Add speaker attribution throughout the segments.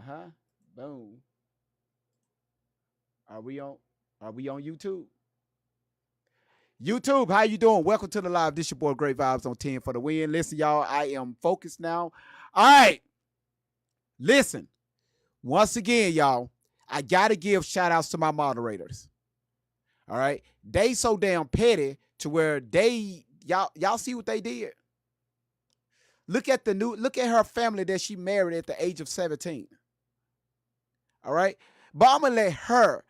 Speaker 1: Uh-huh. Boom. Are we on are we on YouTube? YouTube, how you doing? Welcome to the live. This your boy Great Vibes on 10 for the win. Listen, y'all, I am focused now. All right. Listen, once again, y'all, I gotta give shout outs to my moderators. All right. They so damn petty to where y'all see what they did. Look at her family that she married at the age of 17. All right. But I'm gonna let her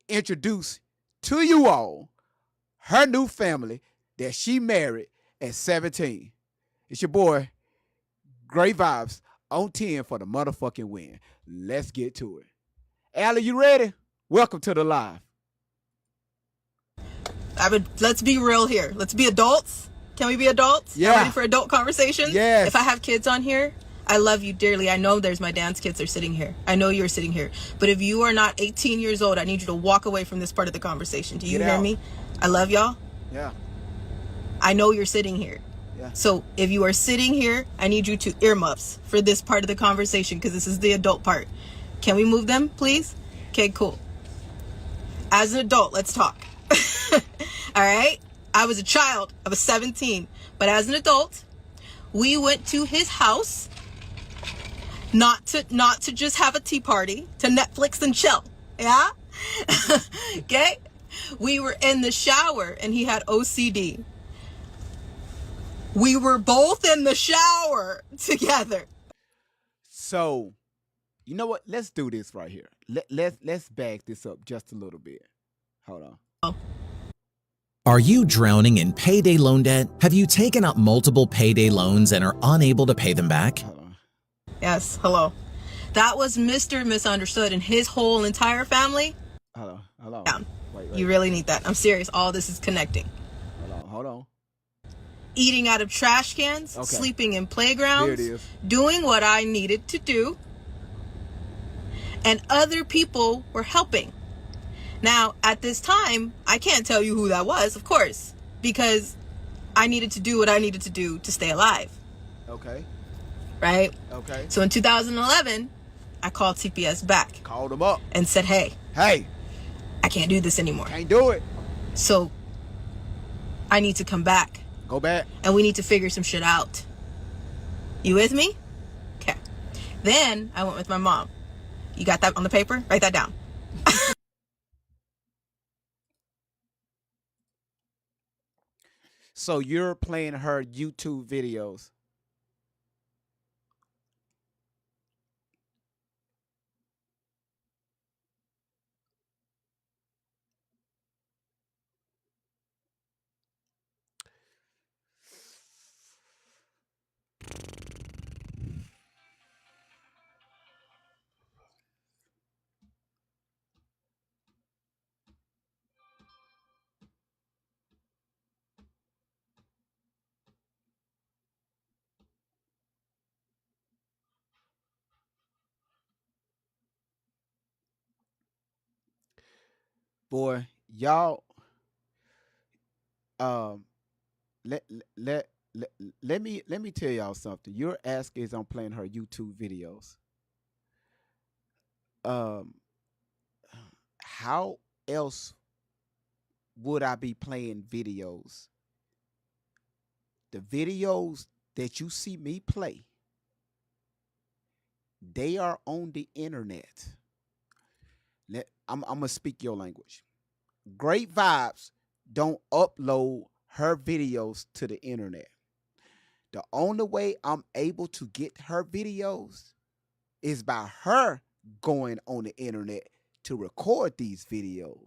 Speaker 1: introduce to you all her new family that she married at 17. It's your boy, Great Vibes on 10 for the motherfucking win. Let's get to it. Allie, you ready? Welcome to the live.
Speaker 2: Let's be real here. Let's be adults. Can we be adults?
Speaker 1: Yeah.
Speaker 2: I'm ready for adult conversations.
Speaker 1: Yes.
Speaker 2: If I have kids on here, I love you dearly. I know there's my dance kids are sitting here. I know you're sitting here. But if you are not 18 years old, I need you to walk away from this part of the conversation. Do you hear me? I love y'all.
Speaker 1: Yeah.
Speaker 2: I know you're sitting here.
Speaker 1: Yeah.
Speaker 2: So if you are sitting here, I need you to earmuffs for this part of the conversation because this is the adult part. Can we move them, please? Okay, cool. As an adult, let's talk. All right? I was a child. I was 17. But as an adult, we went to his house not to just have a tea party, to Netflix and chill. Yeah? Okay? We were in the shower and he had OCD. We were both in the shower together.
Speaker 1: So, you know what? Let's do this right here. Let's back this up just a little bit. Hold on.
Speaker 2: Oh.
Speaker 3: Are you drowning in payday loan debt? Have you taken out multiple payday loans and are unable to pay them back?
Speaker 1: Hold on.
Speaker 2: Yes, hello. That was Mr. Misunderstood and his whole entire family.
Speaker 1: Hold on.
Speaker 2: Down.
Speaker 1: Wait.
Speaker 2: You really need that. I'm serious. All this is connecting.
Speaker 1: Hold on.
Speaker 2: Eating out of trash cans,
Speaker 1: Okay.
Speaker 2: sleeping in
Speaker 1: Here
Speaker 2: playgrounds,
Speaker 1: it is.
Speaker 2: doing what I needed to do, and other people were helping. Now, at this time, I can't tell you who that was, of course, because I needed to do what I needed to do to stay alive.
Speaker 1: Okay.
Speaker 2: Right?
Speaker 1: Okay.
Speaker 2: So in 2011, I called CPS back
Speaker 1: Called them up.
Speaker 2: and said, hey,
Speaker 1: Hey,
Speaker 2: I can't do this anymore.
Speaker 1: can't do it.
Speaker 2: So I need to come back
Speaker 1: Go back.
Speaker 2: and we need to figure some shit out. You with me? Okay. Then I went with my mom. You got that on the paper? Write that down.
Speaker 1: So you're playing her YouTube videos. Boy, y'all um let let let, let me tell y'all something. Your ask is I'm playing her YouTube videos. Um how else would I be playing videos? The videos that you see me play, they are on the internet. I'm gonna speak your language. Great Vibes don't upload her videos to the internet. The only way I'm able to get her videos is by her going on the internet to record these videos.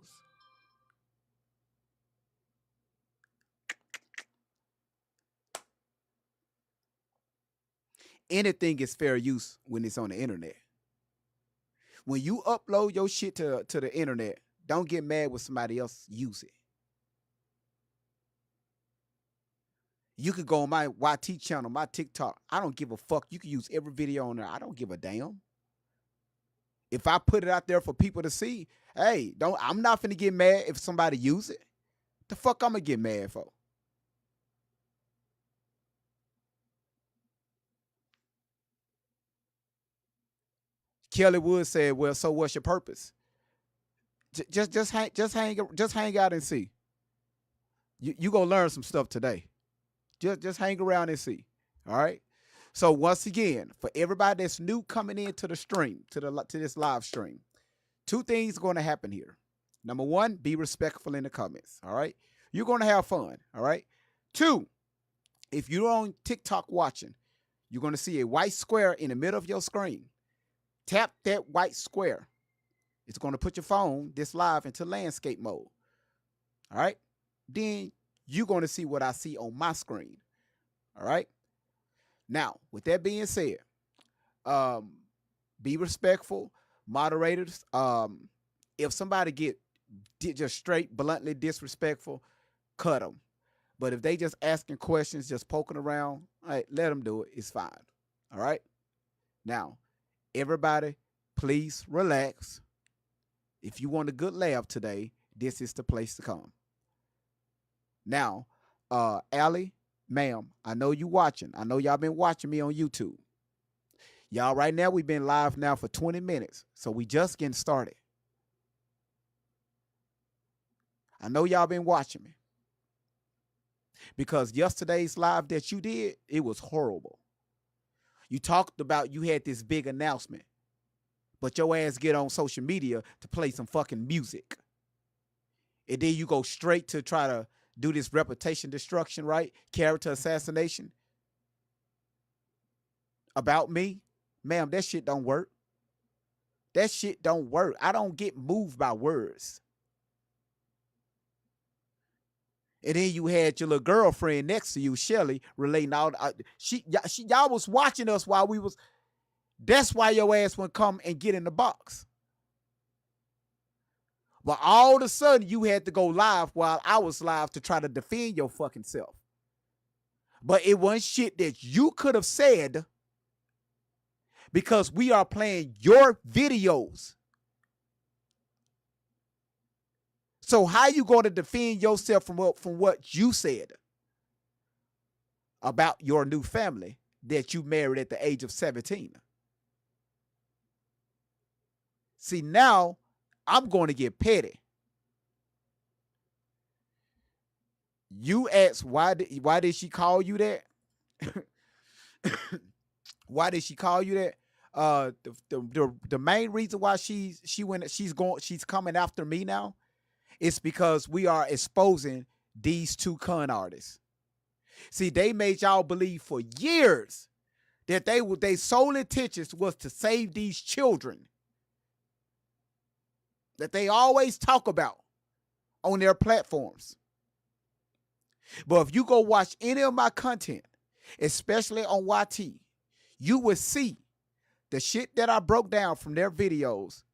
Speaker 1: Anything is fair use when it's on the internet. When you upload your shit to the internet, don't get mad when somebody else use it. You could go on my YT channel, my TikTok. I don't give a fuck. You can use every video on there. I don't give a damn. If I put it out there for people to see, hey, I'm not finna get mad if somebody use it. The fuck I'm gonna get mad for? Kelly Wood said, "Well, so what's your purpose? Just hang out and see. You gonna learn some stuff today. Just hang around and see. All right. So once again, for everybody that's new coming into the stream, to this live stream, two things are going to happen here. Number one, be respectful in the comments. All right. You're going to have fun. All right. Two, if you're on TikTok watching, you're going to see a white square in the middle of your screen. Tap that white square. It's going to put your phone, this live, into landscape mode. All right. Then you're going to see what I see on my screen. All right. Now, with that being said, be respectful, moderators. If somebody get just straight, bluntly disrespectful, cut them. But if they just asking questions, just poking around, all right, let them do it. It's fine. All right. Now, everybody, please relax. If you want a good laugh today, this is the place to come. Now, Allie, ma'am, I know you watching. I know y'all been watching me on YouTube. Y'all, right now, we've been live now for 20 minutes. So we just getting started. I know y'all been watching me. Because yesterday's live that you did, it was horrible. You talked about you had this big announcement. But your ass get on social media to play some fucking music. And then you go straight to try to do this reputation destruction, right? Character assassination about me. Ma'am, that shit don't work. That shit don't work. I don't get moved by words. And then you had your little girlfriend next to you, Shelly, relating all. Y'all was watching us while we was. That's why your ass would come and get in the box. But all of a sudden, you had to go live while I was live to try to defend your fucking self. But it wasn't shit that you could have said because we are playing your videos. So how you going to defend yourself from what you said about your new family that you married at the age of 17? See, now I'm going to get petty. You asked why did she call you that? Why did she call you that? The main reason why she's coming after me now is because we are exposing these two con artists. See, they made y'all believe for years that they sole intentions was to save these children that they always talk about on their platforms. But if you go watch any of my content, especially on YT, you will see the shit that I broke down from their videos.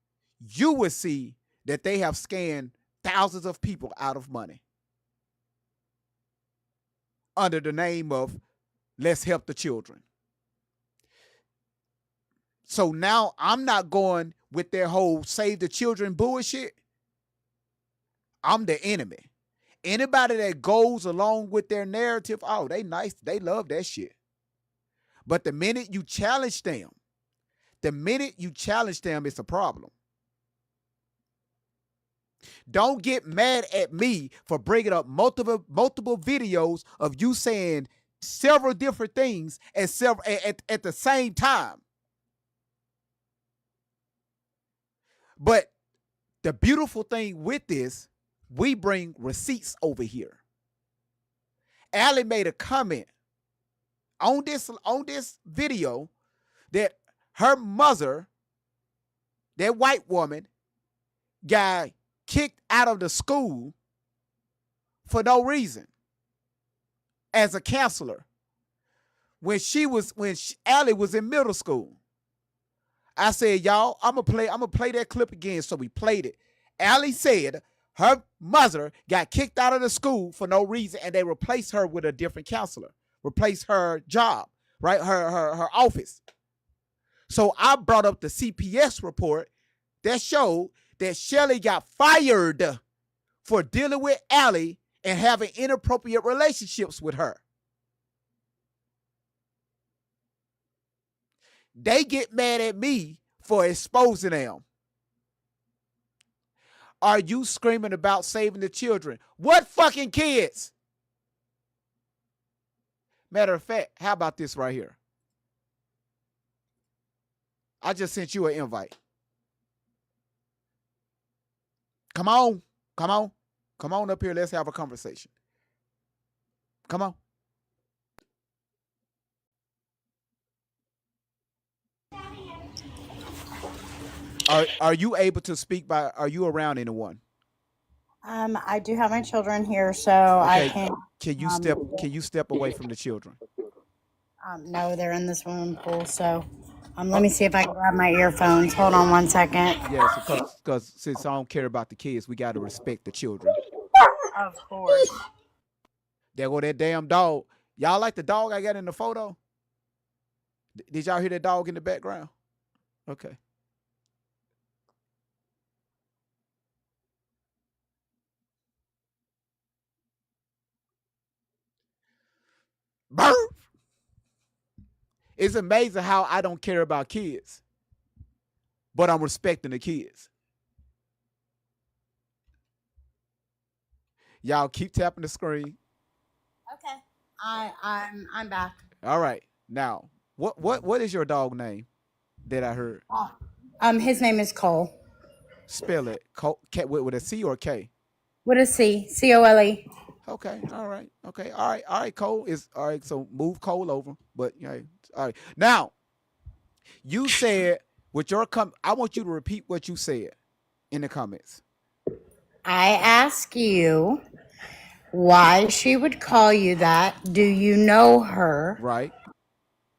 Speaker 1: You will see that they have scammed thousands of people out of money under the name of let's help the children. So now I'm not going with their whole save the children bullshit. I'm the enemy. Anybody that goes along with their narrative, oh, they nice. They love that shit. But the minute you challenge them, it's a problem. Don't get mad at me for bringing up multiple videos of you saying several different things at the same time. But the beautiful thing with this, we bring receipts over here. Allie made a comment on this video that her mother, that white woman, got kicked out of the school for no reason as a counselor when Allie was in middle school. I said, y'all, I'm gonna play that clip again. So we played it. Allie said her mother got kicked out of the school for no reason, and they replaced her with a different counselor, replaced her job, right? Her office. So I brought up the CPS report that showed that Shelly got fired for dealing with Allie and having inappropriate relationships with her. They get mad at me for exposing them? Are you screaming about saving the children? What fucking kids? Matter of fact, how about this right here? I just sent you an invite. Come on. Come on. Come on up here. Let's have a conversation. Come on. Are you able to speak by, are you around anyone?
Speaker 4: I do have my children here, so I
Speaker 1: Okay.
Speaker 4: can't.
Speaker 1: Can you step away from the children?
Speaker 4: No, they're in the swimming pool. So, let me see if I can grab my earphones. Hold on one second.
Speaker 1: Yes, because since I don't care about the kids, we got to respect the children.
Speaker 4: Of course.
Speaker 1: There go that damn dog. Y'all like the dog I got in the photo? Did y'all hear that dog in the background? Okay. Burp. It's amazing how I don't care about kids, but I'm respecting the kids. Y'all keep tapping the screen.
Speaker 4: Okay. I'm back.
Speaker 1: All right. Now, what is your dog name that I heard?
Speaker 4: His name is Cole.
Speaker 1: Spell it. Cole, with a C or a K?
Speaker 4: With a C. Cole.
Speaker 1: Okay. All right. Okay. All right. All right. Cole is all right. So move Cole over. But yeah. All right. Now, you said with your I want you to repeat what you said in the comments.
Speaker 4: I ask you why she would call you that. Do you know her?
Speaker 1: Right.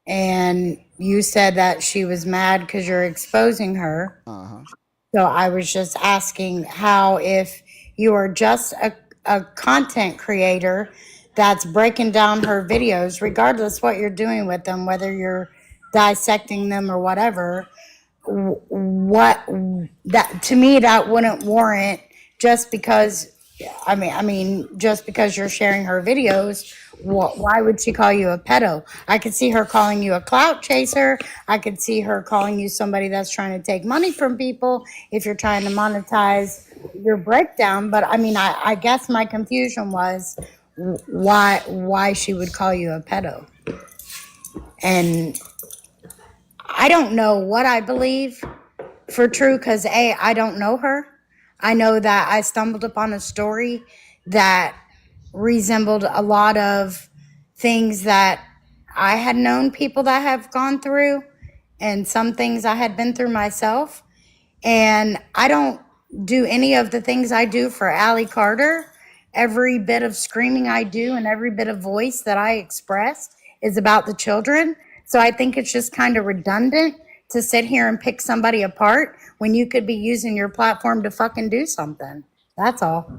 Speaker 4: And you said that she was mad because you're exposing her.
Speaker 1: Uh-huh.
Speaker 4: So I was just asking how, if you are just a content creator that's breaking down her videos, regardless what you're doing with them, whether you're dissecting them or whatever, what that, to me, that wouldn't warrant, just because, just because you're sharing her videos, why would she call you a pedo? I could see her calling you a clout chaser. I could see her calling you somebody that's trying to take money from people if you're trying to monetize your breakdown. But I guess my confusion was why she would call you a pedo. And I don't know what I believe for true, because I don't know her. I know that I stumbled upon a story that resembled a lot of things that I had known people that have gone through, and some things I had been through myself. And I don't do any of the things I do for Allie Carter. Every bit of screaming I do and every bit of voice that I express is about the children. So I think it's just kind of redundant to sit here and pick somebody apart when you could be using your platform to fucking do something. That's all.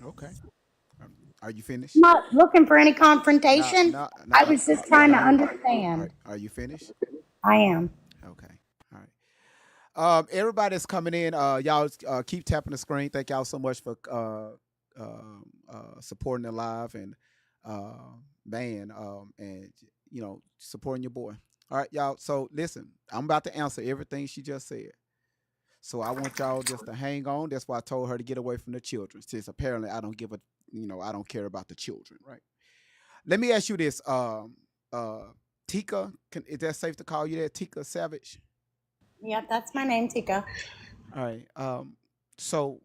Speaker 1: Okay. Are you finished?
Speaker 4: I'm not looking for any confrontation.
Speaker 1: No,
Speaker 4: I was just trying to understand.
Speaker 1: Are you finished?
Speaker 4: I am.
Speaker 1: Okay. All right. Everybody that's coming in, y'all keep tapping the screen. Thank y'all so much for supporting the live and and supporting your boy. All right, y'all. So listen, I'm about to answer everything she just said. So I want y'all just to hang on. That's why I told her to get away from the children, since apparently I don't I don't care about the children, right? Let me ask you this, Tika, is that safe to call you that, Tika Savage?
Speaker 4: Yep, that's my name, Tika.
Speaker 1: All right. So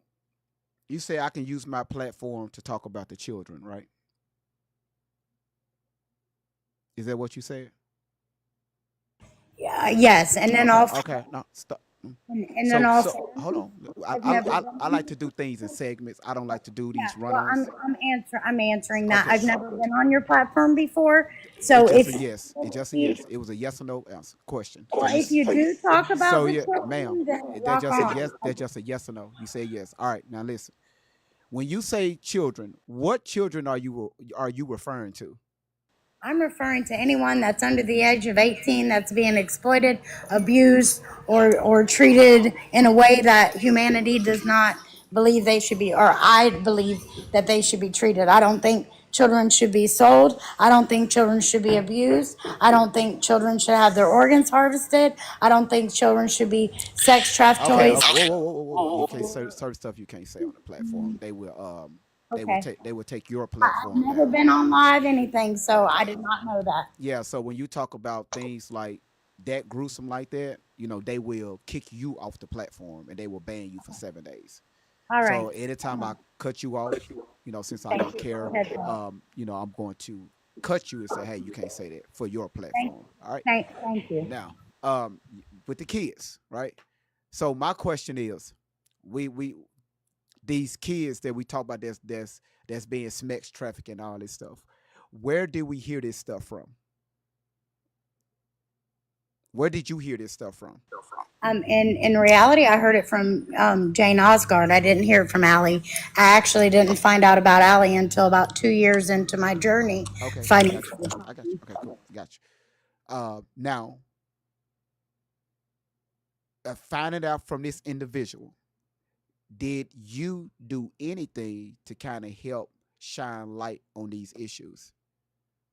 Speaker 1: you say I can use my platform to talk about the children, right? Is that what you said?
Speaker 4: Yeah, yes, and then also,
Speaker 1: Okay, no, stop.
Speaker 4: and then also,
Speaker 1: So hold on. I like to do things in segments. I don't like to do these
Speaker 4: well,
Speaker 1: run-ons.
Speaker 4: I'm answering that.
Speaker 1: Okay.
Speaker 4: I've never been on your platform before, so
Speaker 1: It's
Speaker 4: if
Speaker 1: just a yes. It's just a yes. It was a yes or no answer question.
Speaker 4: well, if you do talk about
Speaker 1: So
Speaker 4: the
Speaker 1: yeah,
Speaker 4: children,
Speaker 1: ma'am,
Speaker 4: then
Speaker 1: that's
Speaker 4: rock
Speaker 1: just a
Speaker 4: on.
Speaker 1: yes. That's just a yes or no. You say yes. All right. Now listen. When you say children, what children are you referring to?
Speaker 4: I'm referring to anyone that's under the age of 18 that's being exploited, abused, or treated in a way that humanity does not believe they should be, or I believe that they should be treated. I don't think children should be sold. I don't think children should be abused. I don't think children should have their organs harvested. I don't think children should be sex trafficked
Speaker 1: Okay,
Speaker 4: toys.
Speaker 1: okay. Whoa. You can't say certain stuff you can't say on the platform.
Speaker 4: Okay.
Speaker 1: They will take your
Speaker 4: I've
Speaker 1: platform
Speaker 4: never
Speaker 1: down.
Speaker 4: been on live anything, so I did not know that.
Speaker 1: Yeah, so when you talk about things like that gruesome like that, they will kick you off the platform and they will ban you for 7 days.
Speaker 4: All right.
Speaker 1: So anytime I cut you off, since I
Speaker 4: Thank
Speaker 1: don't
Speaker 4: you.
Speaker 1: care,
Speaker 4: Go ahead, Bill.
Speaker 1: I'm going to cut you and say, hey, you can't say that for your
Speaker 4: Thank,
Speaker 1: platform. All right.
Speaker 4: thank you.
Speaker 1: Now, with the kids, right? So my question is, we these kids that we talk about that's being sex trafficked and all this stuff. Where did we hear this stuff from? Where did you hear this stuff from?
Speaker 4: In reality, I heard it from Jane Osgard. I didn't hear it from Allie. I actually didn't find out about Allie until about 2 years into my journey
Speaker 1: Okay,
Speaker 4: fighting.
Speaker 1: I got you. Okay, cool, got you. Now, finding out from this individual, did you do anything to kind of help shine light on these issues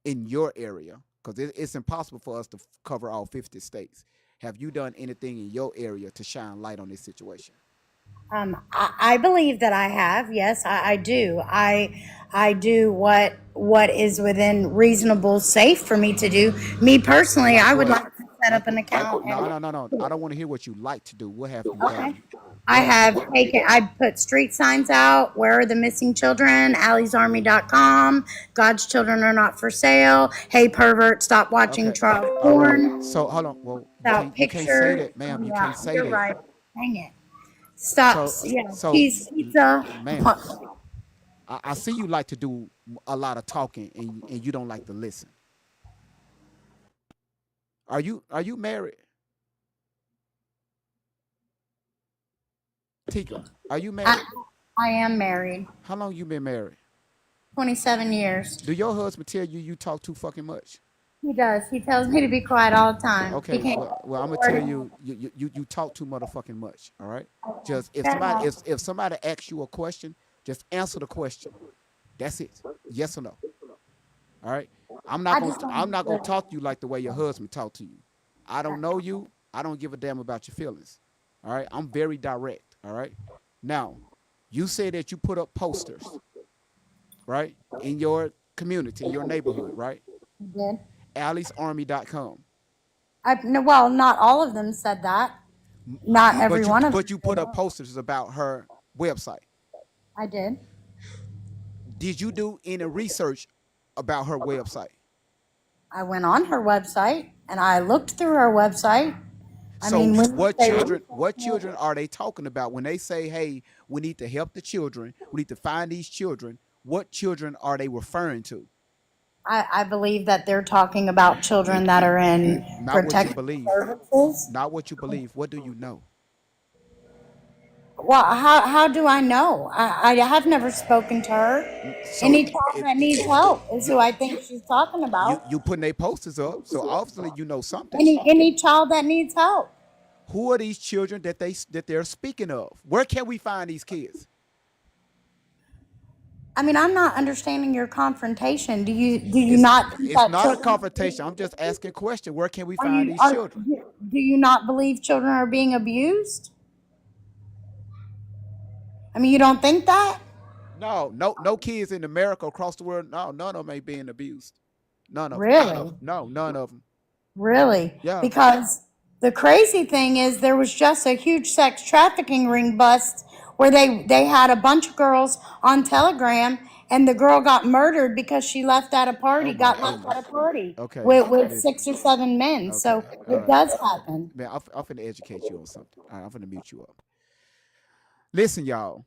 Speaker 1: in your area? Because it's impossible for us to cover all 50 states. Have you done anything in your area to shine light on this situation?
Speaker 4: I believe that I have. Yes, I do. I do what is within reasonable, safe for me to do. Me personally, I would
Speaker 1: What?
Speaker 4: like to set up an account.
Speaker 1: No. I don't want to hear what you like to do. What have you done?
Speaker 4: I put street signs out. Where are the missing children? Allie'sArmy.com. God's children are not for sale. Hey, pervert, stop watching
Speaker 1: Okay.
Speaker 4: child
Speaker 1: All right.
Speaker 4: porn.
Speaker 1: So hold on. Well,
Speaker 4: Without
Speaker 1: you can't say
Speaker 4: pictures.
Speaker 1: that, ma'am. You
Speaker 4: Yeah,
Speaker 1: can't say
Speaker 4: you're
Speaker 1: that.
Speaker 4: right. Dang it. Stop.
Speaker 1: So,
Speaker 4: Yeah,
Speaker 1: so,
Speaker 4: pizza.
Speaker 1: ma'am, I see you like to do a lot of talking and you don't like to listen. Are you married? Tika, are you married?
Speaker 4: I am married.
Speaker 1: How long you been married?
Speaker 4: 27 years.
Speaker 1: Do your husband tell you talk too fucking much?
Speaker 4: He does. He tells me to be quiet all the time.
Speaker 1: Okay,
Speaker 4: He can't.
Speaker 1: well I'm gonna tell you, you talk too motherfucking much. All right, just if somebody asks you a question, just answer the question. That's it. Yes or no. All right. I'm not gonna talk to you like the way your husband talk to you. I don't know you. I don't give a damn about your feelings. All right. I'm very direct. All right. Now, you say that you put up posters, right, in your community, in your neighborhood, right?
Speaker 4: He did.
Speaker 1: Allie'sArmy.com.
Speaker 4: No, well, not all of them said that. Not every one of them.
Speaker 1: But you put up posters about her website.
Speaker 4: I did.
Speaker 1: Did you do any research about her website?
Speaker 4: I went on her website and I looked through her website.
Speaker 1: So
Speaker 4: when
Speaker 1: what
Speaker 4: they-
Speaker 1: children are they talking about when they say, hey, we need to help the children, we need to find these children? What children are they referring to?
Speaker 4: I believe that they're talking about children that are in
Speaker 1: Not what you
Speaker 4: protective
Speaker 1: believe.
Speaker 4: services.
Speaker 1: Not what you believe. What do you know?
Speaker 4: Well, how do I know? I have never spoken to her.
Speaker 1: So
Speaker 4: Any child that needs help is who I think she's talking
Speaker 1: you
Speaker 4: about.
Speaker 1: you putting their posters up, so obviously you know something.
Speaker 4: Any child that needs help.
Speaker 1: Who are these children that they're speaking of? Where can we find these kids?
Speaker 4: I'm not understanding your confrontation. Do you not? think
Speaker 1: It's
Speaker 4: that
Speaker 1: not a
Speaker 4: children-
Speaker 1: confrontation. I'm just asking a question. Where can we
Speaker 4: are
Speaker 1: find
Speaker 4: you-
Speaker 1: these
Speaker 4: are-
Speaker 1: children?
Speaker 4: Do you not believe children are being abused? You don't think that?
Speaker 1: No kids in America across the world. No, none of them ain't being abused. None of them.
Speaker 4: Really?
Speaker 1: No, none of them.
Speaker 4: Really?
Speaker 1: Yeah.
Speaker 4: Because the crazy thing is there was just a huge sex trafficking ring bust where they had a bunch of girls on Telegram and the girl got murdered because she left at a party, got left at a party
Speaker 1: Okay.
Speaker 4: with 6 or 7 men. So it does happen.
Speaker 1: Man, I'm finna educate you on something. All right, I'm finna mute you up. Listen, y'all.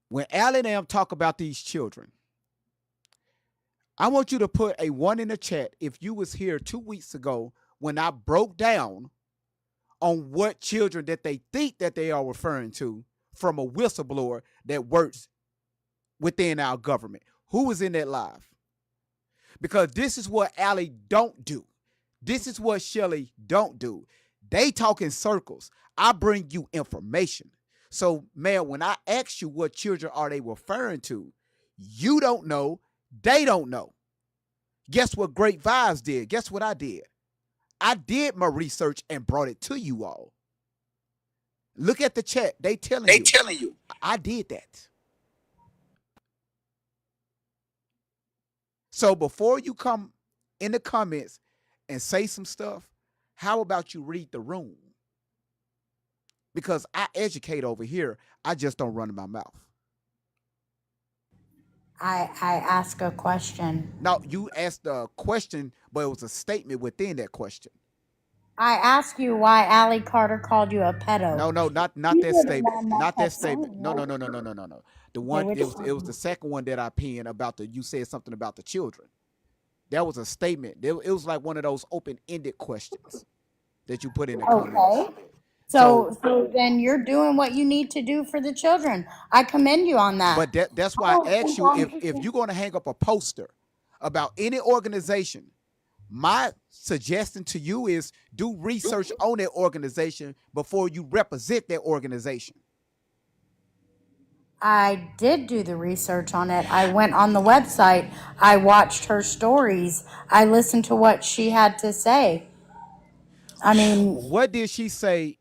Speaker 1: When Allie and them talk about these children, I want you to put a 1 in the chat if you was here 2 weeks ago when I broke down on what children that they think that they are referring to from a whistleblower that works within our government. Who was in that live? Because this is what Allie don't do. This is what Shelly don't do. They talk in circles. I bring you information. So, man, when I ask you what children are they referring to, You don't know. They don't know. Guess what Great Vibes did? Guess what I did? I did my research and brought it to you all. Look at the chat. They telling you. I did that. So before you come in the comments and say some stuff, how about you read the room? Because I educate over here. I just don't run in my mouth.
Speaker 4: I ask a question.
Speaker 1: No, you asked a question, but it was a statement within that question.
Speaker 4: I asked you why Allie Carter called you a pedo.
Speaker 1: No, not
Speaker 4: You
Speaker 1: that
Speaker 4: would've
Speaker 1: statement.
Speaker 4: known
Speaker 1: Not
Speaker 4: that
Speaker 1: that statement.
Speaker 4: song,
Speaker 1: No.
Speaker 4: right?
Speaker 1: The one
Speaker 4: which
Speaker 1: it was
Speaker 4: one?
Speaker 1: the second one that I pinned about you said something about the children. That was a statement. It was like one of those open-ended questions that you put in the comments.
Speaker 4: Okay. So then you're doing what you need to do for the children. I commend you on that.
Speaker 1: But that's why I asked you if you're going to hang up a poster about any organization, my suggestion to you is do research on that organization before you represent that organization.
Speaker 4: I did do the research on it. I went on the website. I watched her stories. I listened to what she had to say. I mean,
Speaker 1: What did she say?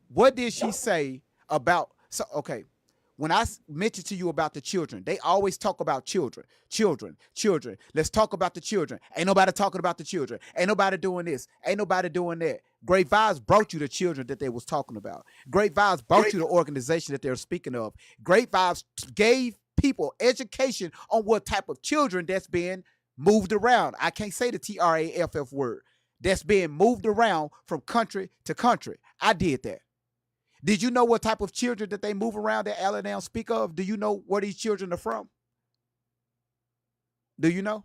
Speaker 1: What did she say about? So okay, when I mentioned to you about the children, they always talk about children. Let's talk about the children. Ain't nobody talking about the children. Ain't nobody doing this. Ain't nobody doing that. Great Vibes brought you the children that they was talking about. Great Vibes brought you the organization that they're speaking of. Great Vibes gave people education on what type of children that's being moved around. I can't say the TRAFF word. That's being moved around from country to country. I did that. Did you know what type of children that they move around that Allie now speak of? Do you know where these children are from? Do you know?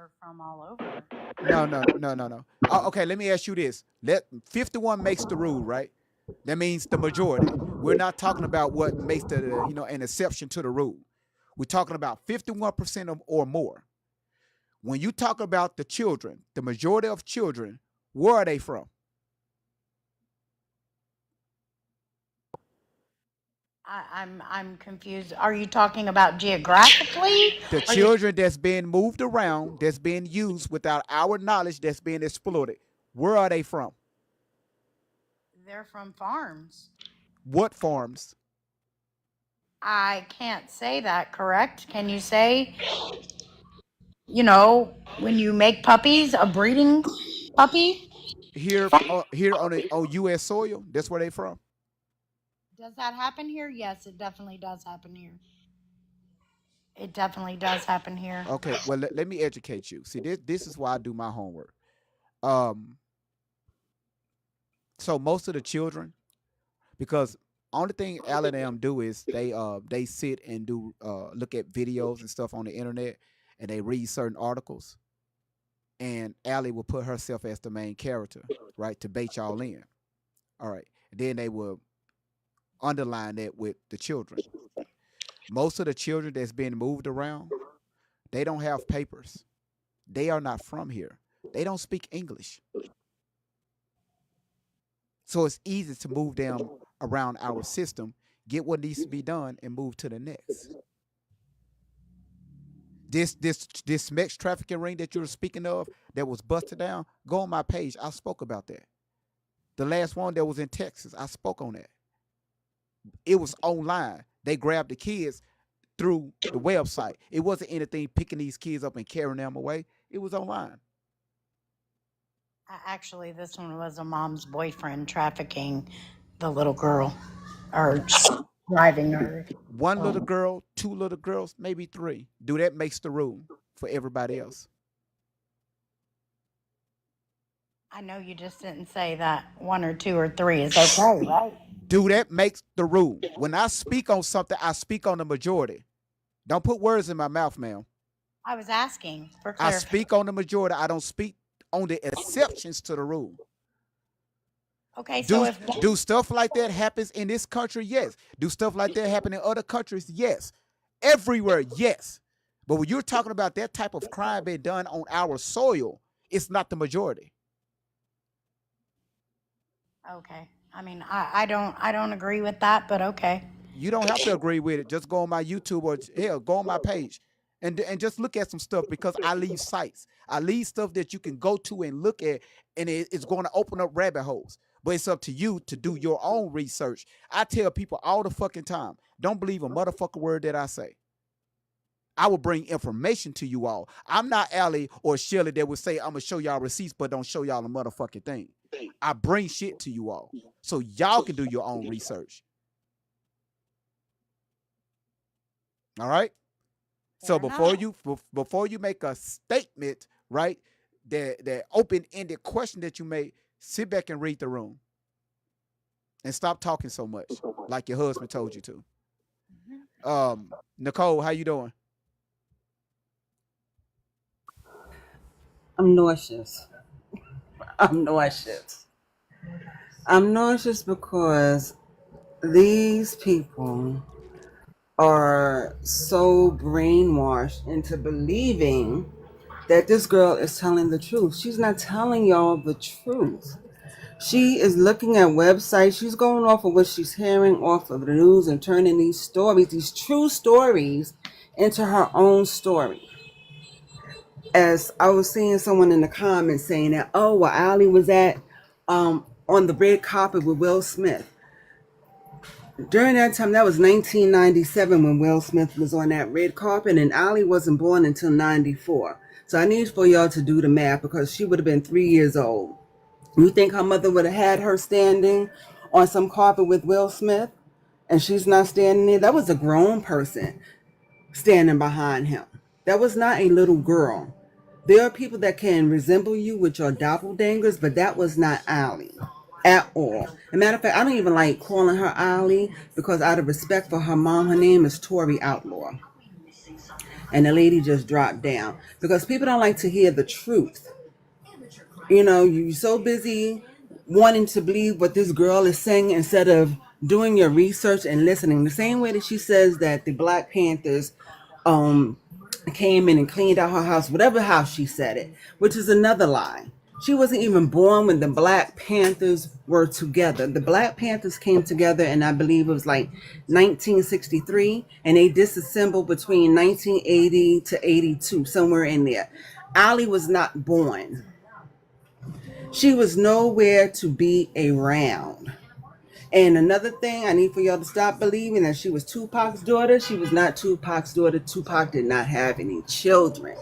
Speaker 4: they're from all over.
Speaker 1: No. Okay, let me ask you this. 51 makes the rule, right? That means the majority. We're not talking about what makes an exception to the rule. We're talking about 51% or more. When you talk about the children, the majority of children, where are they from?
Speaker 4: I'm confused. Are you talking about geographically?
Speaker 1: The children that's being moved around, that's being used without our knowledge, that's being exploited. Where are they from?
Speaker 4: They're from farms.
Speaker 1: What farms?
Speaker 4: I can't say that, correct? Can you say, when you make puppies, a breeding puppy?
Speaker 1: Here on U.S. soil. That's where they from.
Speaker 4: Does that happen here? Yes, it definitely does happen here. It definitely does happen here.
Speaker 1: Okay, well let me educate you. See, this is why I do my homework. So most of the children, because only thing Allie and them do is they sit and do look at videos and stuff on the internet, and they read certain articles, and Allie will put herself as the main character, right, to bait y'all in. All right, and then they will underline that with the children. Most of the children that's being moved around, they don't have papers. They are not from here. They don't speak English. So it's easy to move them around our system, get what needs to be done, and move to the next. This sex trafficking ring that you're speaking of that was busted down, go on my page. I spoke about that. The last one that was in Texas, I spoke on that. It was online. They grabbed the kids through the website. It wasn't anything picking these kids up and carrying them away. It was online.
Speaker 4: Actually, this one was a mom's boyfriend trafficking the little girl, or driving her.
Speaker 1: One little girl, two little girls, maybe three. Do that makes the rule for everybody else.
Speaker 4: I know you just didn't say that one or two or three is okay, right?
Speaker 1: Do that makes the rule. When I speak on something, I speak on the majority. Don't put words in my mouth, ma'am.
Speaker 4: I was asking for
Speaker 1: I
Speaker 4: clarification.
Speaker 1: speak on the majority. I don't speak on the exceptions to the rule.
Speaker 4: Okay, so
Speaker 1: Do stuff like that happens in this country? Yes. Do stuff like that happen in other countries? Yes. Everywhere, yes. But when you're talking about that type of crime being done on our soil, it's not the majority.
Speaker 4: Okay. I mean, I don't agree with that, but okay.
Speaker 1: You don't have to agree with it. Just go on my YouTube or hell, go on my page and just look at some stuff because I leave sites. I leave stuff that you can go to and look at, and it's going to open up rabbit holes. But it's up to you to do your own research. I tell people all the fucking time, don't believe a motherfucking word that I say. I will bring information to you all. I'm not Allie or Shirley that would say, I'm going to show y'all receipts, but don't show y'all a motherfucking thing. I bring shit to you all so y'all can do your own research. All right? So before you make a statement, right, that open-ended question that you make, sit back and read the room. And stop talking so much like your husband told you to. Nicole, how you doing?
Speaker 5: I'm nauseous. I'm nauseous. I'm nauseous because these people are so brainwashed into believing that this girl is telling the truth. She's not telling y'all the truth. She is looking at websites. She's going off of what she's hearing off of the news and turning these stories, these true stories, into her own story. As I was seeing someone in the comments saying that, oh, well, Allie was at on the red carpet with Will Smith. During that time, that was 1997 when Will Smith was on that red carpet, and Allie wasn't born until 94. So I need for y'all to do the math because she would have been 3 years old. You think her mother would have had her standing on some carpet with Will Smith and she's not standing there? That was a grown person standing behind him. That was not a little girl. There are people that can resemble you with your doppelgangers, but that was not Allie at all. As a matter of fact, I don't even like calling her Allie because out of respect for her mom, her name is Tori Outlaw. And the lady just dropped down because people don't like to hear the truth. You know, you're so busy wanting to believe what this girl is saying instead of doing your research and listening. The same way that she says that the Black Panthers came in and cleaned out her house, whatever house she said it, which is another lie. She wasn't even born when the Black Panthers were together. The Black Panthers came together, and I believe it was like 1963, and they disassembled between 1980 to 82, somewhere in there. Allie was not born. She was nowhere to be around. And another thing, I need for y'all to stop believing that she was Tupac's daughter. She was not Tupac's daughter. Tupac did not have any children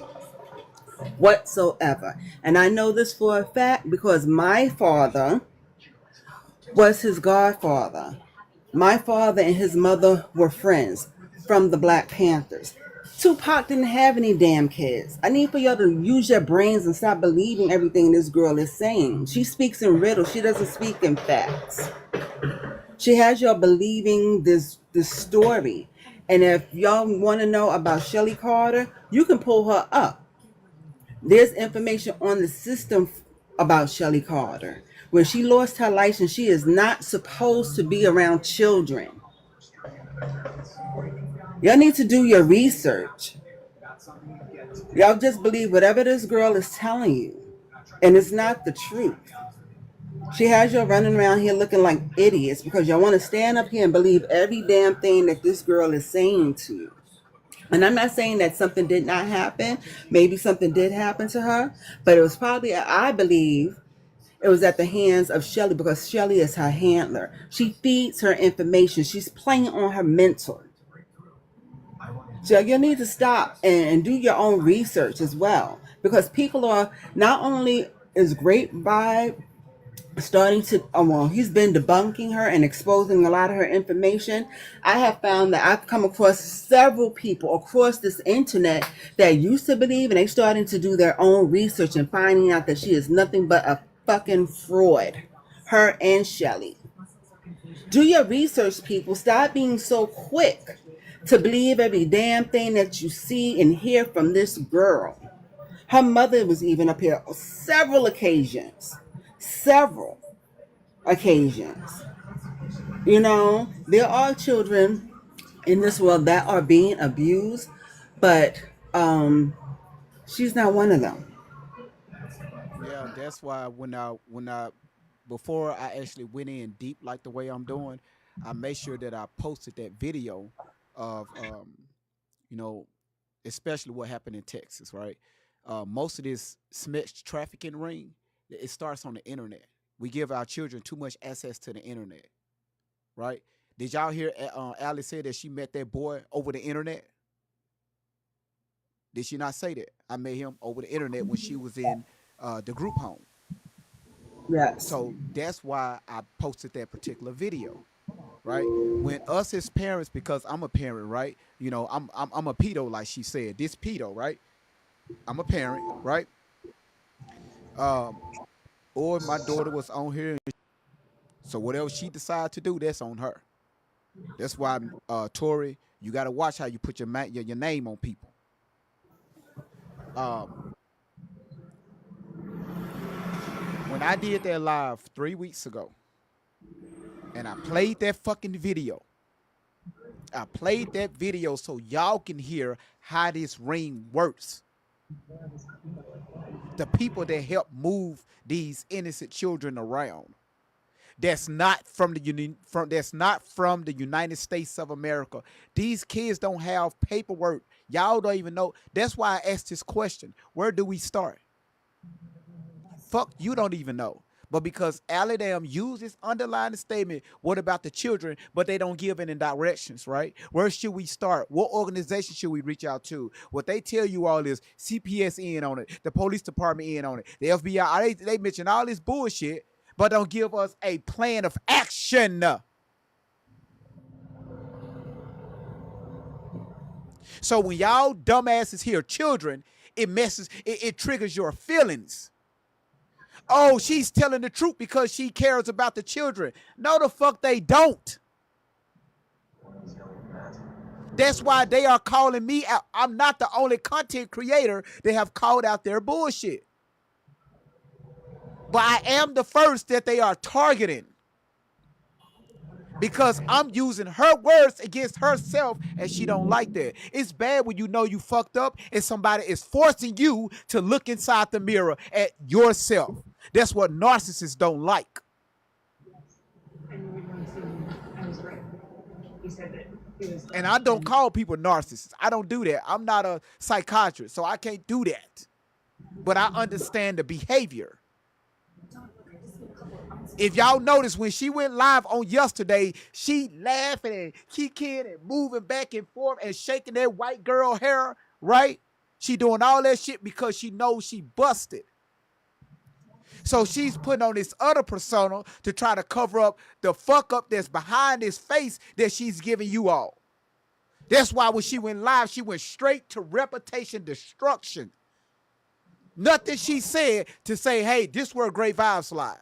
Speaker 5: whatsoever. And I know this for a fact because my father was his godfather. My father and his mother were friends from the Black Panthers. Tupac didn't have any damn kids. I need for y'all to use your brains and stop believing everything this girl is saying. She speaks in riddles. She doesn't speak in facts. She has y'all believing this story. And if y'all want to know about Shelly Carter, you can pull her up. There's information on the system about Shelly Carter. When she lost her license, she is not supposed to be around children. Y'all need to do your research. Y'all just believe whatever this girl is telling you. And it's not the truth. She has you running around here looking like idiots because y'all want to stand up here and believe every damn thing that this girl is saying to you. And I'm not saying that something did not happen. Maybe something did happen to her. But it was probably, I believe, it was at the hands of Shelly because Shelly is her handler. She feeds her information. She's playing on her mental. So you need to stop and do your own research as well. Because people are not only is Great Vibe starting to, he's been debunking her and exposing a lot of her information. I have found that I've come across several people across this internet that used to believe, and they starting to do their own research and finding out that she is nothing but a fucking fraud. Her and Shelly. Do your research, people. Stop being so quick to believe every damn thing that you see and hear from this girl. Her mother was even up here on several occasions. You know, there are children in this world that are being abused, but she's not one of them.
Speaker 1: Yeah, that's why when I before I actually went in deep like the way I'm doing, I made sure that I posted that video of you know, especially what happened in Texas, right? Most of this sex trafficking ring, it starts on the internet. We give our children too much access to the internet, right? Did y'all hear Allie say that she met that boy over the internet? Did she not say that? I met him over the internet when she was in the group home.
Speaker 5: Yes.
Speaker 1: So that's why I posted that particular video, right? When us as parents, because I'm a parent, right? You know, I'm a pedo, like she said. This pedo, right? I'm a parent, right? Or my daughter was on here, so whatever she decides to do, that's on her. That's why, Tori, you got to watch how you put your name on people. When I did that live 3 weeks ago, and I played that fucking video, I played that video so y'all can hear how this ring works. The people that help move these innocent children around. That's not from the United States of America. These kids don't have paperwork. Y'all don't even know. That's why I asked this question. Where do we start? Fuck, you don't even know. But because Allie Dam used this underlying statement, what about the children? But they don't give any directions, right? Where should we start? What organization should we reach out to? What they tell you all is CPS in on it, the police department in on it, the FBI. They mention all this bullshit, but don't give us a plan of action. So when y'all dumbasses hear children, it triggers your feelings. Oh, she's telling the truth because she cares about the children. No, the fuck they don't. That's why they are calling me out. I'm not the only content creator that have called out their bullshit. But I am the first that they are targeting. Because I'm using her words against herself and she don't like that. It's bad when you know you fucked up and somebody is forcing you to look inside the mirror at yourself. That's what narcissists don't like. And I don't call people narcissists. I don't do that. I'm not a psychiatrist, so I can't do that. But I understand the behavior. If y'all notice, when she went live on yesterday, she laughing and kicking and moving back and forth and shaking that white girl hair, right? She doing all that shit because she knows she busted. So she's putting on this other persona to try to cover up the fuck up that's behind this face that she's giving you all. That's why when she went live, she went straight to reputation destruction. Nothing she said to say, hey, this where Great Vibes lie.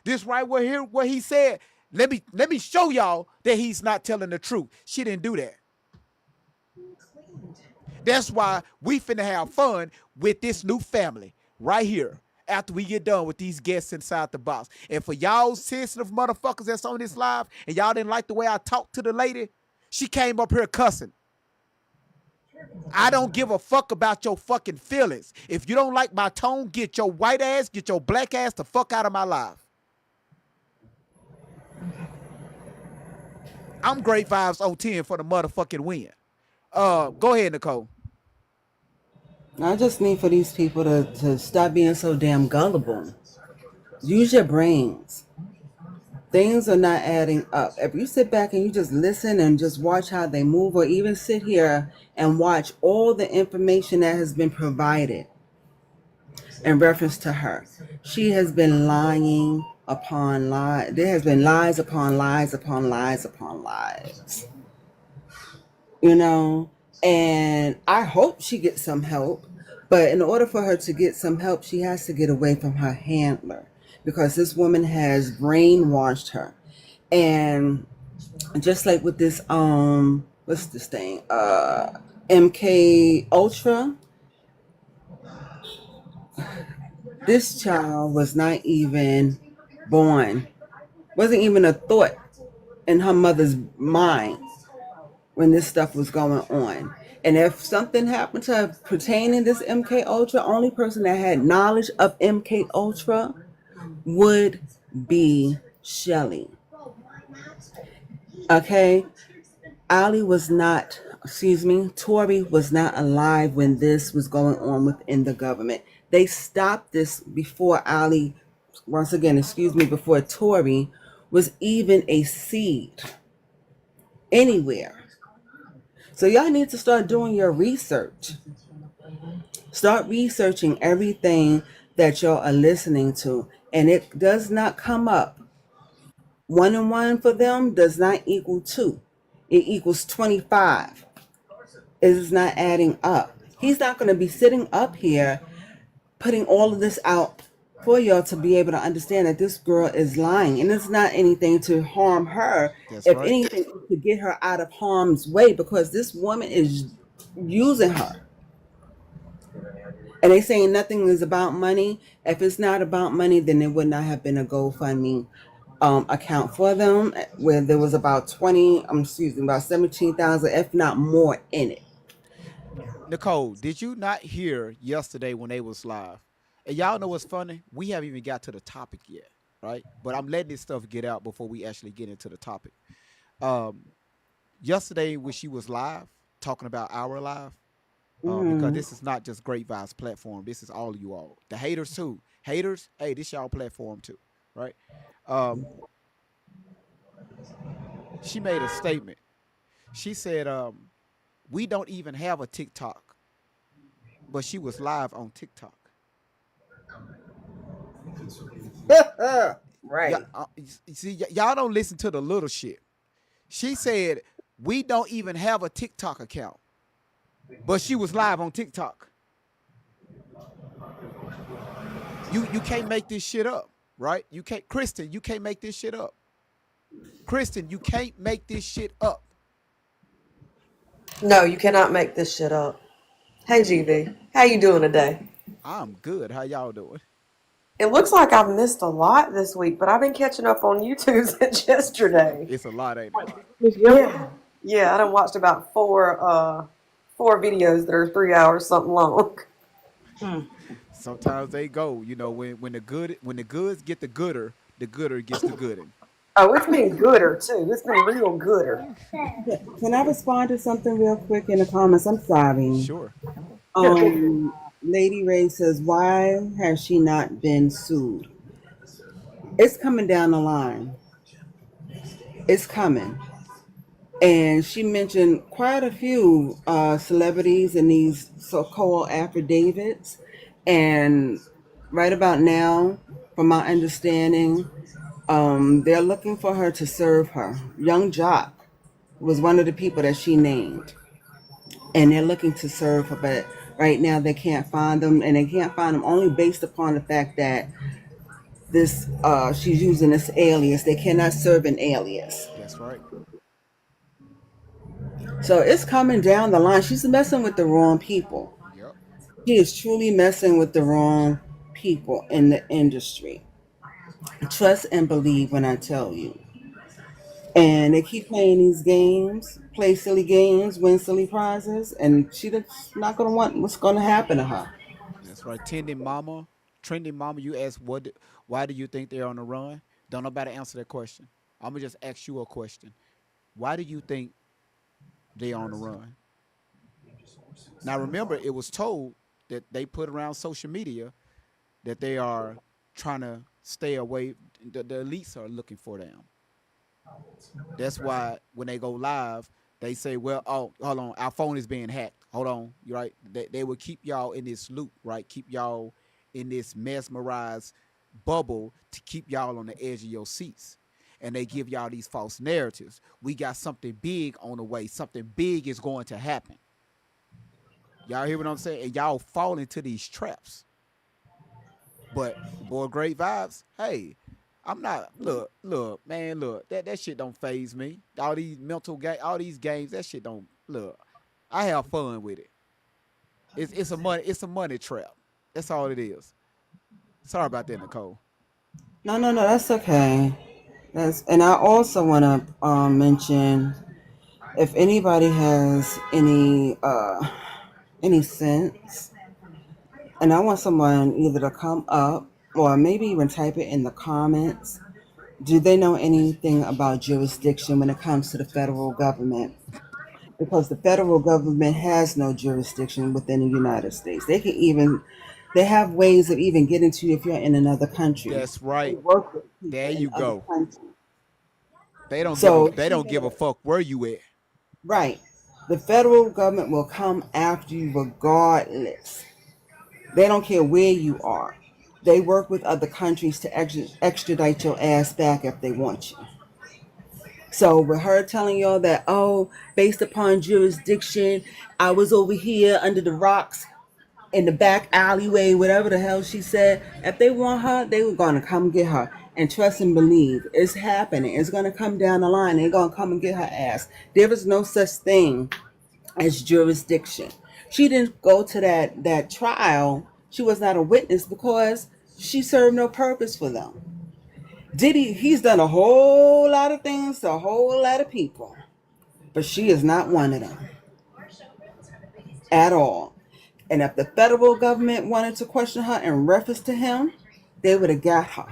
Speaker 1: This right where he said, let me show y'all that he's not telling the truth. She didn't do that. That's why we finna have fun with this new family right here after we get done with these guests inside the box. And for y'all sensitive motherfuckers that's on this live and y'all didn't like the way I talked to the lady, she came up here cussing. I don't give a fuck about your fucking feelings. If you don't like my tone, get your white ass, get your black ass the fuck out of my life. I'm Great Vibes 010 for the motherfucking win. Go ahead, Nicole.
Speaker 5: I just need for these people to stop being so damn gullible. Use your brains. Things are not adding up. If you sit back and you just listen and just watch how they move, or even sit here and watch all the information that has been provided in reference to her, she has been lying upon lies. There has been lies upon lies upon lies upon lies. You know, and I hope she gets some help. But in order for her to get some help, she has to get away from her handler, because this woman has brainwashed her. And just like with this, what's this thing? MK Ultra. This child was not even born, wasn't even a thought in her mother's mind when this stuff was going on. And if something happened to her pertaining this MK Ultra, only person that had knowledge of MK Ultra would be Shelly. Okay, Ali was not, Tory was not alive when this was going on within the government. They stopped this before Ali, once again, before Tory was even a seed anywhere. So y'all need to start doing your research. Start researching everything that y'all are listening to. And it does not come up. 1 and 1 for them does not equal 2. It equals 25. It is not adding up. He's not going to be sitting up here putting all of this out for y'all to be able to understand that this girl is lying. And it's not anything to harm her.
Speaker 1: That's
Speaker 5: If
Speaker 1: right.
Speaker 5: anything, it's to get her out of harm's way, because this woman is using her. And they saying nothing is about money. If it's not about money, then it would not have been a GoFundMe account for them, where there was about about 17,000, if not more, in it.
Speaker 1: Nicole, did you not hear yesterday when they was live? And y'all know what's funny? We haven't even got to the topic yet, right? But I'm letting this stuff get out before we actually get into the topic. Um, Yesterday when she was live, talking about our live, because
Speaker 5: Mm-hmm.
Speaker 1: this is not just Great Vibes platform. This is all of you all. The haters too. Haters, hey, this y'all platform too, right? Um, she made a statement. She said, we don't even have a TikTok, but she was live on TikTok. Yeah,
Speaker 5: Right.
Speaker 1: see, y'all don't listen to the little shit. She said we don't even have a TikTok account, but she was live on TikTok. You can't make this shit up, right? You can't, Kristen. You can't make this shit up, Kristen. You can't make this shit up.
Speaker 6: No, you cannot make this shit up. Hey GV, how you doing today?
Speaker 1: I'm good. How y'all doing?
Speaker 6: It looks like I've missed a lot this week, but I've been catching up on YouTube since yesterday.
Speaker 1: It's a lot, ain't it?
Speaker 6: Yeah. Yeah, I done watched about four videos that are 3 hours something long.
Speaker 1: Sometimes they go. You know, when the goods get the gooder gets the gooding.
Speaker 6: Oh, it's been gooder too. It's been real gooder.
Speaker 5: Can I respond to something real quick in the comments? I'm sorry.
Speaker 1: Sure.
Speaker 6: Yeah, go ahead.
Speaker 5: Lady Ray says, why has she not been sued? It's coming down the line. It's coming. And she mentioned quite a few celebrities in these so-called affidavits. And right about now, from my understanding, they're looking for her to serve her. Young Jock was one of the people that she named. And they're looking to serve her, but right now they can't find them. And they can't find them only based upon the fact that this she's using this alias. They cannot serve an alias.
Speaker 1: That's right.
Speaker 5: So it's coming down the line. She's messing with the wrong people.
Speaker 1: Yep.
Speaker 5: She is truly messing with the wrong people in the industry. Trust and believe when I tell you. And they keep playing these games, play silly games, win silly prizes, and she's not gonna want what's gonna happen to her.
Speaker 1: That's right. Trending mama. You asked why do you think they're on the run? Don't nobody answer that question. I'm gonna just ask you a question. Why do you think they're on the run? Now remember, it was told that they put around social media that they are trying to stay away. The elites are looking for them. That's why when they go live, they say, "Well, oh, hold on, our phone is being hacked. Hold on, you right? They will keep y'all in this loop, right? Keep y'all in this mesmerized bubble to keep y'all on the edge of your seats." And they give y'all these false narratives. We got something big on the way. Something big is going to happen. Y'all hear what I'm saying? And y'all fall into these traps. But boy, great vibes. Hey, I'm not look, man, look. That shit don't phase me. All these all these games, that shit don't look. I have fun with it. It's a money trap. That's all it is. Sorry about that, Nicole.
Speaker 5: No, no, no, that's okay. And I also want to mention, if anybody has any sense, and I want someone either to come up or maybe even type it in the comments. Do they know anything about jurisdiction when it comes to the federal government? Because the federal government has no jurisdiction within the United States. They have ways of even getting to you if you're in another country.
Speaker 1: That's
Speaker 5: They
Speaker 1: right.
Speaker 5: work with
Speaker 1: There
Speaker 5: people in
Speaker 1: you
Speaker 5: other
Speaker 1: go.
Speaker 5: countries.
Speaker 1: They
Speaker 5: So
Speaker 1: don't give a fuck where you at.
Speaker 5: right, the federal government will come after you regardless. They don't care where you are. They work with other countries to extradite your ass back if they want you. So with her telling y'all that, oh, based upon jurisdiction, I was over here under the rocks in the back alleyway, whatever the hell she said. If they want her, they were gonna come get her. And trust and believe, it's happening. It's gonna come down the line. They're gonna come and get her ass. There is no such thing as jurisdiction. She didn't go to that trial. She was not a witness because she served no purpose for them. Diddy, he's done a whole lot of things to a whole lot of people, but she is not one of them at all. And if the federal government wanted to question her in reference to him, they would have got her.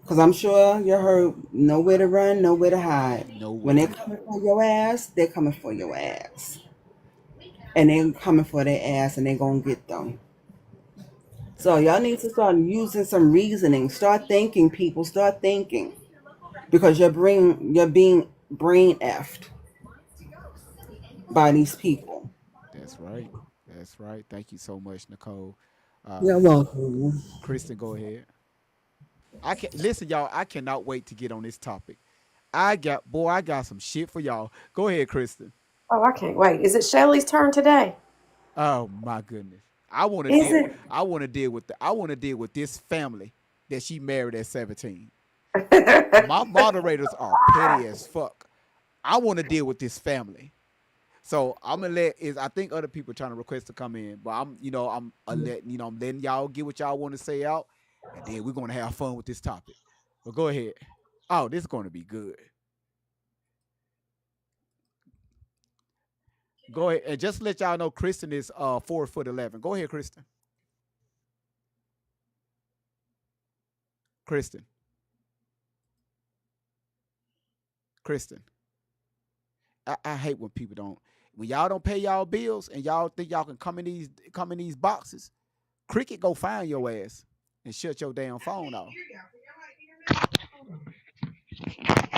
Speaker 5: Because I'm sure you heard nowhere to run, nowhere to hide. When they're
Speaker 1: Nowhere.
Speaker 5: coming for your ass, they're coming for your ass. And they're coming for their ass and they're going to get them. So y'all need to start using some reasoning. Start thinking, people. Start thinking. Because you're being brain effed by these people.
Speaker 1: That's right. That's right. Thank you so much, Nicole.
Speaker 5: You're welcome.
Speaker 1: Kristen, go ahead. I can listen, y'all. I cannot wait to get on this topic. I got some shit for y'all. Go ahead, Kristen.
Speaker 6: Oh, I can't wait. Is it Shelly's turn today?
Speaker 1: Oh my goodness.
Speaker 6: Is it?
Speaker 1: I want to deal with this family that she married at 17. My moderators are petty as fuck. I want to deal with this family. So I'm gonna let is I think other people trying to request to come in, but I'm letting y'all get what y'all want to say out, and then we're gonna have fun with this topic. But go ahead. Oh, this is gonna be good. Go ahead and just let y'all know Kristen is 4'11". Go ahead, Kristen. Kristen. Kristen. I hate when people don't when y'all don't pay y'all bills and y'all think y'all can come in these boxes. Cricket go find your ass and shut your damn phone off.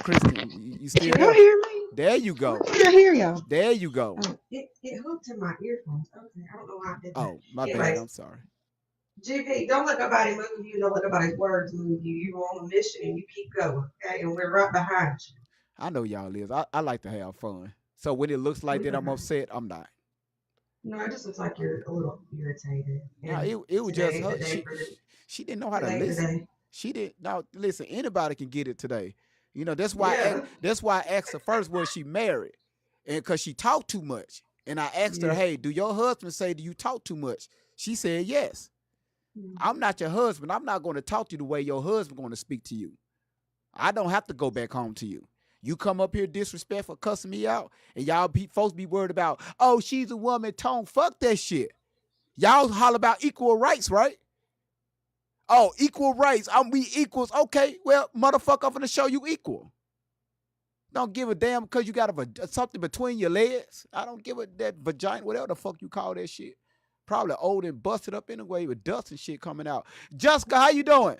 Speaker 1: Kristen, you
Speaker 7: Can
Speaker 1: still
Speaker 7: y'all
Speaker 1: there?
Speaker 7: hear me?
Speaker 1: There you
Speaker 7: Why
Speaker 1: go.
Speaker 7: can't I hear y'all?
Speaker 1: There you go.
Speaker 7: It hooked to my earphones. Okay, I don't know why I did that.
Speaker 1: Oh, my bad.
Speaker 7: Anyways,
Speaker 1: I'm sorry.
Speaker 7: GP, don't let nobody move you. Don't let nobody's words move you. You're on a mission and you keep going, okay? And we're right behind you.
Speaker 1: I know y'all is. I like to have fun. So when it looks like
Speaker 7: We
Speaker 1: that I'm
Speaker 7: behind.
Speaker 1: upset, I'm not.
Speaker 7: No, it just looks like you're a little irritated.
Speaker 1: No,
Speaker 7: And
Speaker 1: it was just
Speaker 7: today's
Speaker 1: her.
Speaker 7: the day for the
Speaker 1: She didn't know how to
Speaker 7: today's the
Speaker 1: listen.
Speaker 7: day.
Speaker 1: She didn't. Now listen, anybody can get it today.
Speaker 7: Yeah.
Speaker 1: That's why I asked her first was she married, and because she talked too much. And I asked her,
Speaker 7: Yeah.
Speaker 1: hey, do your husband say do you talk too much? She said yes. I'm not your husband. I'm not going to talk to you the way your husband going to speak to you. I don't have to go back home to you. You come up here disrespectful, cussing me out, and folks be worried about, oh, she's a woman, tone. Fuck that shit. Y'all holler about equal rights, right? Oh, equal rights. We equals. Okay, well, motherfucker, I'm gonna show you equal. Don't give a damn because you got something between your legs. I don't give a that vagina, whatever the fuck you call that shit. Probably old and busted up anyway with dust and shit coming out. Jessica, how you doing?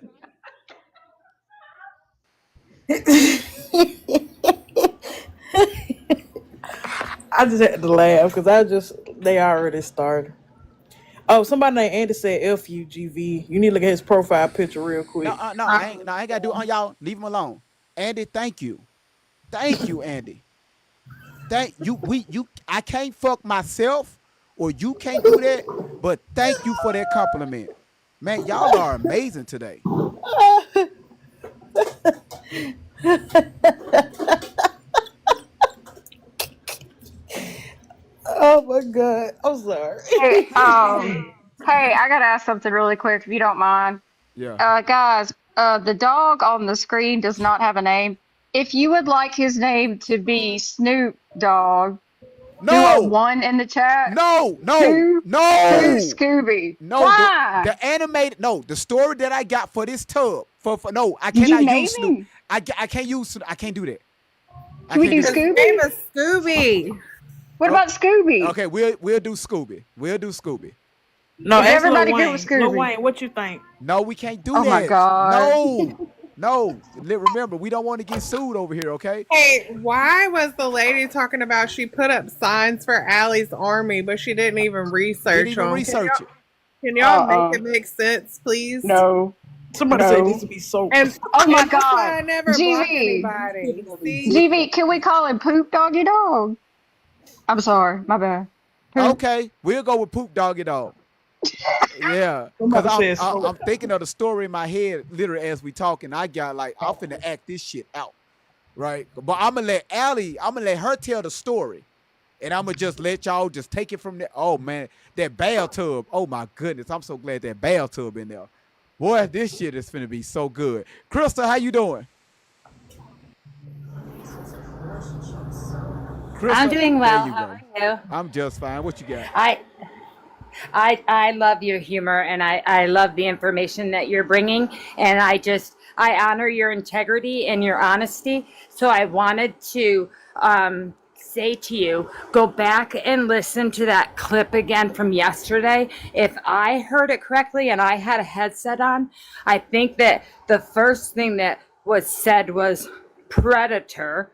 Speaker 8: I just had to laugh because they already started. Oh, somebody named Andy said FUGV. You need to look at his profile picture real
Speaker 1: No,
Speaker 8: quick.
Speaker 1: I ain't gotta do it on y'all. Leave him alone. Andy, thank you. Thank you, Andy. Thank you. I can't fuck myself or you can't do that, but thank you for that compliment. Man, y'all are amazing today.
Speaker 8: Oh my God. I'm sorry.
Speaker 9: Hey,
Speaker 7: Hey,
Speaker 9: hey, I gotta ask something really quick if you don't mind.
Speaker 1: Yeah.
Speaker 9: Guys, the dog on the screen does not have a name. If you would like his name to be Snoop Dogg,
Speaker 1: No,
Speaker 9: 1 in the chat.
Speaker 1: no, no,
Speaker 9: Who
Speaker 1: no,
Speaker 9: Scooby?
Speaker 1: no.
Speaker 9: Why?
Speaker 1: The animated, no, the story that I got for this tub. For no, I
Speaker 9: Did you
Speaker 1: cannot
Speaker 9: name
Speaker 1: use Snoop.
Speaker 9: him?
Speaker 1: I can't use. I can't do that. I
Speaker 9: Can we
Speaker 1: can't
Speaker 9: do
Speaker 1: do that.
Speaker 6: His
Speaker 9: Scooby?
Speaker 6: name is Scooby.
Speaker 9: What
Speaker 1: Oh,
Speaker 9: about Scooby?
Speaker 1: okay, we'll do Scooby. We'll do Scooby.
Speaker 8: No,
Speaker 9: Is
Speaker 8: ask Lil
Speaker 9: everybody good
Speaker 8: Wayne.
Speaker 9: with
Speaker 8: Lil
Speaker 9: Scooby?
Speaker 8: Wayne, what you think?
Speaker 1: No, we can't do
Speaker 9: Oh
Speaker 1: that.
Speaker 9: my God.
Speaker 1: No. Remember, we don't want to get sued over here, okay?
Speaker 10: Hey, why was the lady talking about she put up signs for Allie's Army, but she didn't even
Speaker 1: Didn't
Speaker 10: research
Speaker 1: even
Speaker 10: them?
Speaker 1: research it.
Speaker 10: Can y'all
Speaker 9: Uh-uh.
Speaker 10: make it make sense, please?
Speaker 9: No.
Speaker 8: Somebody said
Speaker 9: No.
Speaker 8: this would be so.
Speaker 10: And
Speaker 9: Oh my
Speaker 10: and that's why I
Speaker 9: God.
Speaker 10: never block
Speaker 9: GV.
Speaker 10: anybody. See?
Speaker 9: GV, can we call him Poop Doggy Dog? I'm sorry. My bad. Poop.
Speaker 1: Okay, we'll go with Poop Doggy Dog. Yeah,
Speaker 8: Somebody
Speaker 1: because
Speaker 8: said so.
Speaker 1: I'm thinking of the story in my head literally as we talking. I got like, I'm finna act this shit out, right? But I'm gonna let her tell the story. And I'm gonna just let y'all just take it from there. Oh man, that bathtub. Oh my goodness, I'm so glad that bathtub in there. Boy, this shit is finna be so good. Crystal, how you doing? Crystal,
Speaker 11: I'm doing
Speaker 1: there
Speaker 11: well.
Speaker 1: you
Speaker 11: How
Speaker 1: go.
Speaker 11: are you?
Speaker 1: I'm just fine. What you got?
Speaker 11: I love your humor and I love the information that you're bringing. And I honor your integrity and your honesty. So I wanted to say to you, go back and listen to that clip again from yesterday. If I heard it correctly and I had a headset on, I think that the first thing that was said was predator.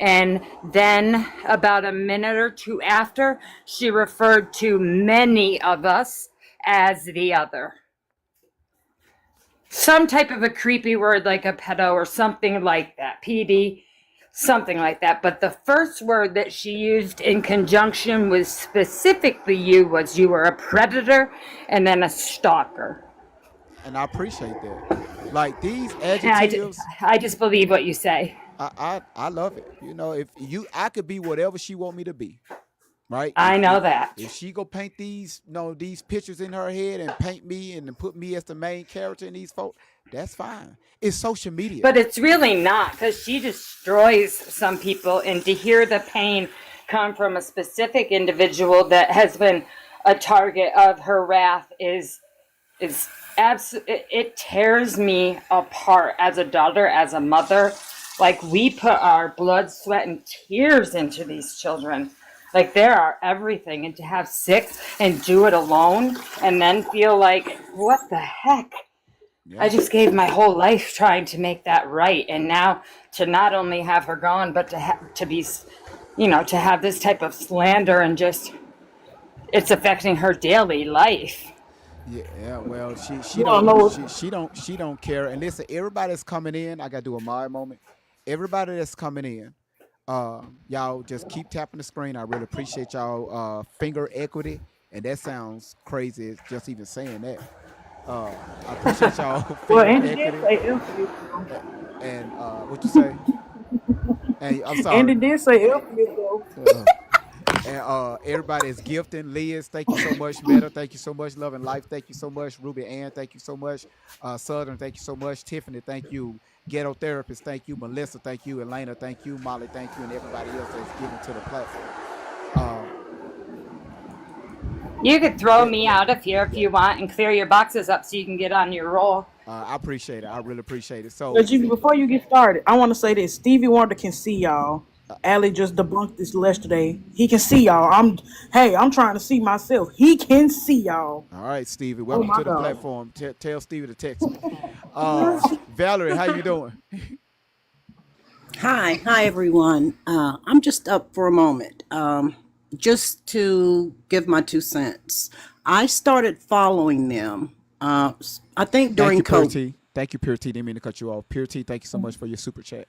Speaker 11: And then about a minute or two after, she referred to many of us as the other. Some type of a creepy word like a pedo or something like that. PD, something like that. But the first word that she used in conjunction with specifically you was you were a predator and then a stalker.
Speaker 1: And I appreciate that. Like these
Speaker 11: And
Speaker 1: adjectives,
Speaker 11: I just believe what you say.
Speaker 1: I love it. You know, I could be whatever she want me to be, right?
Speaker 11: I know that.
Speaker 1: If she go paint these pictures in her head and paint me and then put me as the main character in these folks, that's fine. It's social media.
Speaker 11: But it's really not, because she destroys some people, and to hear the pain come from a specific individual that has been a target of her wrath is absolutely, it tears me apart as a daughter, as a mother. Like, we put our blood, sweat, and tears into these children. Like, they're our everything. And to have 6 and do it alone and then feel like, what the heck? I just gave my whole life trying to make that right. And now to not only have her gone, but to be, to have this type of slander and just, it's affecting her daily life.
Speaker 1: Yeah, well, she
Speaker 8: You don't know.
Speaker 1: she don't care. And listen, everybody that's coming in, I gotta do a my moment. Everybody that's coming in, y'all just keep tapping the screen. I really appreciate y'all finger equity, and that sounds crazy. It's just even saying that. I appreciate y'all
Speaker 8: Well,
Speaker 1: finger
Speaker 8: Andy did
Speaker 1: equity.
Speaker 8: say F you.
Speaker 1: And what you say? And I'm sorry.
Speaker 8: Andy did say F you, though.
Speaker 1: And everybody is gifting. Liz, thank you so much. Meta, thank you so much. Love and Life, thank you so much. Ruby Ann, thank you so much. Southern, thank you so much. Tiffany, thank you. Ghetto Therapist, thank you. Melissa, thank you. Elena, thank you. Molly, thank you. And everybody else that's given to the platform.
Speaker 11: You could throw me out of here if you want and clear your boxes up so you can get on your roll.
Speaker 1: I appreciate it. I really appreciate it. So,
Speaker 8: But before you get started, I want to say this. Stevie Wonder can see y'all. Allie just debunked this yesterday. He can see y'all. I'm trying to see myself. He can see y'all.
Speaker 1: all right, Stevie, welcome
Speaker 8: my
Speaker 1: to the
Speaker 8: God.
Speaker 1: platform. Tell Stevie to text me. Valerie, how you doing?
Speaker 12: Hi everyone. I'm just up for a moment, just to give my 2 cents. I started following them. I think during
Speaker 1: Thank you, Pure
Speaker 12: COVID.
Speaker 1: T. Thank you, Pure T. Didn't mean to cut you off. Pure T, thank you so much for your super chat.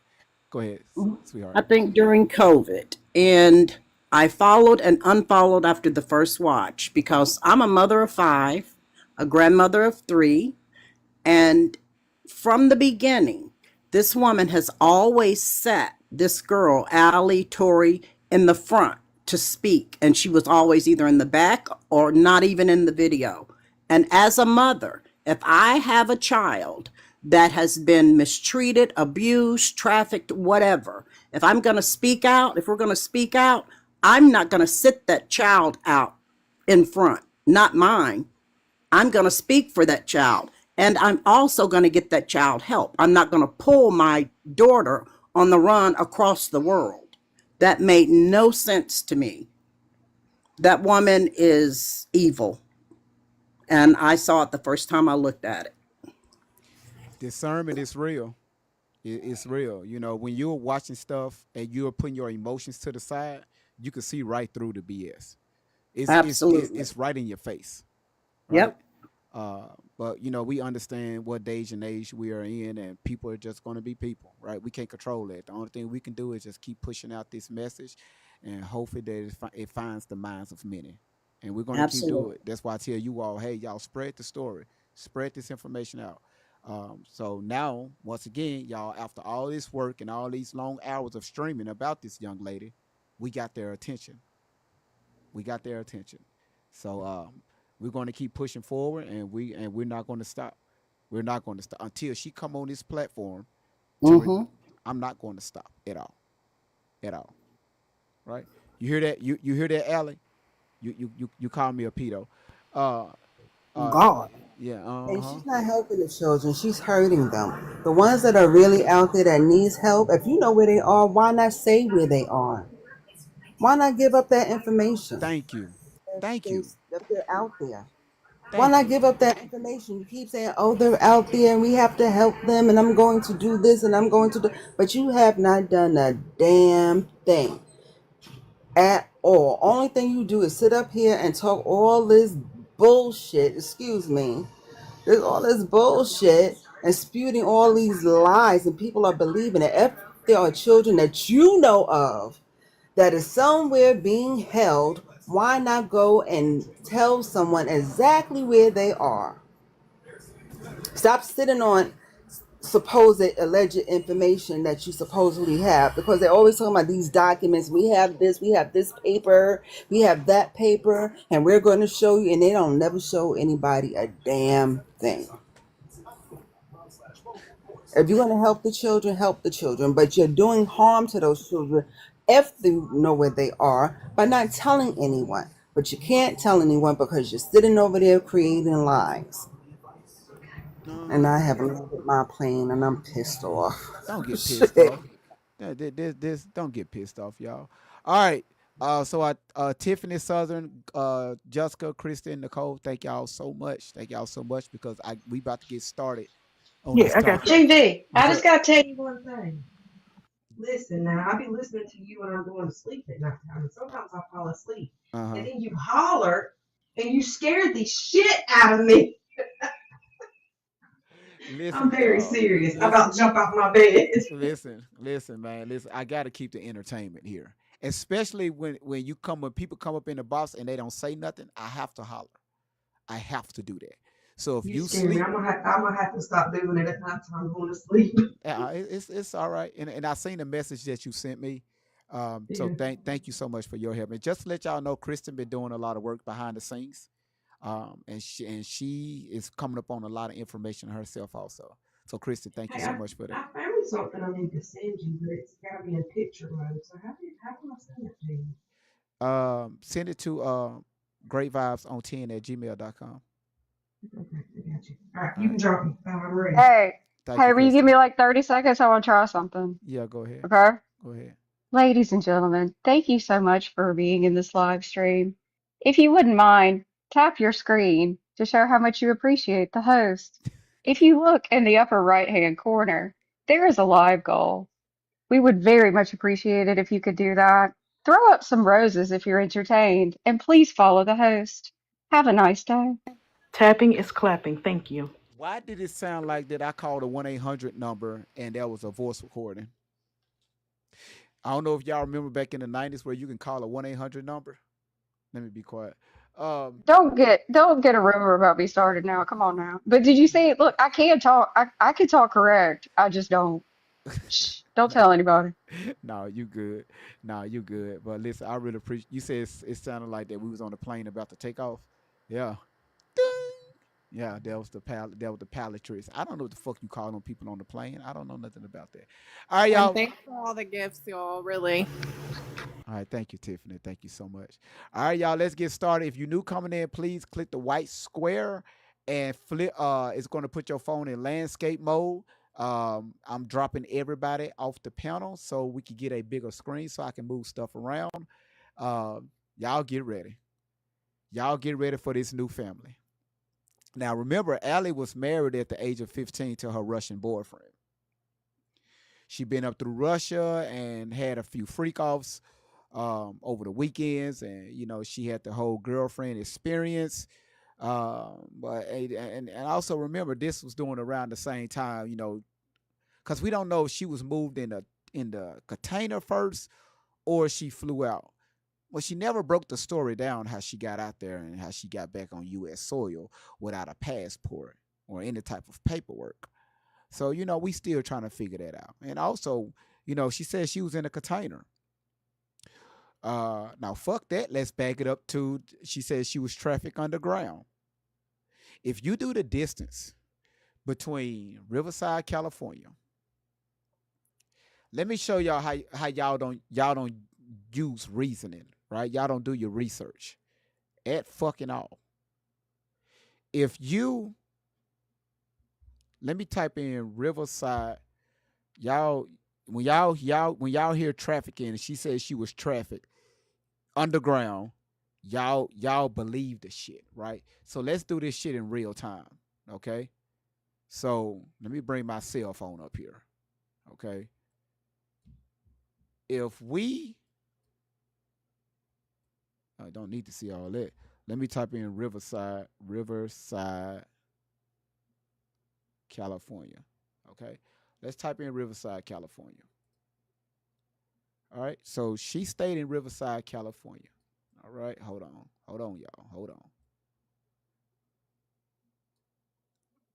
Speaker 1: Go ahead, sweetheart.
Speaker 12: I think during COVID, and I followed and unfollowed after the first watch because I'm a mother of 5, a grandmother of 3, and from the beginning, this woman has always sat this girl, Allie Tori, in the front to speak, and she was always either in the back or not even in the video. And as a mother, if I have a child that has been mistreated, abused, trafficked, whatever, if we're going to speak out, I'm not going to sit that child out in front, not mine. I'm going to speak for that child. And I'm also going to get that child help. I'm not going to pull my daughter on the run across the world. That made no sense to me. That woman is evil. And I saw it the first time I looked at it.
Speaker 1: Discernment is real. It's real. You know, when you're watching stuff and you're putting your emotions to the side, you can see right through the BS.
Speaker 12: Absolutely.
Speaker 1: It's right in your face. Right?
Speaker 12: Yep.
Speaker 1: But you know, we understand what days and age we are in, and people are just going to be people, right? We can't control that. The only thing we can do is just keep pushing out this message, and hopefully that it finds the minds of many. And we're going to keep doing
Speaker 12: Absolutely.
Speaker 1: it. That's why I tell you all, hey, y'all spread the story, spread this information out. So now, once again, y'all, after all this work and all these long hours of streaming about this young lady, we got their attention. We got their attention. So we're going to keep pushing forward, and we're not going to stop. We're not going to stop until she come on this platform. I'm not going to stop at all. Right? You hear that? You hear that, Allie? You call me a pedo.
Speaker 12: God.
Speaker 1: Yeah.
Speaker 5: And she's not helping the children. She's hurting them. The ones that are really out there that needs help, if you know where they are, why not say where they are? Why not give up that information?
Speaker 1: Thank you. Thank you.
Speaker 5: If they're out there. Why
Speaker 1: Thank
Speaker 5: not
Speaker 1: you.
Speaker 5: give up that information? You keep saying, oh, they're out there and we have to help them and I'm going to do this and I'm going to do, but you have not done a damn thing at all. Only thing you do is sit up here and talk all this bullshit, excuse me. There's all this bullshit and spewing all these lies and people are believing it. If there are children that you know of that is somewhere being held, why not go and tell someone exactly where they are? Stop sitting on supposed alleged information that you supposedly have, because they're always talking about these documents. We have this paper, we have that paper, and we're going to show you, and they don't never show anybody a damn thing. If you're going to help the children, but you're doing harm to those children if you know where they are by not telling anyone. But you can't tell anyone because you're sitting over there creating lies. And I have landed my plane and I'm pissed off.
Speaker 1: Don't get pissed off. Don't get pissed off, y'all. All right. So Tiffany Southern, Jessica, Kristen, Nicole, thank y'all so much. Thank y'all so much because we about to get started on this
Speaker 8: Yeah, I got
Speaker 1: topic.
Speaker 8: you.
Speaker 7: GV, I
Speaker 1: What's
Speaker 7: just gotta tell you one thing. Listen now, I be listening to you when I'm going to sleep at night time, and sometimes I fall asleep.
Speaker 1: Uh-huh.
Speaker 7: And then you holler and you scared the shit out of me.
Speaker 1: Listen,
Speaker 7: I'm very
Speaker 1: y'all.
Speaker 7: serious. I'm about to jump off my bed.
Speaker 1: Listen, man. Listen, I got to keep the entertainment here, especially when people come up in the box and they don't say nothing. I have to holler. I have to do that. So if
Speaker 7: You
Speaker 1: you
Speaker 7: scare me.
Speaker 1: sleep,
Speaker 7: I'm gonna have to stop doing it at night time going to sleep.
Speaker 1: it's all right. And I seen the message that you sent me. So
Speaker 7: Yeah.
Speaker 1: thank you so much for your help. And just to let y'all know, Kristen been doing a lot of work behind the scenes. And she is coming up on a lot of information herself also. So Kristen, thank you
Speaker 7: Hey,
Speaker 1: so much for
Speaker 7: I
Speaker 1: that.
Speaker 7: found something I need to send you, but it's gotta be in picture mode. So how can I send it to you?
Speaker 1: Send it to greatvibeson10@gmail.com.
Speaker 7: Okay, I got you. All right,
Speaker 1: All
Speaker 7: you
Speaker 1: right.
Speaker 7: can drop me. I'm ready.
Speaker 9: Hey,
Speaker 1: Thank you,
Speaker 9: hey, will you give
Speaker 1: Kristen.
Speaker 9: me like 30 seconds? I want to try something.
Speaker 1: Yeah, go ahead.
Speaker 9: Okay?
Speaker 1: Go ahead.
Speaker 9: Ladies and gentlemen, thank you so much for being in this live stream. If you wouldn't mind, tap your screen to show how much you appreciate the host. If you look in the upper right-hand corner, there is a live goal. We would very much appreciate it if you could do that. Throw up some roses if you're entertained, and please follow the host. Have a nice day.
Speaker 8: Tapping is clapping. Thank you.
Speaker 1: Why did it sound like that I called a 1-800 number and that was a voice recording? I don't know if y'all remember back in the 90s where you can call a 1-800 number. Let me be quiet.
Speaker 9: Don't get a rumor about me started now. Come on now. But did you say it? Look, I can talk. I can talk correct. I just don't. Shh, don't
Speaker 1: No,
Speaker 9: tell anybody.
Speaker 1: no, you good. No, you good. But listen, I really appreciate you said it sounded like that we was on the plane about to take off. Yeah. Ding. Yeah, that was the palletries. I don't know what the fuck you call them people on the plane. I don't know nothing about that. All right,
Speaker 10: And
Speaker 1: y'all.
Speaker 10: thanks for all the gifts, y'all. Really.
Speaker 1: All right, thank you, Tiffany. Thank you so much. All right, y'all, let's get started. If you're new coming in, please click the white square and flip. It's going to put your phone in landscape mode. I'm dropping everybody off the panel so we can get a bigger screen so I can move stuff around. Y'all get ready. Y'all get ready for this new family. Now, remember, Allie was married at the age of 15 to her Russian boyfriend. She been up through Russia and had a few freak offs over the weekends, and you know she had the whole girlfriend experience. And also remember, this was doing around the same time, you know, because we don't know if she was moved in the container first or she flew out. Well, she never broke the story down how she got out there and how she got back on U.S. soil without a passport or any type of paperwork. So, you know, we still trying to figure that out. And also, you know, she said she was in a container. Now, fuck that. Let's back it up to, she said she was trafficked underground. If you do the distance between Riverside, California, let me show y'all how y'all don't use reasoning, right? Y'all don't do your research at fucking all. If you, let me type in Riverside, y'all, when y'all hear trafficking, and she said she was trafficked underground, y'all believe the shit, right? So let's do this shit in real time, okay? So let me bring my cell phone up here, okay? If we, I don't need to see all that. Let me type in Riverside, California, okay? Let's type in Riverside, California. All right, so she stayed in Riverside, California. All right, hold on, y'all, hold on.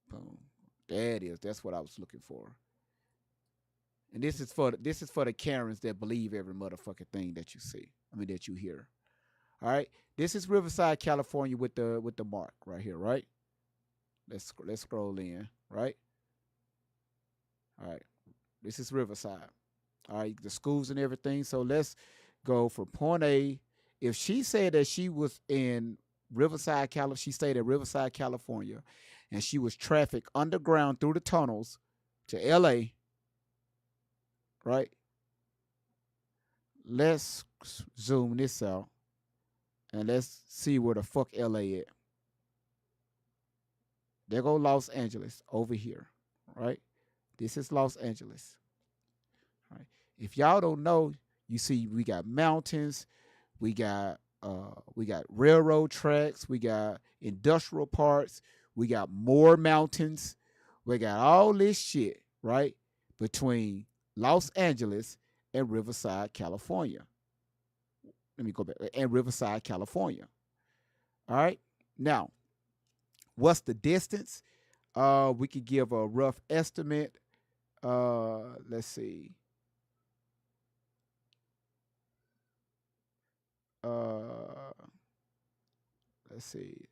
Speaker 1: Boom, there it is. That's what I was looking for. And this is for the Karens that believe every motherfucking thing that you see. I mean that you hear. All right, this is Riverside, California with the mark right here, right? Let's scroll in, right? All right, this is Riverside. All right, the schools and everything. So let's go for point A. If she said that she was in Riverside, California, she stayed at Riverside, California, and she was trafficked underground through the tunnels to LA, right? Let's zoom this out and let's see where the fuck LA at. There go Los Angeles over here, right? This is Los Angeles. Right. If y'all don't know, you see we got mountains, we got railroad tracks, we got industrial parks, we got more mountains, we got all this shit, right? Between Los Angeles and Riverside, California. Let me go back. And Riverside, California. All right. Now, what's the distance? We could give a rough estimate. Let's see. Let's see.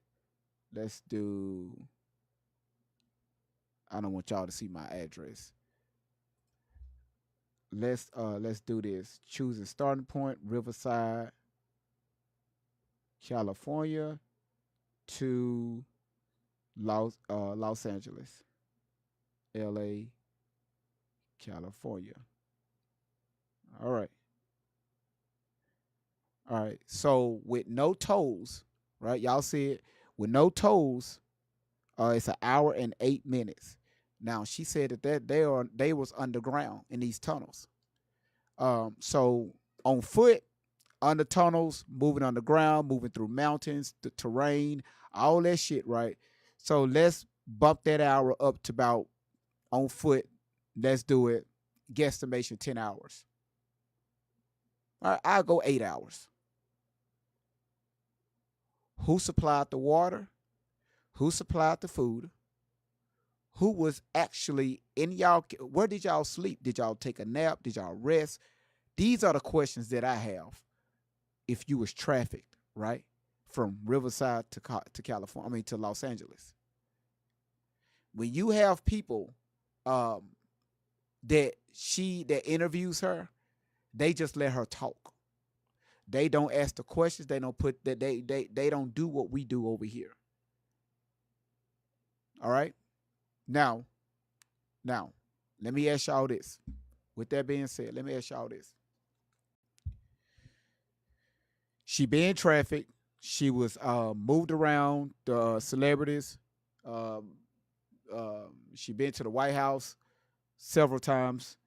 Speaker 1: Let's do. I don't want y'all to see my address. Let's do this. Choosing starting point, Riverside, California to Los Angeles, LA, California. All right. All right. So with no tolls, right? Y'all see it with no tolls. It's an hour and 8 minutes. Now she said that they was underground in these tunnels. So on foot, under tunnels, moving underground, moving through mountains, the terrain, all that shit, right? So let's bump that hour up to about on foot. Let's do it. Guesstimation 10 hours. All right, I'll go 8 hours. Who supplied the water? Who supplied the food? Who was actually in y'all? Where did y'all sleep? Did y'all take a nap? Did y'all rest? These are the questions that I have. If you was trafficked, right, from Riverside to California, I mean to Los Angeles. When you have people that interviews her, they just let her talk. They don't ask the questions. They don't put that. They don't do what we do over here. All right. Now, let me ask y'all this. With that being said, let me ask y'all this. She been trafficked. She was moved around the celebrities. She been to the White House several times.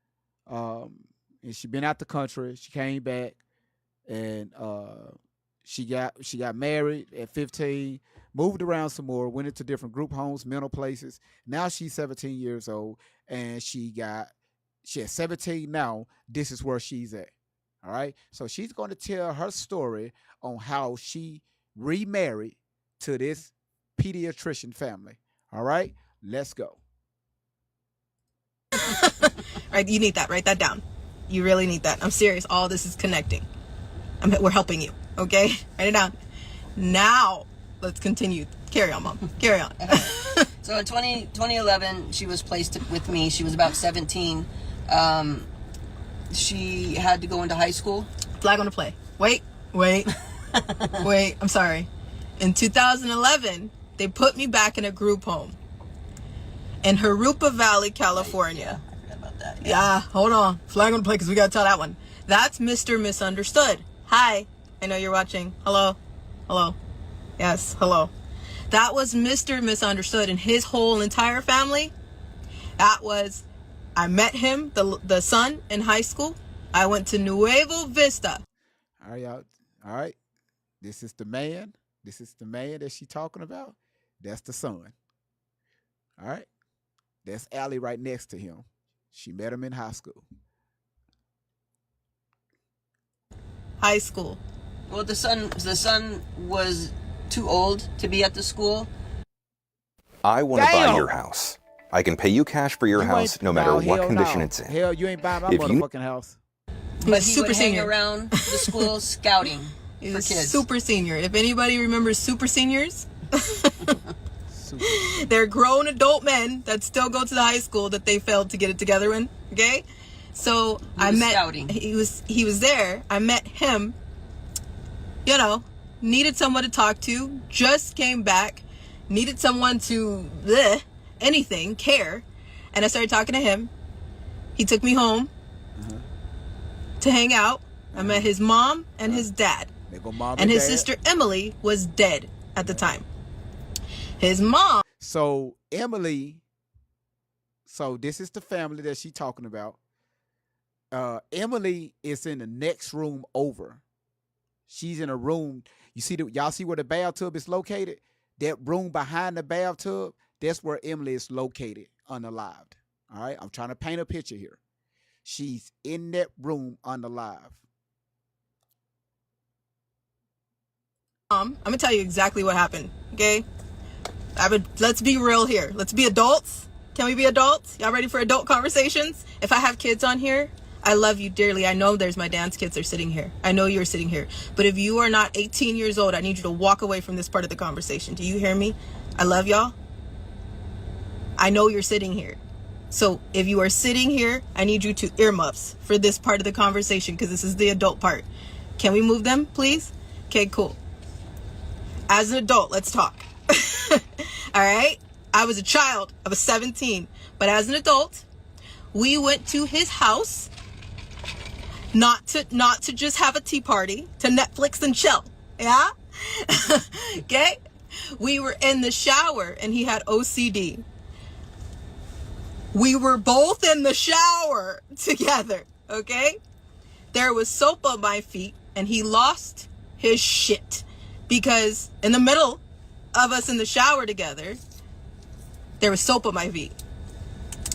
Speaker 1: And she been out the country. She came back, and she got married at 15, moved around some more, went into different group homes, mental places. Now she's 17 years old, and she at 17 now. This is where she's at. All right. So she's going to tell her story on how she remarried to this pediatrician family. All right. Let's go.
Speaker 2: Right, you need that. Write that down. You really need that. I'm serious. All this is connecting. We're helping you. Okay? Write it down. Now, let's continue. Carry on, Mom. Carry on.
Speaker 13: So in 2011, she was placed with me. She was about 17. She had to go into high school.
Speaker 2: Flag on the play. Wait. I'm sorry. In 2011, they put me back in a group home in Jurupa Valley, California.
Speaker 13: I forgot about that.
Speaker 2: Yeah, hold on. Flag on the play because we got to tell that one. That's Mr. Misunderstood. Hi. I know you're watching. Hello. Yes, hello. That was Mr. Misunderstood and his whole entire family. I met him, the son, in high school. I went to Nuevo Vista.
Speaker 1: All right, y'all. All right. This is the man. This is the man that she's talking about. That's the son. All right. That's Allie right next to him. She met him in high school.
Speaker 2: High school.
Speaker 13: Well, the son was too old to be at the school.
Speaker 14: I want to buy your house. I can pay you cash for your house no matter what condition it's in.
Speaker 1: Hell, you ain't buying my
Speaker 14: If you-
Speaker 1: motherfucking house.
Speaker 13: But he
Speaker 2: super
Speaker 13: would hang
Speaker 2: senior.
Speaker 13: around the school scouting
Speaker 2: He's
Speaker 13: for
Speaker 2: a
Speaker 13: kids.
Speaker 2: super senior. If anybody remembers super seniors, they're grown adult men that still go to the high school that they failed to get it together in. Okay, so
Speaker 13: He was scouting.
Speaker 2: He was there. I met him. You know, needed someone to talk to. Just came back. Needed someone to anything care, and I started talking to him. He took me home to hang out. I met his mom and his dad.
Speaker 1: They go mom
Speaker 2: And his
Speaker 1: dad.
Speaker 2: sister Emily was dead at the time. His mom.
Speaker 1: So Emily, so this is the family that she's talking about. Emily is in the next room over. She's in a room. Y'all see where the bathtub is located? That room behind the bathtub, that's where Emily is located, unalived. All right, I'm trying to paint a picture here. She's in that room unalive.
Speaker 2: I'm gonna tell you exactly what happened. Okay, let's be real here. Let's be adults. Can we be adults? Y'all ready for adult conversations? If I have kids on here, I love you dearly. I know there's my dance kids are sitting here. I know you're sitting here. But if you are not 18 years old, I need you to walk away from this part of the conversation. Do you hear me? I love y'all. I know you're sitting here. So if you are sitting here, I need you to earmuffs for this part of the conversation because this is the adult part. Can we move them, please? Okay, cool. As an adult, let's talk. All right? I was a child. I was 17. But as an adult, we went to his house not to just have a tea party, to Netflix and chill. Yeah? Okay? We were in the shower and he had OCD. We were both in the shower together, okay? There was soap on my feet and he lost his shit because in the middle of us in the shower together, there was soap on my feet.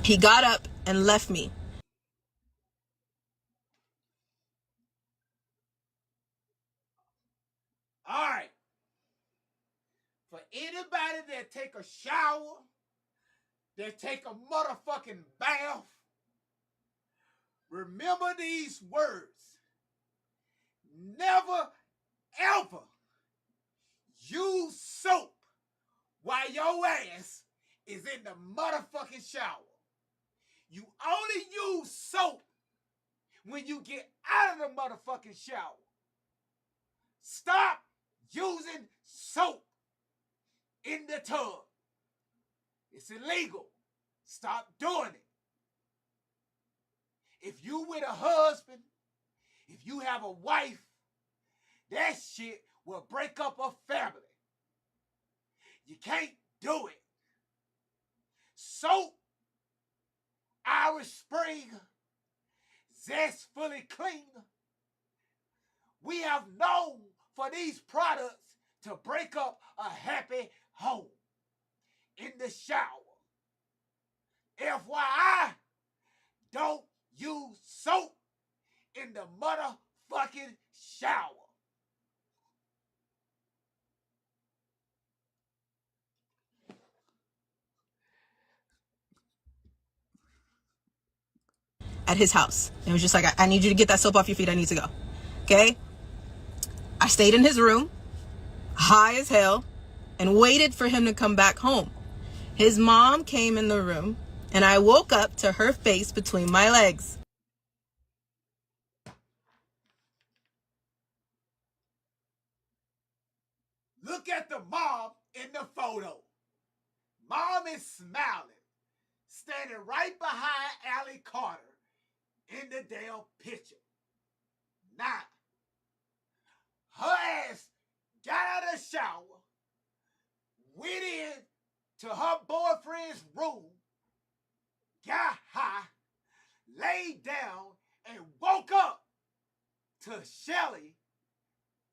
Speaker 2: He got up and left me.
Speaker 1: All right. For anybody that take a shower, that take a motherfucking bath, remember these words. Never, ever use soap while your ass is in the motherfucking shower. You only use soap when you get out of the motherfucking shower. Stop using soap in the tub. It's illegal. Stop doing it. If you with a husband, if you have a wife, that shit will break up a family. You can't do it. Soap, Irish Spring, Zestfully Clean. We have known for these products to break up a happy home in the shower. FYI, don't use soap in the motherfucking shower.
Speaker 2: At his house. And it was just like, I need you to get that soap off your feet. I need to go. Okay? I stayed in his room, high as hell, and waited for him to come back home. His mom came in the room, and I woke up to her face between my legs.
Speaker 1: Look at the mom in the photo. Mom is smiling, standing right behind Allie Carter in the damn picture. Now, her ass got out of the shower, went in to her boyfriend's room, got high, laid down, and woke up to Shelly.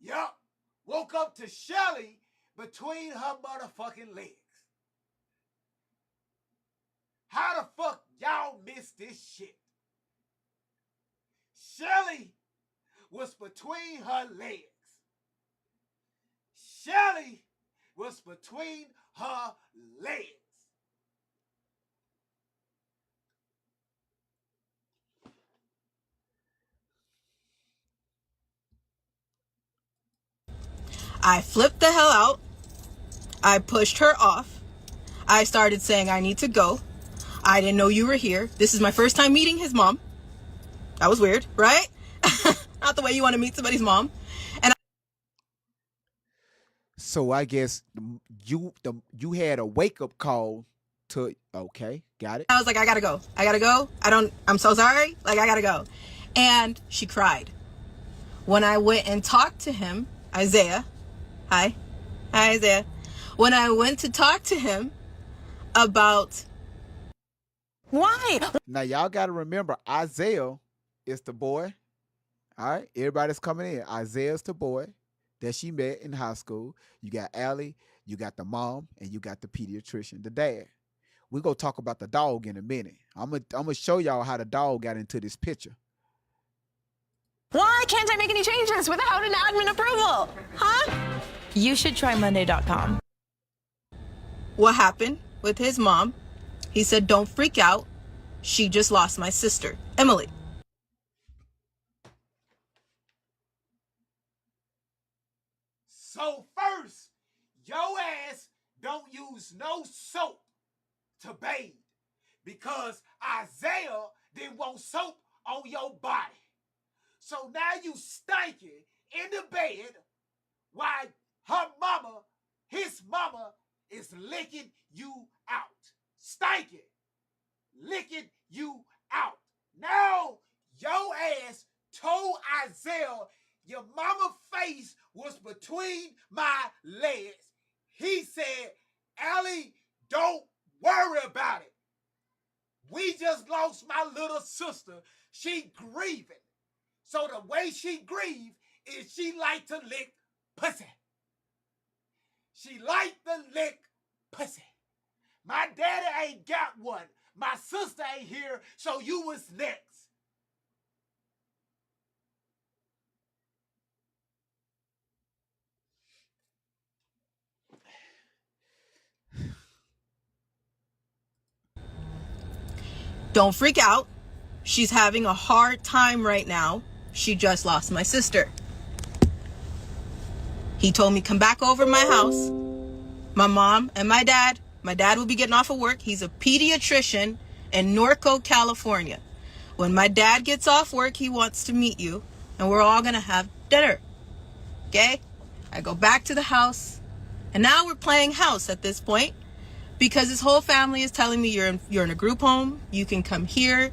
Speaker 1: Yup, woke up to Shelly between her motherfucking legs. How the fuck y'all missed this shit? Shelly was between her legs. Shelly was between her legs.
Speaker 2: I flipped the hell out. I pushed her off. I started saying, I need to go. I didn't know you were here. This is my first time meeting his mom. That was weird, right? Not the way you want to meet somebody's mom. And
Speaker 1: so I guess you had a wake up call to, okay, got it.
Speaker 2: I was like, I gotta go. I gotta go. I'm so sorry. Like, I gotta go. And she cried. When I went and talked to him, Isaiah, hi Isaiah. When I went to talk to him about why.
Speaker 1: Now y'all gotta remember, Isaiah is the boy. All right, everybody's coming in. Isaiah's the boy that she met in high school. You got Allie, you got the mom, and you got the pediatrician, the dad. We're gonna talk about the dog in a minute. I'm gonna show y'all how the dog got into this picture.
Speaker 15: Why can't I make any changes without an admin approval? Huh? You should try Monday.com.
Speaker 2: What happened with his mom? He said, don't freak out. She just lost my sister, Emily.
Speaker 1: So first, your ass don't use no soap to bathe because Isaiah didn't want soap on your body. So now you stinking in the bed while his mama is licking you out. Stinking, licking you out. Now your ass told Isaiah your mama face was between my legs. He said, Allie, don't worry about it. We just lost my little sister. She grieving. So the way she grieve is she like to lick pussy. She like to lick pussy. My daddy ain't got one. My sister ain't here, so you was next.
Speaker 2: Don't freak out. She's having a hard time right now. She just lost my sister. He told me, come back over to my house. My mom and my dad will be getting off of work. He's a pediatrician in Norco, California. When my dad gets off work, he wants to meet you, and we're all gonna have dinner. Okay? I go back to the house, and now we're playing house at this point because his whole family is telling me you're in a group home. You can come here.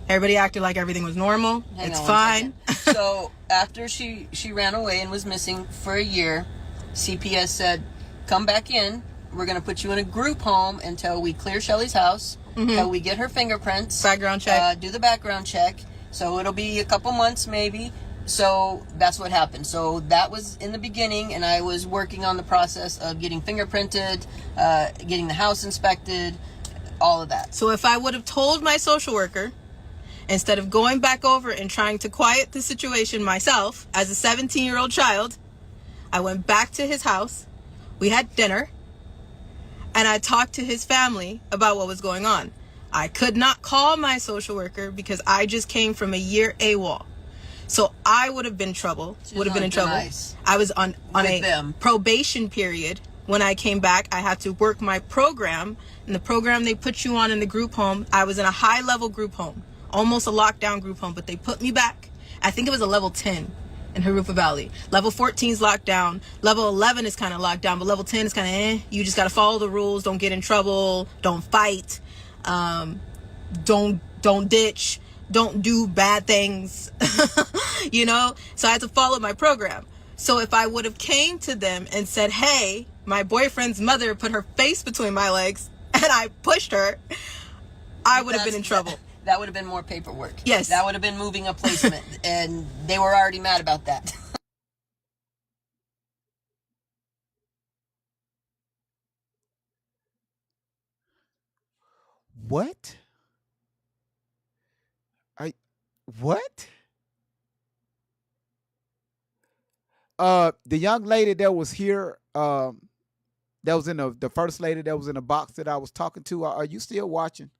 Speaker 2: Everybody acted like everything was normal.
Speaker 13: Hang
Speaker 2: it's
Speaker 13: on one
Speaker 2: fine.
Speaker 13: second. So after she ran away and was missing for a year, CPS said, come back in. We're going to put you in a group home until we clear Shelly's house, until we get her fingerprints.
Speaker 2: Background check.
Speaker 13: Do the background check. So it'll be a couple months maybe. So that's what happened. So that was in the beginning, and I was working on the process of getting fingerprinted, getting the house inspected, all of that.
Speaker 2: So if I would have told my social worker, instead of going back over and trying to quiet the situation myself as a 17-year-old child, I went back to his house. We had dinner. And I talked to his family about what was going on. I could not call my social worker because I just came from a year AWOL. So I would have been in trouble.
Speaker 13: Nice.
Speaker 2: I was on a
Speaker 13: them.
Speaker 2: probation period. When I came back, I had to work my program. And the program they put you on in the group home, I was in a high-level group home, almost a lockdown group home, but they put me back. I think it was a level 10 in Harupa Valley. Level 14 is locked down. Level 11 is kind of locked down, but level 10 is kind of You just got to follow the rules. Don't get in trouble. Don't fight. Don't ditch. Don't do bad things. You know? So I had to follow my program. So if I would have came to them and said, hey, my boyfriend's mother put her face between my legs and I pushed her, I would have been in trouble.
Speaker 13: That would have been more paperwork.
Speaker 2: Yes.
Speaker 13: That would have been moving a placement, and they were already mad about that.
Speaker 1: What? What? The young lady that was here, that was in the first lady that was in the box that I was talking to, are you still watching?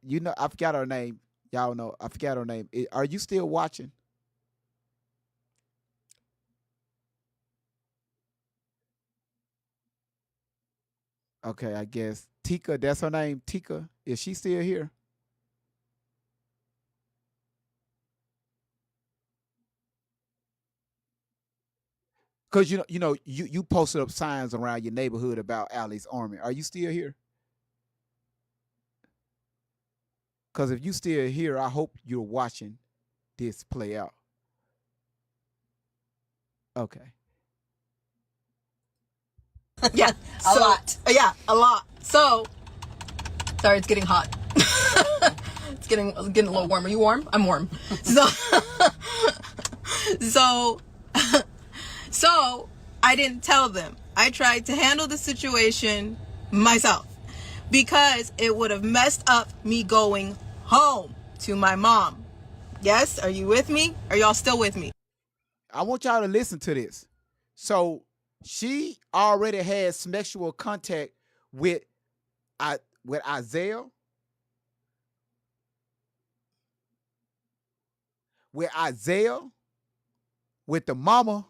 Speaker 1: You know, I forgot her name. Y'all know, I forgot her name. Are you still watching? Okay, I guess Tika, that's her name, Tika. Is she still here? Cause you posted up signs around your neighborhood about Allie's Army. Are you still here? Cause if you still here, I hope you're watching this play out. Okay.
Speaker 2: Yeah,
Speaker 13: a lot.
Speaker 2: Yeah, a lot. So, sorry, it's getting hot. It's getting a little warm. Are you warm? I'm warm. So I didn't tell them. I tried to handle the situation myself because it would have messed up me going home to my mom. Yes? Are you with me? Are y'all still with me?
Speaker 1: I want y'all to listen to this. So she already had sexual contact with Isaiah. With the mama.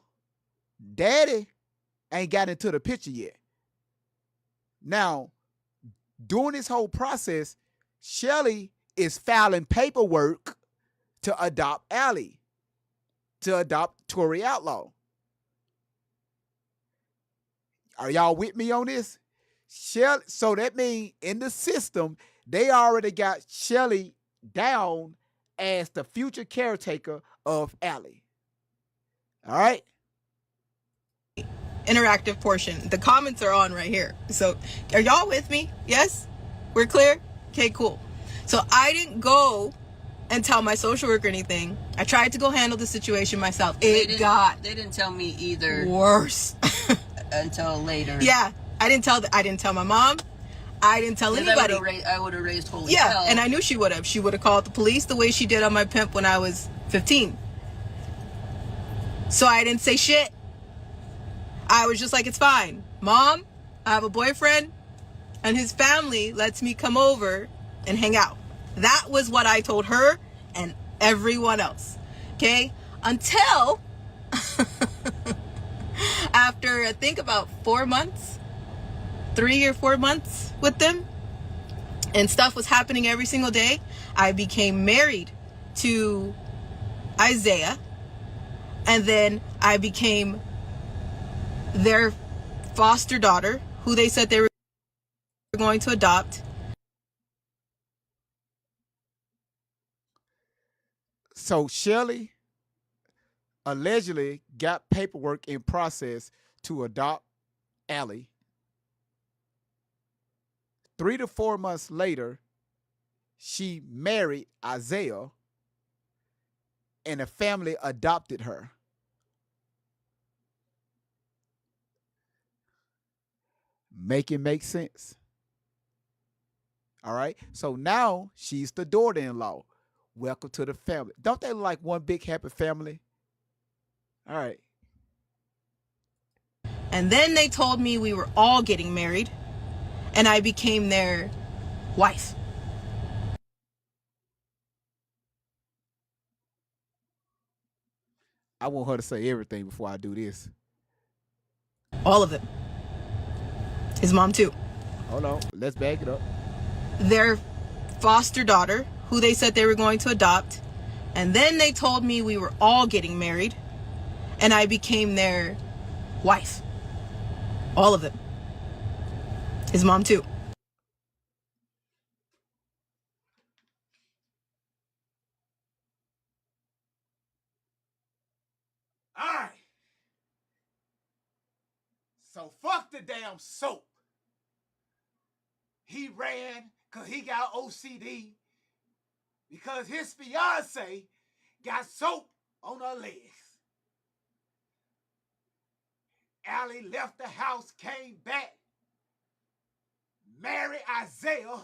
Speaker 1: Daddy ain't got into the picture yet. Now, during this whole process, Shelly is filing paperwork to adopt Allie, to adopt Tori Outlaw. Are y'all with me on this? Shelly, so that means in the system, they already got Shelly down as the future caretaker of Allie. All right?
Speaker 2: Interactive portion. The comments are on right here. So are y'all with me? Yes? We're clear? Okay, cool. So I didn't go and tell my social worker anything. I tried to go handle the situation myself.
Speaker 13: They didn't tell me either.
Speaker 2: Worse.
Speaker 13: Until later.
Speaker 2: Yeah. I didn't tell my mom. I didn't tell anybody.
Speaker 13: I would have raised holy hell.
Speaker 2: Yeah, and I knew she would have. She would have called the police the way she did on my pimp when I was 15. So I didn't say shit. I was just like, it's fine. Mom, I have a boyfriend, and his family lets me come over and hang out. That was what I told her and everyone else. Okay? Until after, I think, about 4 months, 3 or 4 months with them, and stuff was happening every single day, I became married to Isaiah, and then I became their foster daughter, who they said they were going to adopt.
Speaker 1: So Shelly allegedly got paperwork in process to adopt Allie. 3 to 4 months later, she married Isaiah, and the family adopted her. Make it make sense. All right. So now she's the daughter-in-law. Welcome to the family. Don't they look like one big happy family? All right.
Speaker 2: And then they told me we were all getting married, and I became their wife.
Speaker 1: I want her to say everything before I do this.
Speaker 2: All of them. His mom too.
Speaker 1: Hold on. Let's back it up.
Speaker 2: Their foster daughter, who they said they were going to adopt. And then they told me we were all getting married, and I became their wife. All of them. His mom too.
Speaker 1: All right. So fuck the damn soap. He ran because he got OCD because his fiance got soap on her legs. Allie left the house, came back, married Isaiah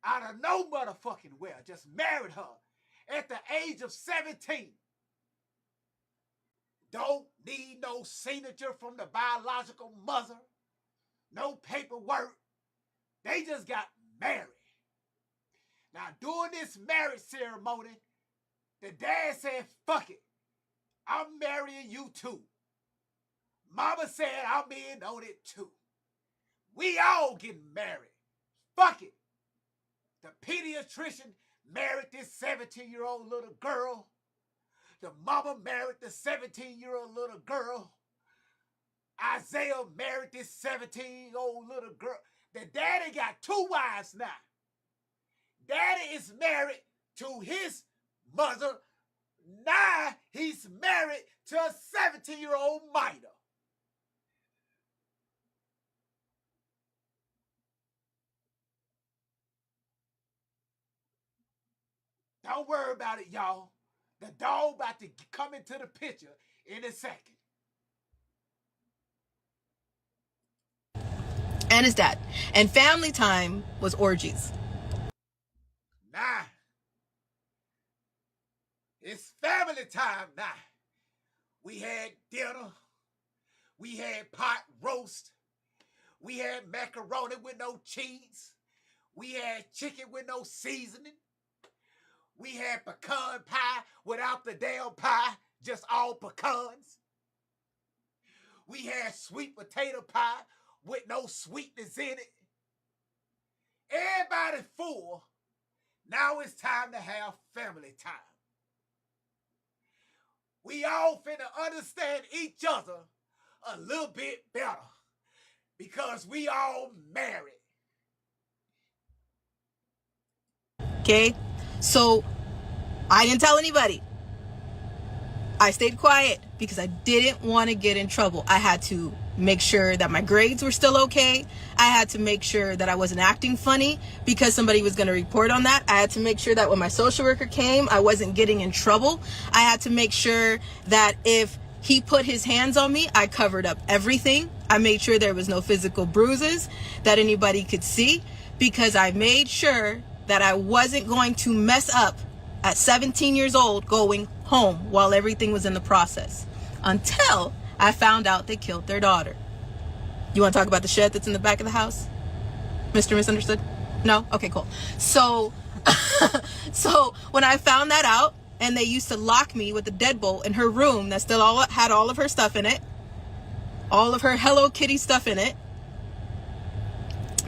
Speaker 1: out of no motherfucking where. Just married her at the age of 17. Don't need no signature from the biological mother, no paperwork. They just got married. Now, during this marriage ceremony, the dad said, fuck it. I'm marrying you too. Mama said, I'm in on it too. We all getting married. Fuck it. The pediatrician married this 17-year-old little girl. The mama married the 17-year-old little girl. Isaiah married this 17-year-old little girl. The daddy got 2 wives now. Daddy is married to his mother. Now he's married to a 17-year-old minor. Don't worry about it, y'all. The dog about to come into the picture in a second.
Speaker 2: And his dad. And family time was orgies.
Speaker 1: Nah. It's family time now. We had dinner. We had pot roast. We had macaroni with no cheese. We had chicken with no seasoning. We had pecan pie without the damn pie, just all pecans. We had sweet potato pie with no sweetness in it. Everybody full. Now it's time to have family time. We all finna understand each other a little bit better because we all married.
Speaker 2: Okay? So, I didn't tell anybody. I stayed quiet because I didn't want to get in trouble. I had to make sure that my grades were still okay. I had to make sure that I wasn't acting funny because somebody was going to report on that. I had to make sure that when my social worker came, I wasn't getting in trouble. I had to make sure that if he put his hands on me, I covered up everything. I made sure there was no physical bruises that anybody could see because I made sure that I wasn't going to mess up at 17 years old going home while everything was in the process until I found out they killed their daughter. You want to talk about the shed that's in the back of the house? Mr. Misunderstood? No? Okay, cool. So, so when I found that out and they used to lock me with the deadbolt in her room that still had all of her stuff in it, all of her Hello Kitty stuff in it,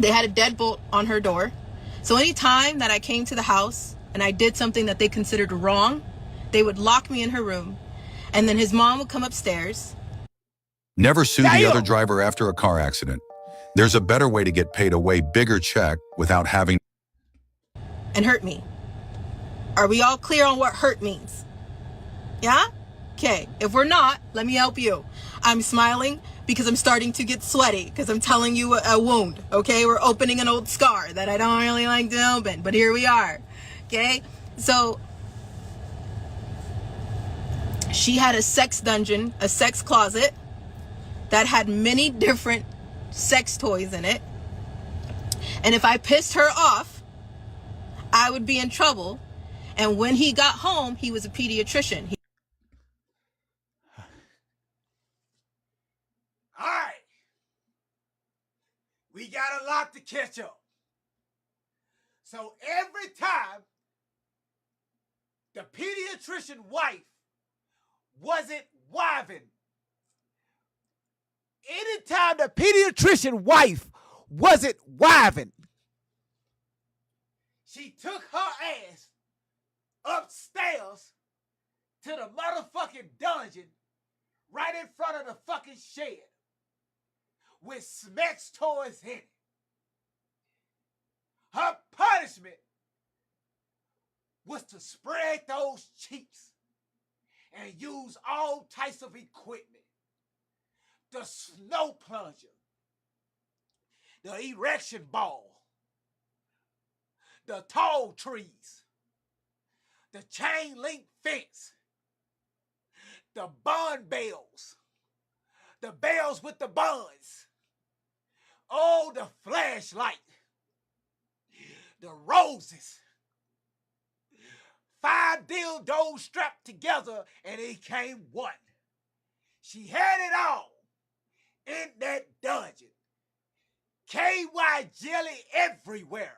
Speaker 2: they had a deadbolt on her door. So anytime that I came to the house and I did something that they considered wrong, they would lock me in her room, and then his mom would come upstairs.
Speaker 16: Never sue the other driver after a car accident. There's a better way to get paid a way bigger check without having
Speaker 2: and hurt me. Are we all clear on what hurt means? Yeah? Okay, if we're not, let me help you. I'm smiling because I'm starting to get sweaty because I'm telling you a wound, okay? We're opening an old scar that I don't really like to open, but here we are, okay? So, she had a sex dungeon, a sex closet that had many different sex toys in it. And if I pissed her off, I would be in trouble. And when he got home, he was a pediatrician.
Speaker 1: All right. We got a lot to catch up. So every time the pediatrician wife wasn't wiving, anytime the pediatrician wife wasn't wiving, she took her ass upstairs to the motherfucking dungeon right in front of the fucking shed with Smex toys in it. Her punishment was to spread those cheeks and use all types of equipment. The snow plunger, the erection ball, the tall trees, the chain link fence, the bun bells, the bells with the buns, oh, the flashlight, the roses, 5 dildos strapped together and it came one. She had it all in that dungeon. KY jelly everywhere.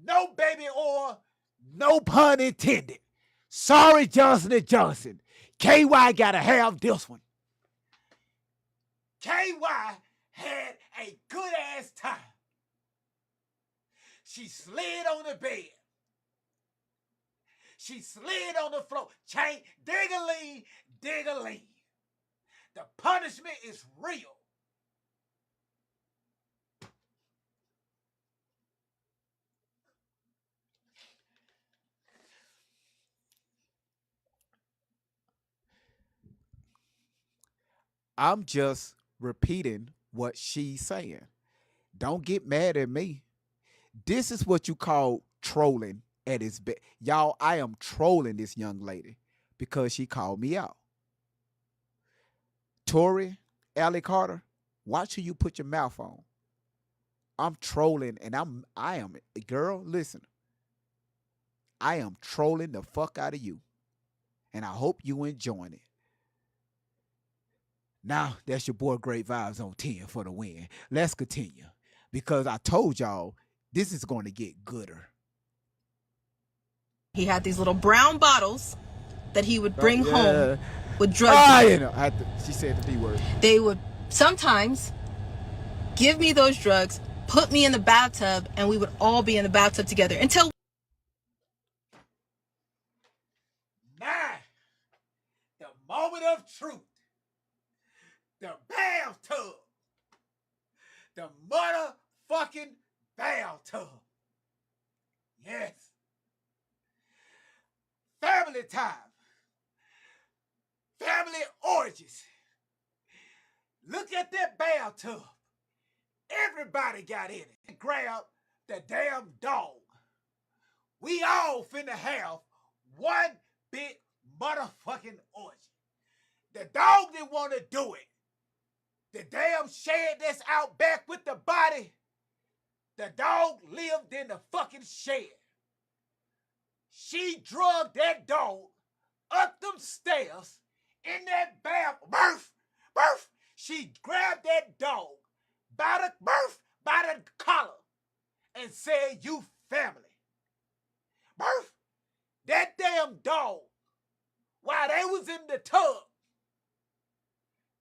Speaker 1: No baby oil, no pun intended. Sorry, Johnson & Johnson. KY gotta have this one. KY had a good ass time. She slid on the bed. She slid on the floor. Chain, dig-a-lee, dig-a-lee. The punishment is real. I'm just repeating what she's saying. Don't get mad at me. This is what you call trolling at its best. Y'all, I am trolling this young lady because she called me out. Tori, Allie Carter, watch who you put your mouth on. I'm trolling and I am, girl, listen. I am trolling the fuck out of you. And I hope you enjoying it. Now, that's your boy Great Vibes on 10 for the win. Let's continue. Because I told y'all, this is going to get gooder.
Speaker 2: He had these little brown bottles that he would bring home with drugs.
Speaker 1: She said the D word.
Speaker 2: They would sometimes give me those drugs, put me in the bathtub, and we would all be in the bathtub together until...
Speaker 1: Now, the moment of truth. The bathtub. The motherfucking bathtub. Yes. Family time. Family orgies. Look at that bathtub. Everybody got in it. Grab the damn dog. We all finna have one big motherfucking orgy. The dog didn't want to do it. The damn shed that's out back with the body, the dog lived in the fucking shed. She drugged that dog up them stairs in that bath. Birth. She grabbed that dog by the collar and said, "You family." Birth. That damn dog, while they was in the tub,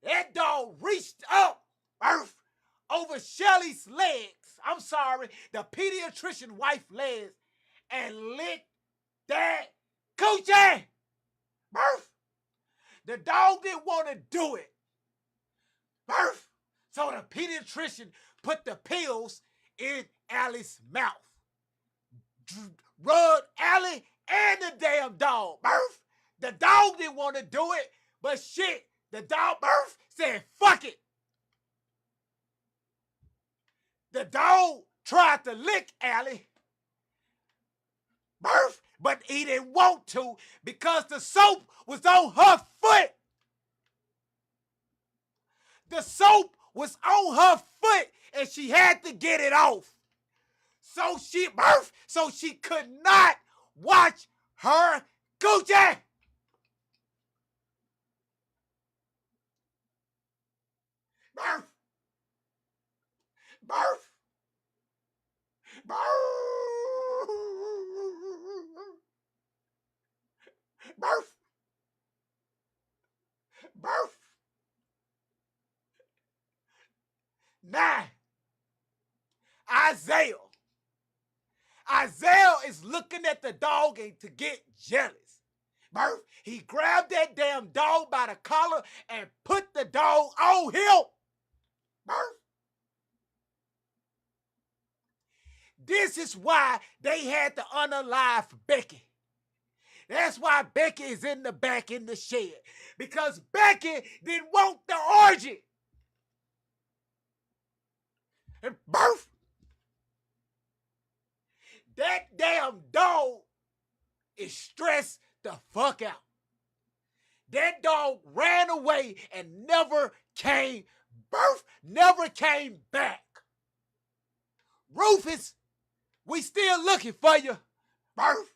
Speaker 1: that dog reached up, over Shelly's legs. I'm sorry, the pediatrician wife legs, and licked that coochie. Murph. The dog didn't want to do it. Murph. So the pediatrician put the pills in Allie's mouth. Rubbed Allie and the damn dog. Murph. The dog didn't want to do it, but shit, the dog, Murph, said, fuck it. The dog tried to lick Allie, Murph, but he didn't want to because the soap was on her foot. The soap was on her foot and she had to get it off. So she could not watch her coochie. Murph. Murph. Murph. Murph. Murph. Now, Isaiah is looking at the dog and to get jealous. Murph, he grabbed that damn dog by the collar and put the dog on him. Murph. This is why they had to unalive Becky. That's why Becky is in the back in the shed. Because Becky didn't want the orgy. And Murph, that damn dog is stressed the fuck out. That dog ran away and never came. Murph never came back. Rufus, we still looking for you, Murph.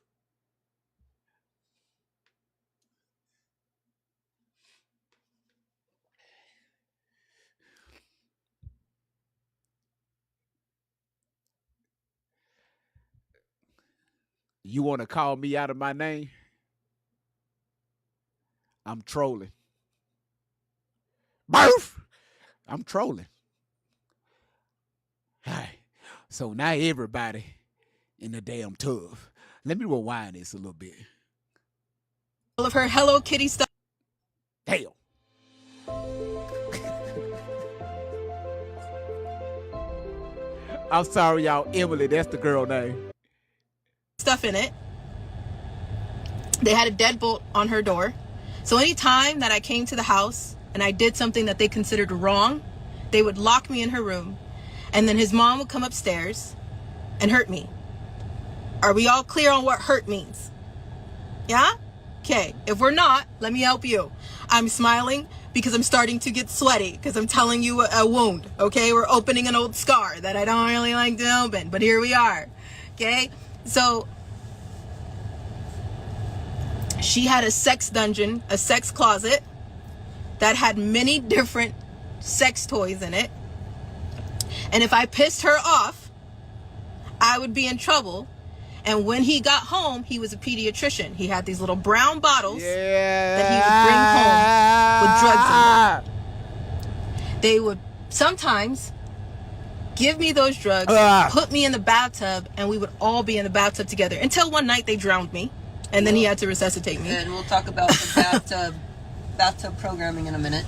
Speaker 1: You want to call me out of my name? I'm trolling. Murph! I'm trolling. All right. So now everybody in the damn tub. Let me rewind this a little bit.
Speaker 2: All of her Hello Kitty stuff.
Speaker 1: Damn. I'm sorry, y'all. Emily, that's the girl name.
Speaker 2: Stuff in it. They had a deadbolt on her door. So anytime that I came to the house and I did something that they considered wrong, they would lock me in her room. And then his mom would come upstairs and hurt me. Are we all clear on what hurt means? Yeah? Okay. If we're not, let me help you. I'm smiling because I'm starting to get sweaty because I'm telling you a wound. Okay? We're opening an old scar that I don't really like to open, but here we are. Okay? So she had a sex dungeon, a sex closet that had many different sex toys in it. And if I pissed her off, I would be in trouble. And when he got home, he was a pediatrician. He had these little brown bottles that he would bring home with drugs in them. They would sometimes give me those drugs, put me in the bathtub, and we would all be in the bathtub together until one night they drowned me, and then he had to resuscitate me.
Speaker 13: And we'll talk about the bathtub programming in a minute.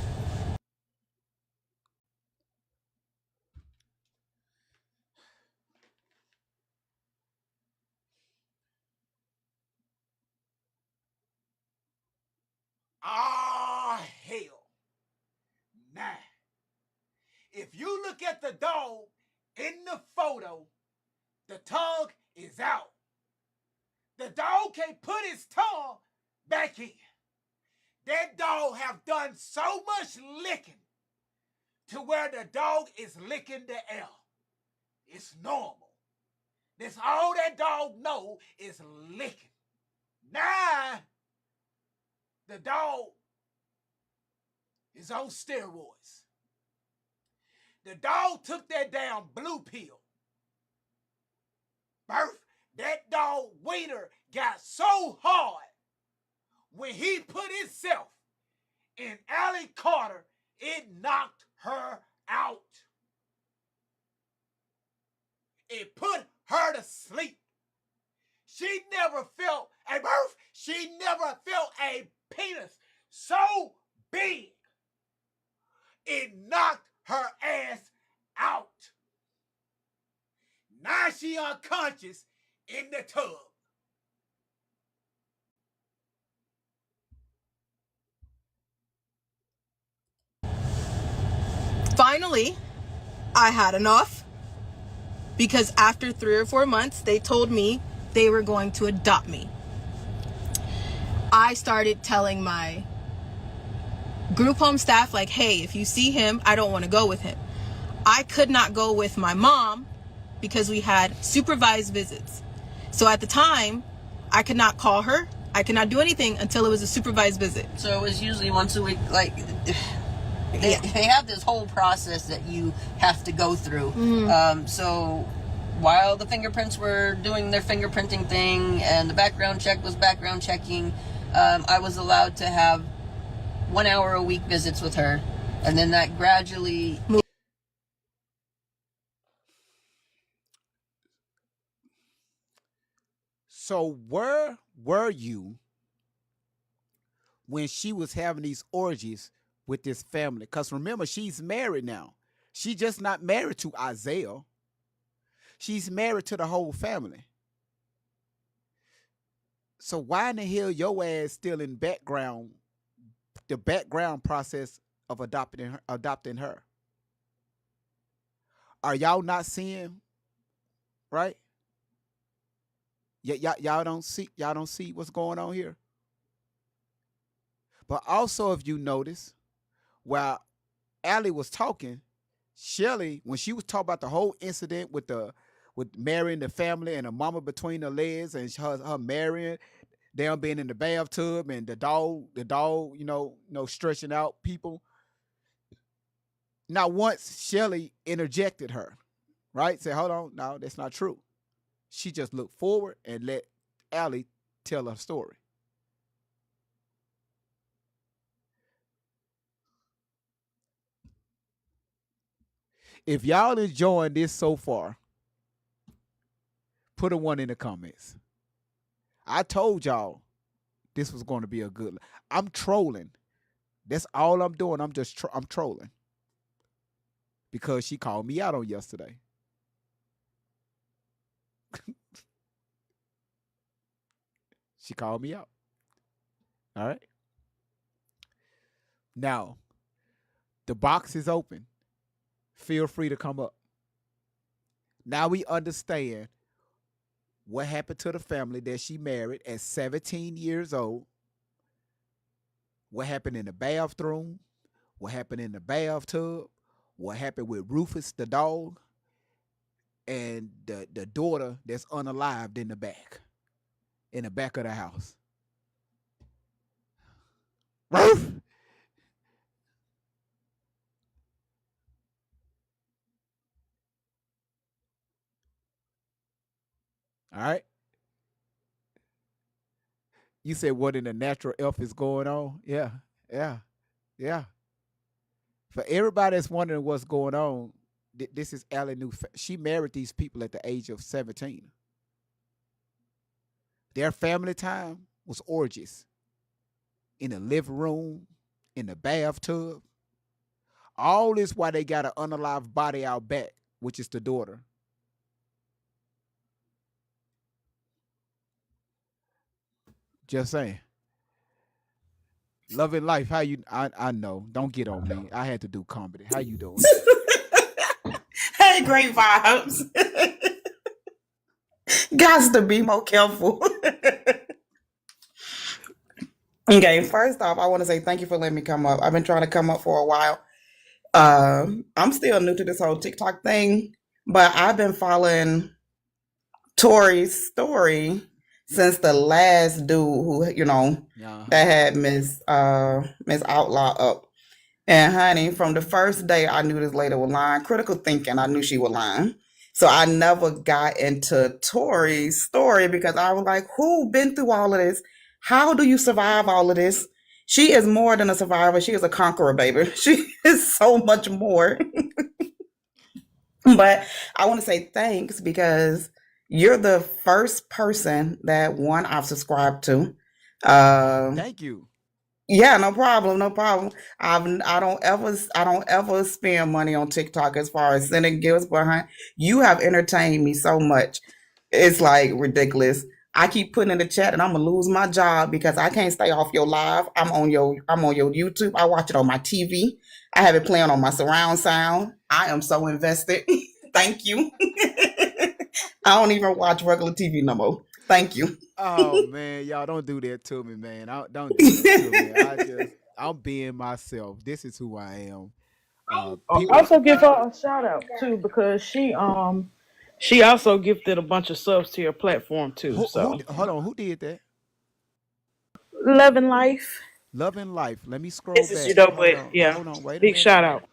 Speaker 1: Ah, hell. Now, if you look at the dog in the photo, the tongue is out. The dog can't put his tongue back in. That dog have done so much licking to where the dog is licking the air. It's normal. That's all that dog know is licking. Now, the dog is on steroids. The dog took that damn blue pill. Murph, that dog wiener got so hard when he put himself in Allie Carter, it knocked her out. It put her to sleep. She never felt, hey, She never felt a penis so big. It knocked her ass out. Now she unconscious in the tub.
Speaker 2: Finally, I had enough, because after 3 or 4 months, they told me they were going to adopt me. I started telling my group home staff, like, hey, if you see him, I don't want to go with him. I could not go with my mom because we had supervised visits. So at the time, I could not call her. I could not do anything until it was a supervised visit.
Speaker 13: So it was usually once a week, like... They have this whole process that you have to go through. So while the fingerprints were doing their fingerprinting thing and the background check was background checking, I was allowed to have 1 hour a week visits with her. And then that gradually...
Speaker 1: So where were you when she was having these orgies with this family? Because remember, she's married now. She's just not married to Isaiah. She's married to the whole family. So why in the hell your ass still in the background process of adopting her? Are y'all not seeing, right? Y'all don't see what's going on here? But also, if you notice, while Allie was talking, Shelly, when she was talking about the whole incident with marrying the family and a mama between her legs and her marrying, them being in the bathtub and the dog, stretching out people. Now, once Shelly interjected her, right? Said, hold on, no, that's not true. She just looked forward and let Allie tell her story. If y'all enjoying this so far, put a 1 in the comments. I told y'all this was going to be a good. I'm trolling. That's all I'm doing. I'm trolling because she called me out on yesterday. She called me out. All right. Now, the box is open. Feel free to come up. Now we understand what happened to the family that she married at 17 years old. What happened in the bathroom. What happened in the bathtub. What happened with Rufus the dog. And the daughter that's unalived in the back of the house. Roof! All right. You said what in the natural elf is going on? Yeah. For everybody that's wondering what's going on, this is Allie New. She married these people at the age of 17. Their family time was orgies. In the living room, in the bathtub. All this while they got an unalived body out back, which is the daughter. Just saying. Loving life. How you? I know. Don't get on me. I had to do comedy. How you doing?
Speaker 17: Hey, great vibes. Gots to be more careful. Okay, first off, I want to say thank you for letting me come up. I've been trying to come up for a while. I'm still new to this whole TikTok thing, but I've been following Tori's story since the last dude who, that had Miss Outlaw up. And honey, from the first day I knew this lady was lying. Critical thinking, I knew she was lying. So I never got into Tori's story because I was like, who been through all of this? How do you survive all of this? She is more than a survivor. She is a conqueror, baby. She is so much more. But I want to say thanks because you're the first person that, one, I've subscribed to.
Speaker 1: Thank you.
Speaker 17: Yeah, no problem, no problem. I don't ever spend money on TikTok as far as sending gifts behind. You have entertained me so much. It's like ridiculous. I keep putting in the chat and I'm gonna lose my job because I can't stay off your live. I'm on your YouTube. I watch it on my TV. I have it playing on my surround sound. I am so invested. Thank you. I don't even watch regular TV no more. Thank you.
Speaker 1: Oh man, y'all don't do that to me, man. Don't do that to me. I'm being myself. This is who I am. People,
Speaker 8: Also give her a shout out too because she also gifted a bunch of subs to your platform too. So
Speaker 1: hold on, who did that?
Speaker 8: Loving Life.
Speaker 1: Loving Life. Let me scroll
Speaker 8: This
Speaker 1: back.
Speaker 8: is you know, but
Speaker 1: Hold
Speaker 8: yeah.
Speaker 1: on, wait a
Speaker 8: Big
Speaker 1: minute.
Speaker 8: shout out.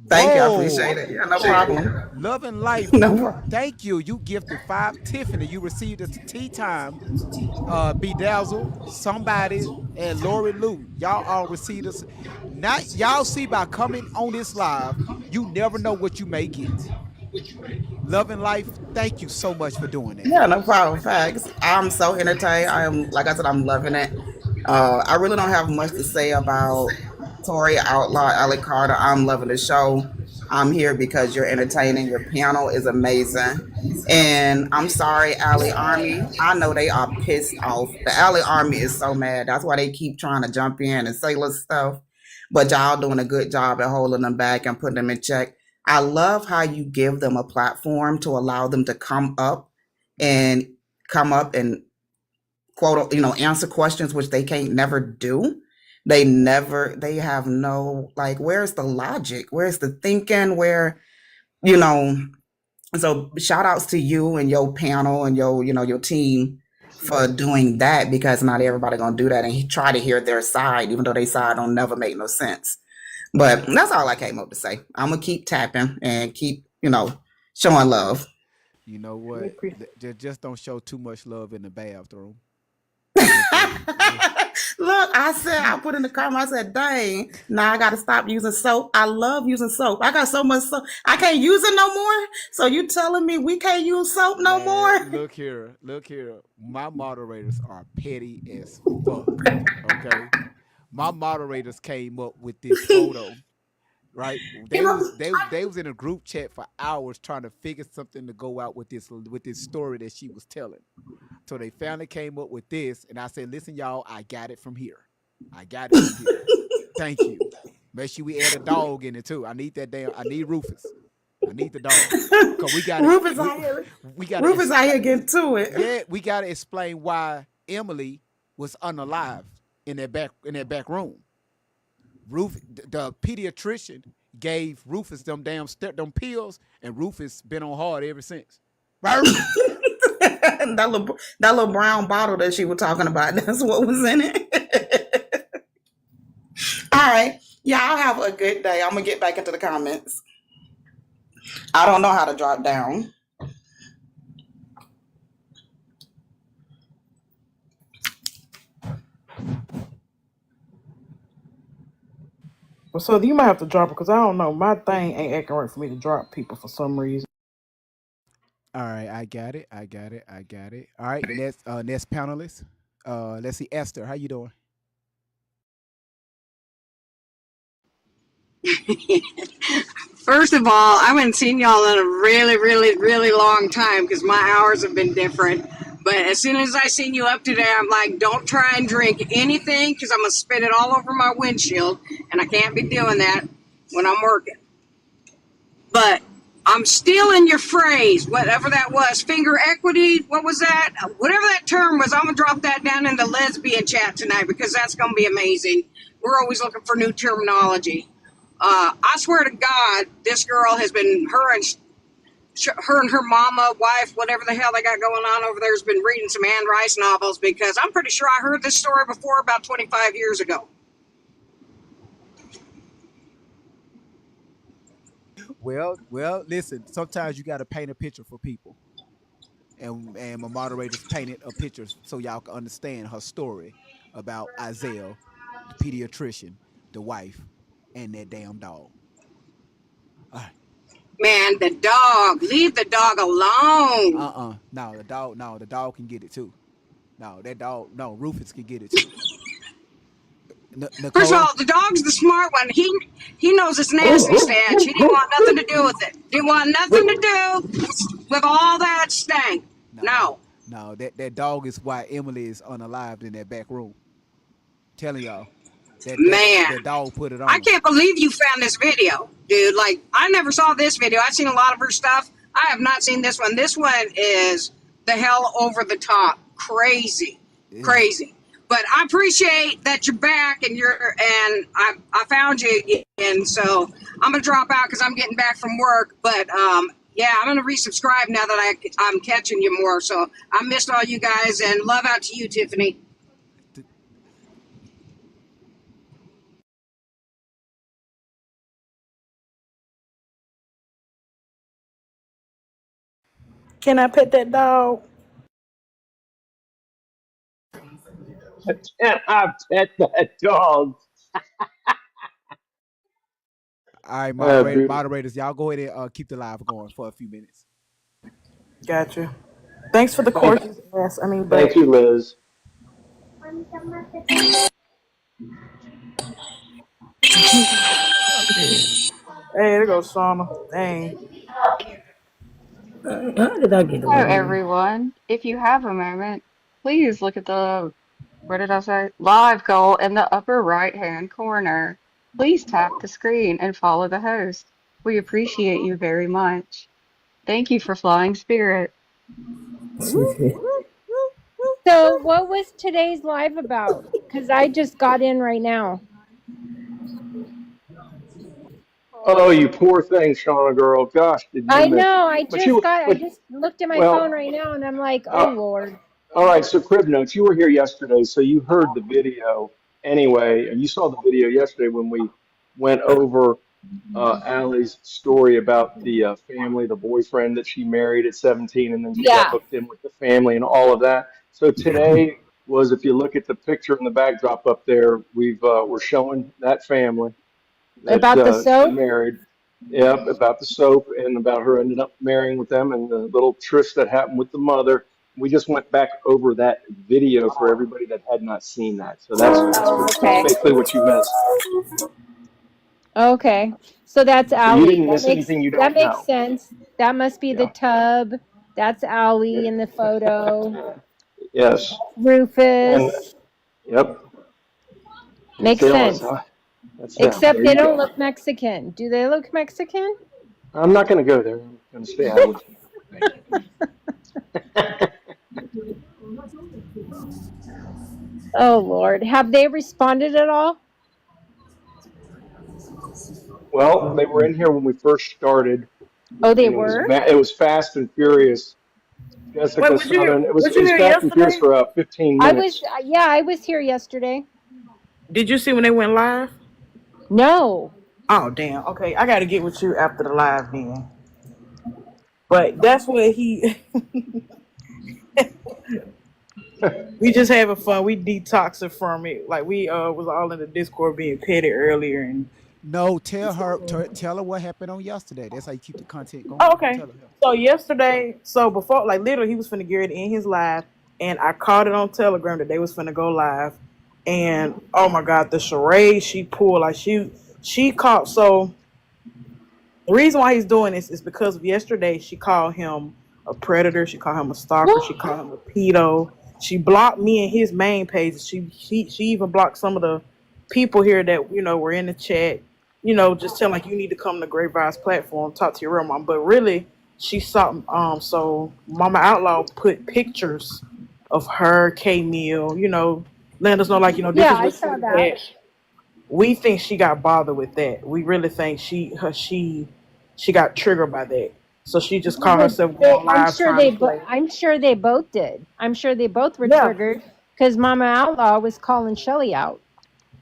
Speaker 17: Thank you. I
Speaker 1: Whoa.
Speaker 17: appreciate it. Yeah, no problem.
Speaker 1: Loving Life.
Speaker 17: No problem.
Speaker 1: Thank you. You gifted 5 Tiffany. You received a tea time. Bedazzle, Somebody, and Lori Lou. Y'all all received us. Now y'all see by coming on this live, you never know what you may get. Loving Life, thank you so much for doing that.
Speaker 17: Yeah, no problem. Facts. I'm so entertained. Like I said, I'm loving it. I really don't have much to say about Tori Outlaw, Alec Carter. I'm loving the show. I'm here because you're entertaining. Your panel is amazing. And I'm sorry, Alley Army. I know they are pissed off. The Alley Army is so mad. That's why they keep trying to jump in and say little stuff. But y'all doing a good job at holding them back and putting them in check. I love how you give them a platform to allow them to come up and quote, answer questions which they can't never do. They have no, like, where's the logic? Where's the thinking? So shout outs to you and your panel and your team for doing that, because not everybody gonna do that and try to hear their side, even though their side don't never make no sense. But that's all I came up to say. I'm gonna keep tapping and keep, showing love.
Speaker 1: You know what? Just don't show too much love in the bathroom.
Speaker 17: Look, I put in the comment, I said, dang, now I gotta stop using soap. I love using soap. I got so much soap. I can't use it no more. So you telling me we can't use soap no more?
Speaker 1: Look here. My moderators are petty as fuck. Okay. My moderators came up with this photo. Right, they was in a group chat for hours trying to figure something to go out with this story that she was telling. So they finally came up with this, and I said, "Listen, y'all, I got it from here. Thank you. Make sure we add a dog in it too. I need Rufus. I need the dog. Cause we got
Speaker 17: Rufus out here. Rufus out here getting to it.
Speaker 1: Yeah, we got to explain why Emily was unalive in that back room. The pediatrician gave Rufus them pills, and Rufus been on hard ever since.
Speaker 17: that little brown bottle that she was talking about, that's what was in it. All right. Y'all have a good day. I'm gonna get back into the comments. I don't know how to drop down.
Speaker 8: So you might have to drop it because I don't know. My thing ain't acting right for me to drop people for some reason.
Speaker 1: All right, I got it. All right, next panelist. Let's see, Esther. How you doing?
Speaker 18: First of all, I haven't seen y'all in a really, really, really long time because my hours have been different. But as soon as I seen you up today, I'm like, don't try and drink anything because I'm going to spit it all over my windshield. And I can't be doing that when I'm working. But I'm stealing your phrase, whatever that was. Finger equity, what was that? Whatever that term was, I'm going to drop that down in the lesbian chat tonight because that's going to be amazing. We're always looking for new terminology. I swear to God, this girl has been, her and her mama, wife, whatever the hell they got going on over there, has been reading some Anne Rice novels because I'm pretty sure I heard this story before about 25 years ago.
Speaker 1: Well, listen, sometimes you got to paint a picture for people. And my moderators painted a picture so y'all can understand her story about Isaiah, the pediatrician, the wife, and that damn dog. All right.
Speaker 18: Man, the dog. Leave the dog alone.
Speaker 1: No, the dog can get it too. No, that dog. No, Rufus can get it too.
Speaker 18: First of
Speaker 1: Nicole.
Speaker 18: all, the dog's the smart one. He knows it's nasty stench. He didn't want nothing to do with it. Didn't want nothing to do with all that stank. No.
Speaker 1: No, that dog is why Emily is unalived in that back room. Telling y'all.
Speaker 18: Man,
Speaker 1: that dog put it on.
Speaker 18: I can't believe you found this video, dude. Like, I never saw this video. I've seen a lot of her stuff. I have not seen this one. This one is the hell over the top. Crazy.
Speaker 1: Yeah.
Speaker 18: Crazy. But I appreciate that you're back and I found you again. So I'm going to drop out because I'm getting back from work. But yeah, I'm going to resubscribe now that I'm catching you more. So I missed all you guys, and love out to you, Tiffany.
Speaker 8: Can I pet that dog?
Speaker 19: Can I pet that dog?
Speaker 1: All right, moderators, y'all go ahead and keep the live going for a few minutes.
Speaker 8: Gotcha. Thanks for the courses. Yes, I mean,
Speaker 19: Thank you, Liz.
Speaker 8: Hey, there goes Shauna. Dang.
Speaker 9: How did I get away? Hello, everyone. If you have a moment, please look at the, what did I say? Live goal in the upper right-hand corner. Please tap the screen and follow the host. We appreciate you very much. Thank you for Flying Spirit.
Speaker 20: So what was today's live about? Because I just got in right now.
Speaker 19: Oh, you poor thing, Shauna girl. Gosh, did you
Speaker 20: I
Speaker 19: miss
Speaker 20: know.
Speaker 19: it?
Speaker 20: I just looked at my phone right now, and I'm like, oh Lord.
Speaker 19: All right, so Crib Notes, you were here yesterday, so you heard the video anyway, and you saw the video yesterday when we went over Allie's story about the family, the boyfriend that she married at 17, and then she got hooked in with the family and all of that. So today was, if you look at the picture in the backdrop up there, we're showing that family. That,
Speaker 20: about the soap?
Speaker 19: she married. Yep, about the soap and about her ended up marrying with them and the little tryst that happened with the mother. We just went back over that video for everybody that had not seen that. So that's basically what you missed.
Speaker 20: Okay. So that's
Speaker 19: So
Speaker 20: Allie.
Speaker 19: you didn't miss anything you don't
Speaker 20: that makes
Speaker 19: know.
Speaker 20: sense. That must be the tub. That's Allie in the photo.
Speaker 19: Yes.
Speaker 20: Rufus.
Speaker 19: And, yep.
Speaker 20: Makes
Speaker 19: Phyllis,
Speaker 20: sense.
Speaker 19: huh? That's them.
Speaker 20: Except
Speaker 19: There
Speaker 20: they
Speaker 19: you
Speaker 20: don't
Speaker 19: go.
Speaker 20: look Mexican. Do they look Mexican?
Speaker 19: I'm not going to go there. I'm going to stay out of
Speaker 20: Oh Lord. Have they responded at all?
Speaker 19: Well, they were in here when we first started.
Speaker 20: Oh, they
Speaker 19: and
Speaker 20: were?
Speaker 19: It was Fast and Furious. Jessica
Speaker 8: was you-
Speaker 19: Southern. It was
Speaker 8: was you here
Speaker 19: Fast and Furious
Speaker 8: yesterday?
Speaker 19: for 15
Speaker 20: I
Speaker 19: minutes.
Speaker 20: was I was here yesterday.
Speaker 8: Did you see when they went live?
Speaker 20: No.
Speaker 8: Oh, damn. Okay, I got to get with you after the live then. But that's what he... we just having fun. We detoxing from it. Like, we was all in the Discord being petty earlier. And
Speaker 1: No, tell her what happened on yesterday. That's how you keep the content going.
Speaker 8: Oh, okay.
Speaker 1: Tell her.
Speaker 8: So yesterday, before, like literally, he was finna get it in his live, and I caught it on Telegram that they was finna go live, and oh my God, the charade she pulled, like she caught. So the reason why he's doing this is because of yesterday. She called him a predator. She called him a stalker. She called him a pedo. She blocked me and his main page. She even blocked some of the people here that were in the chat. Just telling like you need to come to Great Vibes platform, talk to your real mom. But really, she saw so Mama Outlaw put pictures of her, K-Mill, letting us know like, this
Speaker 20: Yeah, I
Speaker 8: is
Speaker 20: saw
Speaker 8: what
Speaker 20: that.
Speaker 8: we think she got bothered with that. We really think she got triggered by that. So she just called herself going live.
Speaker 20: I'm sure they both did. I'm sure they both were
Speaker 8: Yeah.
Speaker 20: triggered because Mama Outlaw was calling Shelly out.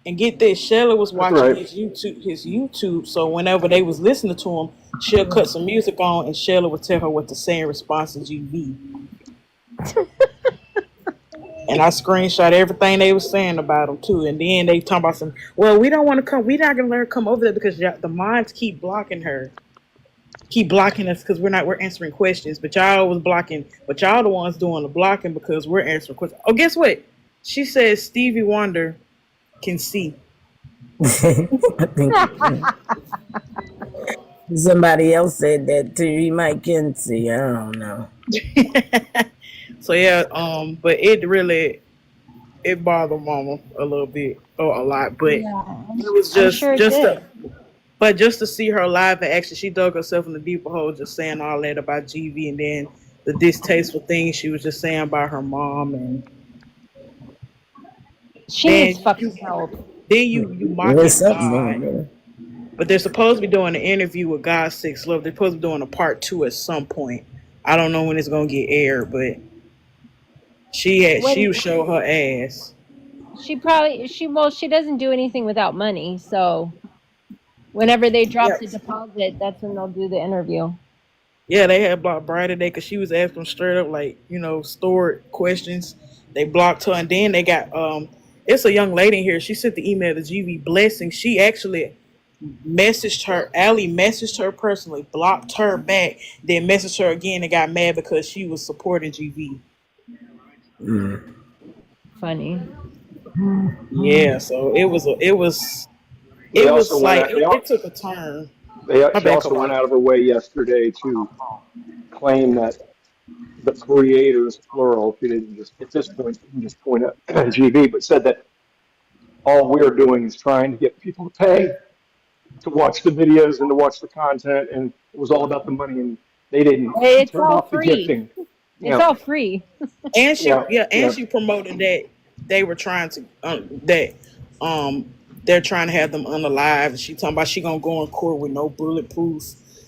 Speaker 8: And get this, Shella was watching
Speaker 19: right.
Speaker 8: his YouTube. So whenever they was listening to him, she'll cut some music on, and Shella would tell her what to say in response to GV. And I screenshot everything they was saying about him too. And then they talking about we don't want to come. We're not gonna let her come over there because the mods keep blocking her. keep blocking us because we're answering questions, but y'all was blocking, but y'all the ones doing the blocking because we're answering questions. Oh, guess what? She says Stevie Wonder can see.
Speaker 21: I think somebody else said that too. He might can see. I don't know.
Speaker 8: So yeah, but it bothered Mama a little bit or a lot, but
Speaker 20: Yeah,
Speaker 8: it was
Speaker 20: I'm sure it did.
Speaker 8: just to see her live in action, she dug herself in the deeper hole just saying all that about GV, and then the distasteful things she was just saying about her mom, and
Speaker 20: She
Speaker 8: then
Speaker 20: needs fucking help.
Speaker 8: then you mocking
Speaker 21: There's something wrong
Speaker 8: God.
Speaker 21: there.
Speaker 8: But they're supposed to be doing an interview with God Six Love. They're supposed to be doing a part 2 at some point. I don't know when it's gonna get aired, but she
Speaker 20: When
Speaker 8: would show her ass.
Speaker 20: she doesn't do anything without money, so whenever they drop
Speaker 8: Yeah.
Speaker 20: the deposit, that's when they'll do the interview.
Speaker 8: Yeah, they had blocked Bride today because she was asking straight up like, stored questions. They blocked her, and then they got it's a young lady in here. She sent the email to GV Blessing. She actually messaged her. Allie messaged her personally, blocked her back, then messaged her again and got mad because she was supporting GV.
Speaker 20: Funny.
Speaker 8: Yeah, so it was
Speaker 19: They also went out-
Speaker 8: it took a turn.
Speaker 19: She
Speaker 8: My bad,
Speaker 19: also
Speaker 8: Kabbalah.
Speaker 19: went out of her way yesterday to claim that the creators, plural, she didn't just, at this point, she didn't just point at GV, but said that all we're doing is trying to get people to pay to watch the videos and to watch the content, and it was all about the money, and they didn't
Speaker 20: It's
Speaker 19: turn
Speaker 20: all
Speaker 19: off the
Speaker 20: free.
Speaker 19: gifting.
Speaker 20: It's all free.
Speaker 8: And she
Speaker 19: Yeah.
Speaker 8: she promoted that they were trying to they're trying to have them unalive, and she talking about she gonna go in court with no bulletproof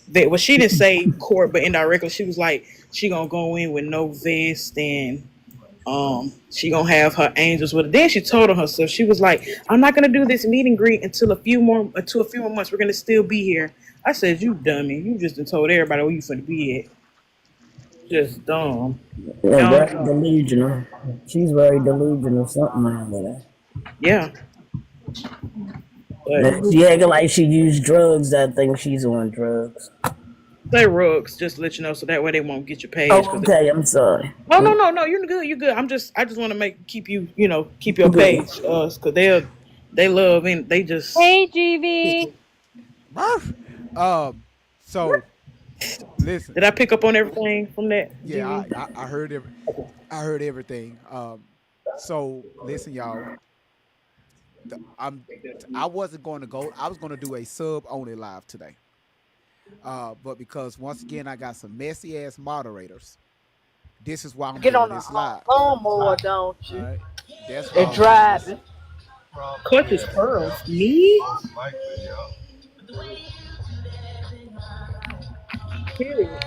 Speaker 8: vest. Well, she didn't say court, but indirectly she was like she gonna go in with no vest, and she gonna have her angels with her. Then she told on herself, she was like, I'm not gonna do this meet and greet until a few more months. We're gonna still be here. I said, you dummy, you just done told everybody where you finna be at. Just dumb.
Speaker 21: Yeah, very delusional. She's very delusional. Something wrong with her.
Speaker 8: Yeah.
Speaker 21: She acting like she used drugs. I think she's on drugs.
Speaker 8: Say rugs, just to let you know, so that way they won't get your page.
Speaker 21: Oh, okay. I'm sorry.
Speaker 8: No, you're good. You're good. I just want to keep your
Speaker 21: Okay.
Speaker 8: page, cause they love and they just.
Speaker 20: Hey, GV.
Speaker 1: So listen.
Speaker 8: Did I pick up on everything from that?
Speaker 1: Yeah,
Speaker 8: GV?
Speaker 1: I heard I heard everything. So listen, y'all. I wasn't going to go. I was going to do a sub only live today. But because once again I got some messy ass moderators, this is why I'm
Speaker 22: Get
Speaker 1: doing
Speaker 22: on
Speaker 1: this
Speaker 22: the
Speaker 1: live.
Speaker 22: lawnmower, don't you?
Speaker 1: All right? That's
Speaker 22: And driving.
Speaker 8: Clutch his pearls. Me? Period.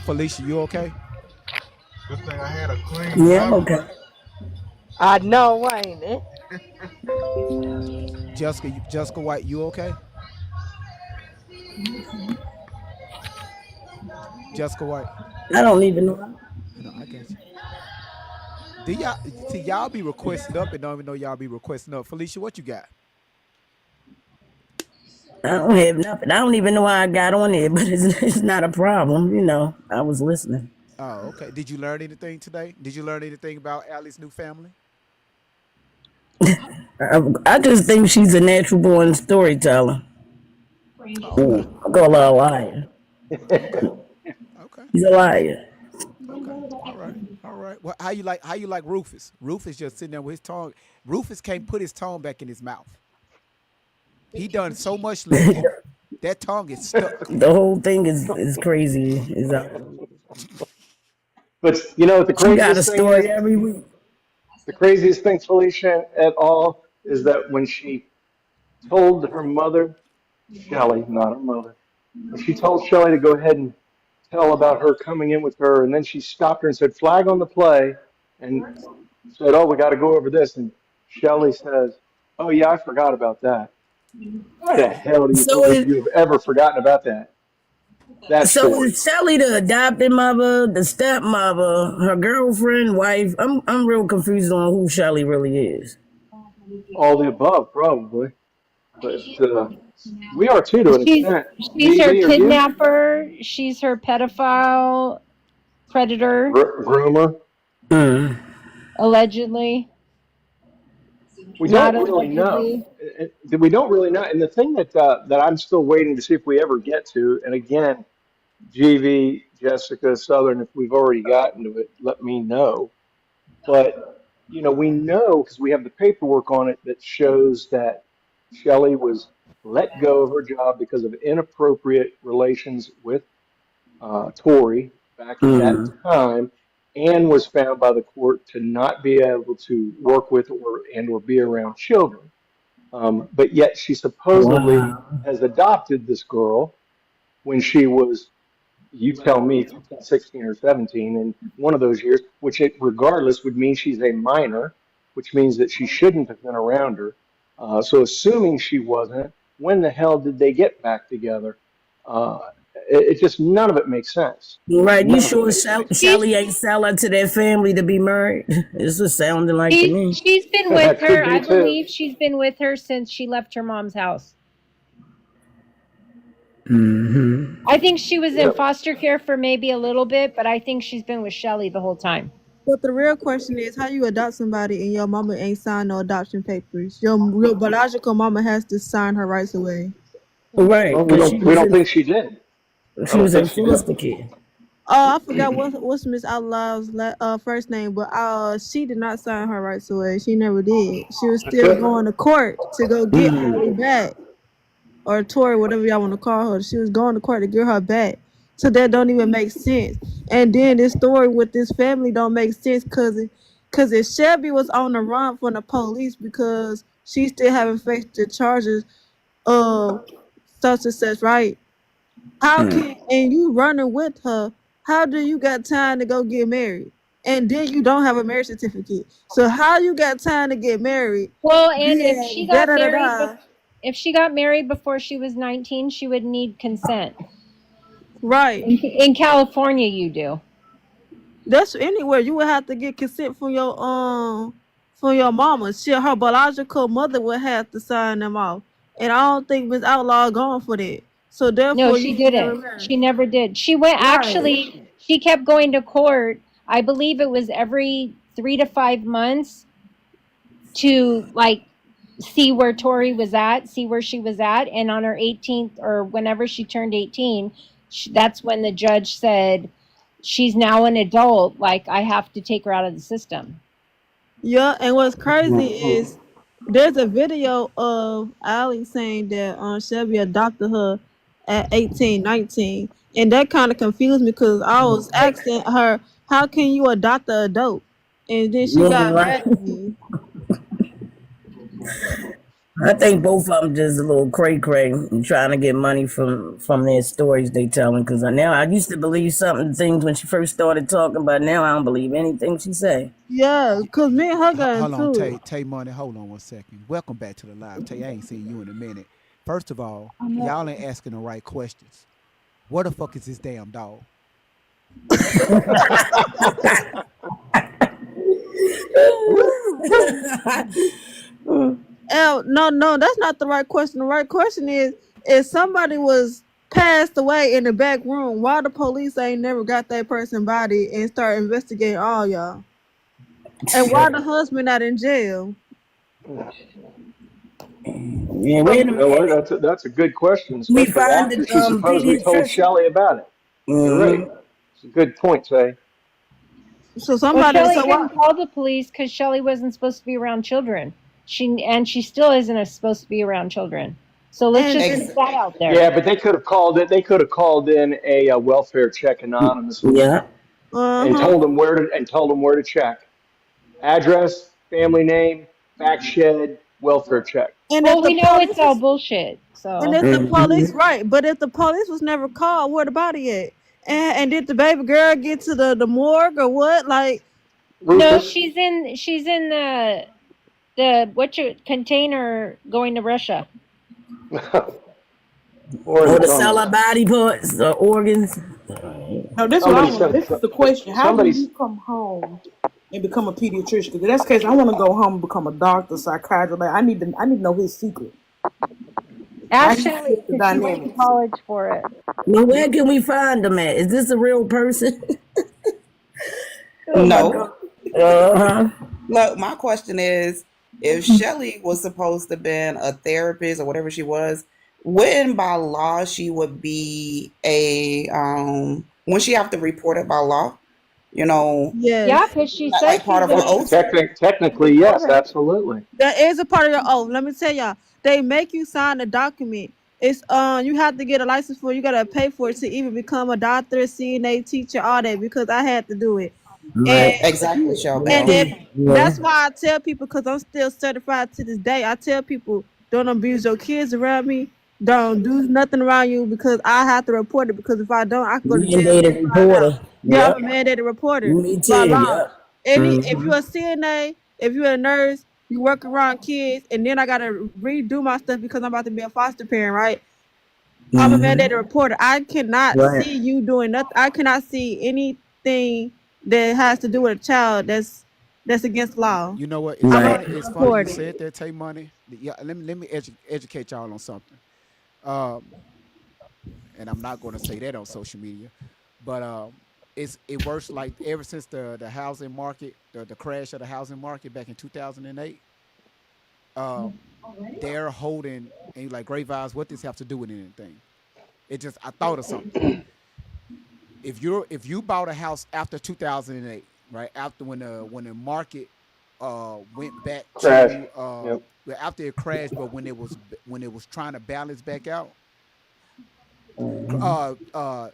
Speaker 1: Felicia, you okay?
Speaker 23: Good thing I had a clean.
Speaker 21: Yeah, I'm okay.
Speaker 22: I know, ain't it?
Speaker 1: Jessica White, you okay? Jessica White.
Speaker 21: I don't even know.
Speaker 1: No, I got you. Do y'all be requesting up and don't even know y'all be requesting up? Felicia, what you got?
Speaker 21: I don't have nothing. I don't even know how I got on it, but it's not a problem. I was listening.
Speaker 1: Oh, okay. Did you learn anything today? Did you learn anything about Allie's new family?
Speaker 21: I just think she's a natural born storyteller. I call her a liar.
Speaker 1: Okay.
Speaker 21: She's a liar.
Speaker 1: All right. Well, how you like Rufus? Rufus just sitting there with his tongue. Rufus can't put his tongue back in his mouth. He done so much licking. That tongue is stuck.
Speaker 21: The whole thing is crazy.
Speaker 19: But the
Speaker 21: She got a
Speaker 19: craziest thing
Speaker 21: story
Speaker 19: is,
Speaker 21: every week.
Speaker 19: the craziest thing, Felicia, at all, is that when she told her mother, Shelly, not her mother, when she told Shelly to go ahead and tell about her coming in with her, and then she stopped her and said, flag on the play, and said, oh, we got to go over this. And Shelly says, oh, yeah, I forgot about that. Why the hell do you think you have ever forgotten about that?
Speaker 21: So is Shelly the adopted mother, the stepmother, her girlfriend, wife? I'm real confused on who Shelly really is.
Speaker 19: All the above, probably. but we are too to an
Speaker 20: She's
Speaker 19: extent.
Speaker 20: she's her
Speaker 19: DV, are you?
Speaker 20: kidnapper. She's her pedophile predator,
Speaker 19: Groomer?
Speaker 20: allegedly.
Speaker 19: We
Speaker 20: Not
Speaker 19: don't really know.
Speaker 20: allegedly.
Speaker 19: We don't really know. And the thing that I'm still waiting to see if we ever get to, and again, GV, Jessica, Southern, if we've already gotten to it, let me know. But, we know because we have the paperwork on it that shows that Shelley was let go of her job because of inappropriate relations with Tory back at that time, and was found by the court to not be able to work with or be around children. But yet she supposedly has adopted this girl when she was, you tell me, 15, 16 or 17 in one of those years, which regardless would mean she's a minor, which means that she shouldn't have been around her. So assuming she wasn't, when the hell did they get back together? It just, none of it makes sense.
Speaker 21: Right,
Speaker 19: None
Speaker 21: you
Speaker 19: of it
Speaker 21: sure
Speaker 19: makes sense.
Speaker 21: Shelly ain't sell her to their family to be married? It's just sounding like to me.
Speaker 20: She's been with her. I believe she's been with her since she left her mom's house. I think she was in foster care for maybe a little bit, but I think she's been with Shelly the whole time.
Speaker 3: But the real question is, how you adopt somebody and your mama ain't signed no adoption papers? Your biological mama has to sign her rights away.
Speaker 21: Right.
Speaker 19: Well, we don't think she did.
Speaker 21: She was in foster care.
Speaker 3: Oh, I forgot what's Miss Outlaw's first name, but she did not sign her rights away. She never did. She was still going to court to go get her back, or Tori, whatever y'all want to call her. She was going to court to get her back. So that don't even make sense. And then this story with this family don't make sense because if Shelby was on the run from the police because she still haven't faced the charges of such and such, right? How can, and you running with her, how do you got time to go get married? And then you don't have a marriage certificate. So how you got time to get married?
Speaker 20: Well, and if she got married, if she got married before she was 19, she would need consent.
Speaker 3: Right.
Speaker 20: In California, you do.
Speaker 3: That's anywhere. You would have to get consent from your mama. Her biological mother would have to sign them off. And I don't think Miss Outlaw going for that. So therefore,
Speaker 20: No, she didn't. She never did. She went actually. She kept going to court. I believe it was every 3 to 5 months to see where Tori was at, see where she was at, and on her 18th or whenever she turned 18, that's when the judge said she's now an adult. I have to take her out of the system.
Speaker 3: Yeah, and what's crazy is there's a video of Allie saying that Shelby adopted her at 18, 19. And that kind of confused me because I was asking her, how can you adopt an adult? And then she got mad at me.
Speaker 21: I think both of them just a little cray-cray and trying to get money from their stories they telling. Because now I used to believe things when she first started talking, but now I don't believe anything she say.
Speaker 3: Yeah, because me and her got
Speaker 1: Hold on,
Speaker 3: into it.
Speaker 1: Tay Money, hold on 1 second. Welcome back to the live. Tay, I ain't seen you in a minute. First of all, y'all ain't asking the right questions. What the fuck is this damn dog?
Speaker 3: No, that's not the right question. The right question is, if somebody was passed away in the back room, why the police ain't never got that person's body and start investigating all y'all? And why the husband not in jail?
Speaker 21: Yeah, wait a minute.
Speaker 19: That's a good question.
Speaker 21: We
Speaker 19: Especially
Speaker 21: find
Speaker 19: after
Speaker 21: the,
Speaker 19: she supposedly told
Speaker 21: pediatrician.
Speaker 19: Shelley about it. You're right. It's a good point, Tay.
Speaker 3: So
Speaker 20: Shelly didn't call the police because Shelly wasn't supposed to be around children. She still isn't supposed to be around children. So let's just put that out there.
Speaker 19: Yeah, but they could have called it. They could have called in a welfare check anonymously.
Speaker 21: Yeah.
Speaker 19: And told them where to check. Address, family name, fact shed, welfare check.
Speaker 3: And
Speaker 20: well, we know it's all bullshit. So.
Speaker 3: And if the police, right? But if the police was never called, where the body at? And did the baby girl get to the morgue or what?
Speaker 20: No, she's in the container going to Russia.
Speaker 21: Or to sell her body parts or organs.
Speaker 8: No, this is the question. How do you come home and become a pediatrician? Because in that case, I want to go home and become a doctor, psychiatrist. I need to know his secret.
Speaker 17: I
Speaker 20: Ask
Speaker 17: just
Speaker 20: Shelly
Speaker 17: see the
Speaker 20: because she went to
Speaker 17: dynamics.
Speaker 20: college for it.
Speaker 21: Now, where can we find them at? Is this a real person? Oh my God.
Speaker 17: No. Look, my question is, if Shelly was supposed to been a therapist or whatever she was, wouldn't by law she would be a wouldn't she have to report it by law? You know,
Speaker 20: Yeah, because she said
Speaker 17: like
Speaker 20: she
Speaker 17: part of her
Speaker 20: would.
Speaker 17: oath.
Speaker 19: Technically, yes, absolutely.
Speaker 3: That is a part of your oath. Let me tell y'all. They make you sign a document. It's you have to get a license for it. You gotta pay for it to even become a doctor, CNA, teacher, all that, because I had to do it.
Speaker 21: Right.
Speaker 17: Exactly,
Speaker 3: And
Speaker 17: Shelby.
Speaker 3: that's why I tell people, because I'm still certified to this day. I tell people, don't abuse your kids around me. Don't do nothing around you, because I have to report it. Because if I don't, I can go to jail.
Speaker 21: Mandated reporter.
Speaker 3: Yeah,
Speaker 21: Yep.
Speaker 3: I'm a mandated reporter.
Speaker 21: Me
Speaker 3: By
Speaker 21: too.
Speaker 3: law.
Speaker 21: Yep.
Speaker 3: If you're a CNA, if you're a nurse, you work around kids, and then I gotta redo my stuff because I'm about to be a foster parent, right? I'm a mandated reporter. I cannot
Speaker 21: Right.
Speaker 3: see you doing nothing. I cannot see anything that has to do with a child that's against law.
Speaker 1: You know what?
Speaker 3: I'm
Speaker 1: It's
Speaker 3: a
Speaker 1: funny. It's funny you
Speaker 3: reporter.
Speaker 1: said that. Take money. Yeah, let me educate y'all on something. And I'm not going to say that on social media, but it works like ever since the housing market, the crash of the housing market back in 2008. They're holding, and you're like, Great Vibes, what does this have to do with anything? It just, I thought of something. If you bought a house after 2008, right after when the market went back
Speaker 19: Crash.
Speaker 1: to
Speaker 19: Yep.
Speaker 1: well, after it crashed, but when it was trying to balance back out.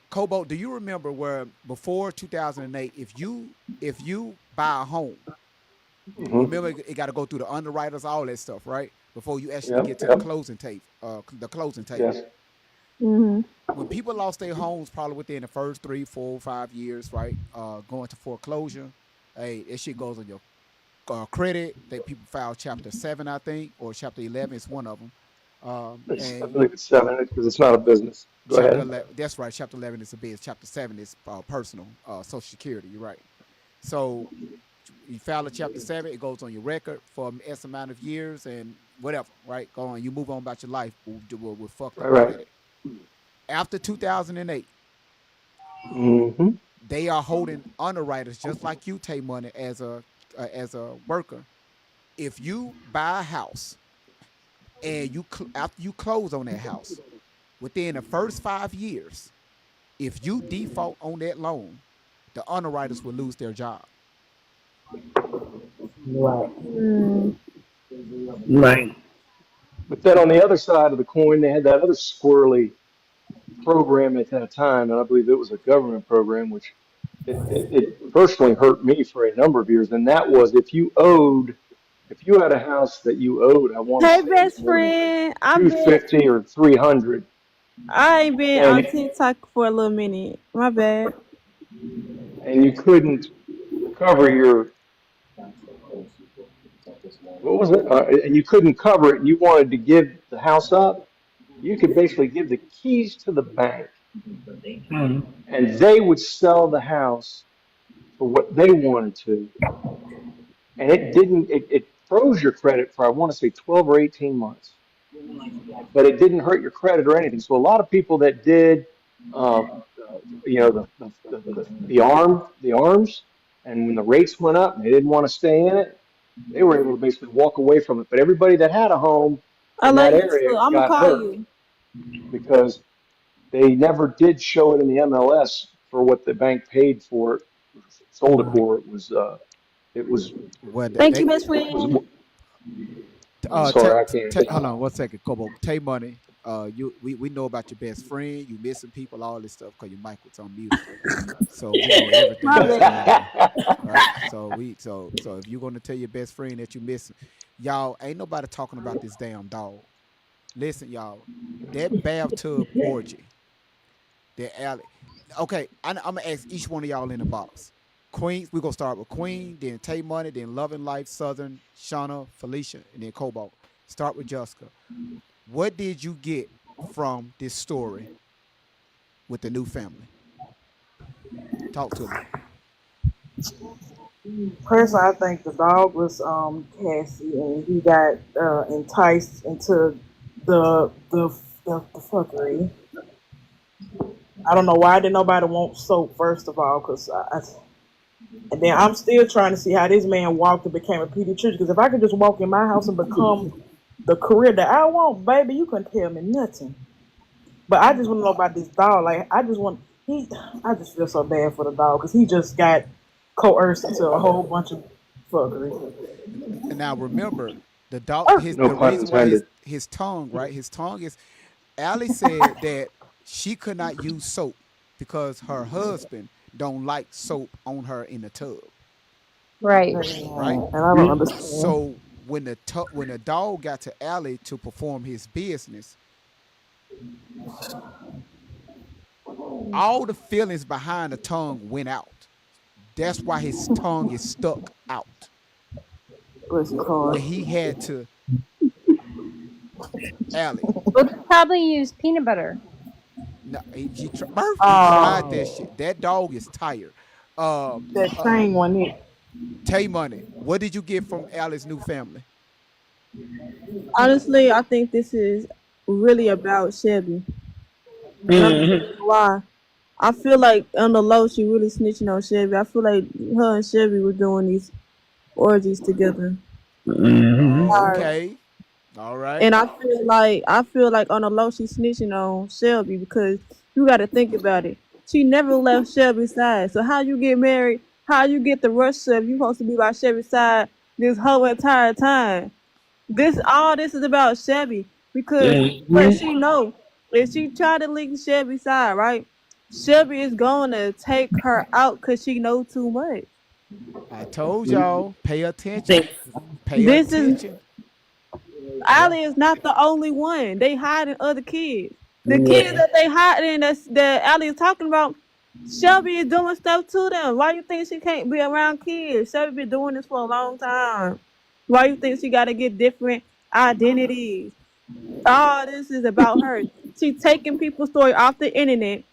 Speaker 1: Kobo, do you remember where before 2008, if you buy a home, remember it got to go through the underwriters, all that stuff, right? Before you actually get to the closing table,
Speaker 19: Yes.
Speaker 3: Mm-hmm.
Speaker 1: When people lost their homes, probably within the first 3, 4, 5 years, right? Going to foreclosure, hey, that shit goes on your credit. That people file Chapter 7, I think, or Chapter 11. It's one of them.
Speaker 19: I believe it's 7 because it's not a business. Go
Speaker 1: Chapter
Speaker 19: ahead.
Speaker 1: 11, that's right. Chapter 11 is a biz. Chapter 7 is personal, Social Security. You're right. So you file a Chapter 7, it goes on your record for X amount of years and whatever, right? Go on, you move on about your life with fucked up
Speaker 19: Right.
Speaker 1: credit. After 2008,
Speaker 19: Mm-hmm.
Speaker 1: they are holding underwriters just like you, Tay Money, as a worker. If you buy a house and after you close on that house, within the first 5 years, if you default on that loan, the underwriters will lose their job.
Speaker 21: Right.
Speaker 3: Mm.
Speaker 21: Right.
Speaker 19: But then on the other side of the coin, they had that other squirrely program at that time, and I believe it was a government program, which it personally hurt me for a number of years. And that was if you had a house that you owed, I want to
Speaker 3: Hey,
Speaker 19: say it was
Speaker 3: best
Speaker 19: more than
Speaker 3: friend.
Speaker 19: 250 or 300,
Speaker 3: I ain't been on
Speaker 19: and
Speaker 3: TikTok for a little minute. My bad.
Speaker 19: you couldn't cover your what was it? And you couldn't cover it, and you wanted to give the house up, you could basically give the keys to the bank, and they would sell the house for what they wanted to, and it froze your credit for I want to say 12 or 18 months, but it didn't hurt your credit or anything. So a lot of people that did, you know, the arms, and when the rates went up and they didn't want to stay in it, they were able to basically walk away from it. But everybody that had a home
Speaker 3: I
Speaker 19: in
Speaker 3: love
Speaker 19: that
Speaker 3: you
Speaker 19: area
Speaker 3: too. I'm gonna
Speaker 19: got
Speaker 3: call
Speaker 19: hurt
Speaker 3: you.
Speaker 19: because they never did show it in the MLS for what the bank paid for it, sold it for. It was.
Speaker 1: Well,
Speaker 3: Thank you, best
Speaker 19: It
Speaker 3: friend.
Speaker 19: was. I'm sorry, I can't.
Speaker 1: Hold on 1 second, Kobo. Tay Money, we know about your best friend. You missing people, all this stuff, because your mic was on mute. So we know everything
Speaker 3: My
Speaker 1: that's
Speaker 3: bad.
Speaker 1: going on, right? So if you're gonna tell your best friend that you missing, y'all ain't nobody talking about this damn dog. Listen, y'all, that bathtub orgy, that alley. Okay, I'm gonna ask each one of y'all in the box. Queen, we're gonna start with Queen, then Tay Money, then Loving Life, Southern, Shauna, Felicia, and then Cobalt. Start with Jessica. What did you get from this story with the new family? Talk to me.
Speaker 8: Personally, I think the dog was Cassie, and he got enticed into the the fuckery. I don't know why did nobody want soap, first of all, because and then I'm still trying to see how this man walked and became a pediatrician. Because if I could just walk in my house and become the career that I want, baby, you couldn't tell me nothing. But I just want to know about this dog. Like, I just feel so bad for the dog because he just got coerced into a whole bunch of fuckery.
Speaker 1: And now remember, the dog, the reason why his tongue, right? His tongue is. Allie said that she could not use soap because her husband don't like soap on her in the tub.
Speaker 20: Right.
Speaker 1: Right.
Speaker 8: And I don't understand.
Speaker 1: So when the dog got to Allie to perform his business, all the feelings behind the tongue went out. That's why his tongue is stuck out. And he had to. Allie.
Speaker 20: We'll probably use peanut butter.
Speaker 1: No, Murphy tried that shit. That dog is tired.
Speaker 8: That same one.
Speaker 1: Tay Money, what did you get from Allie's new family?
Speaker 3: Honestly, I think this is really about Shelby. Why? I feel like on the low, she really snitching on Shelby. I feel like her and Shelby were doing these orgies together.
Speaker 1: Okay. All right.
Speaker 3: And I feel like on the low she's snitching on Shelby because you got to think about it. She never left Shelby's side. So how you get married? How you get the rush Shelby? You supposed to be by Shelby's side this whole entire time. All this is about Shelby because but she know if she try to leave Shelby's side, right? Shelby is going to take her out because she know too much.
Speaker 1: I told y'all, pay attention. Pay attention.
Speaker 3: Allie is not the only one. They hiding other kids. The kids that they hiding that Allie is talking about, Shelby is doing stuff to them. Why you think she can't be around kids? Shelby been doing this for a long time. Why you think she got to get different identities? All this is about her. She taking people's story off the internet,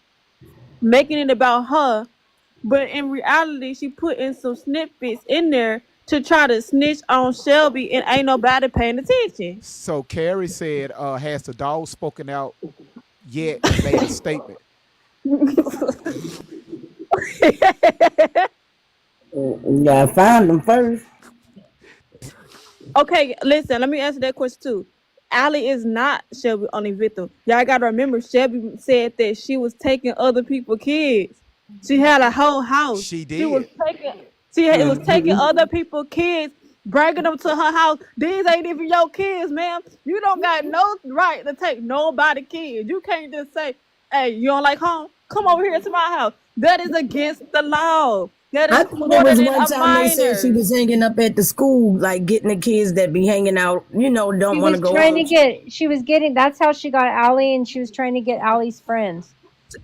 Speaker 3: making it about her, but in reality, she putting some snippets in there to try to snitch on Shelby and ain't nobody paying attention.
Speaker 1: So Carrie said, has the dog spoken out yet and made a statement?
Speaker 21: Yeah, I found them first.
Speaker 3: Okay, listen, let me answer that question too. Allie is not Shelby's only victim. Y'all gotta remember Shelby said that she was taking other people's kids. She had a whole house.
Speaker 1: She did.
Speaker 3: She was taking other people's kids, bringing them to her house. These ain't even your kids, ma'am. You don't got no right to take nobody's kids. You can't just say, hey, you don't like home? Come over here to my house. That is against the law. That is
Speaker 21: I thought there was one time they said she
Speaker 3: minor.
Speaker 21: was hanging up at the school, like getting the kids that be hanging out, don't
Speaker 20: She
Speaker 21: want
Speaker 20: was
Speaker 21: to go
Speaker 20: trying
Speaker 21: out.
Speaker 20: to get. She was getting. That's how she got Allie, and she was trying to get Allie's friends.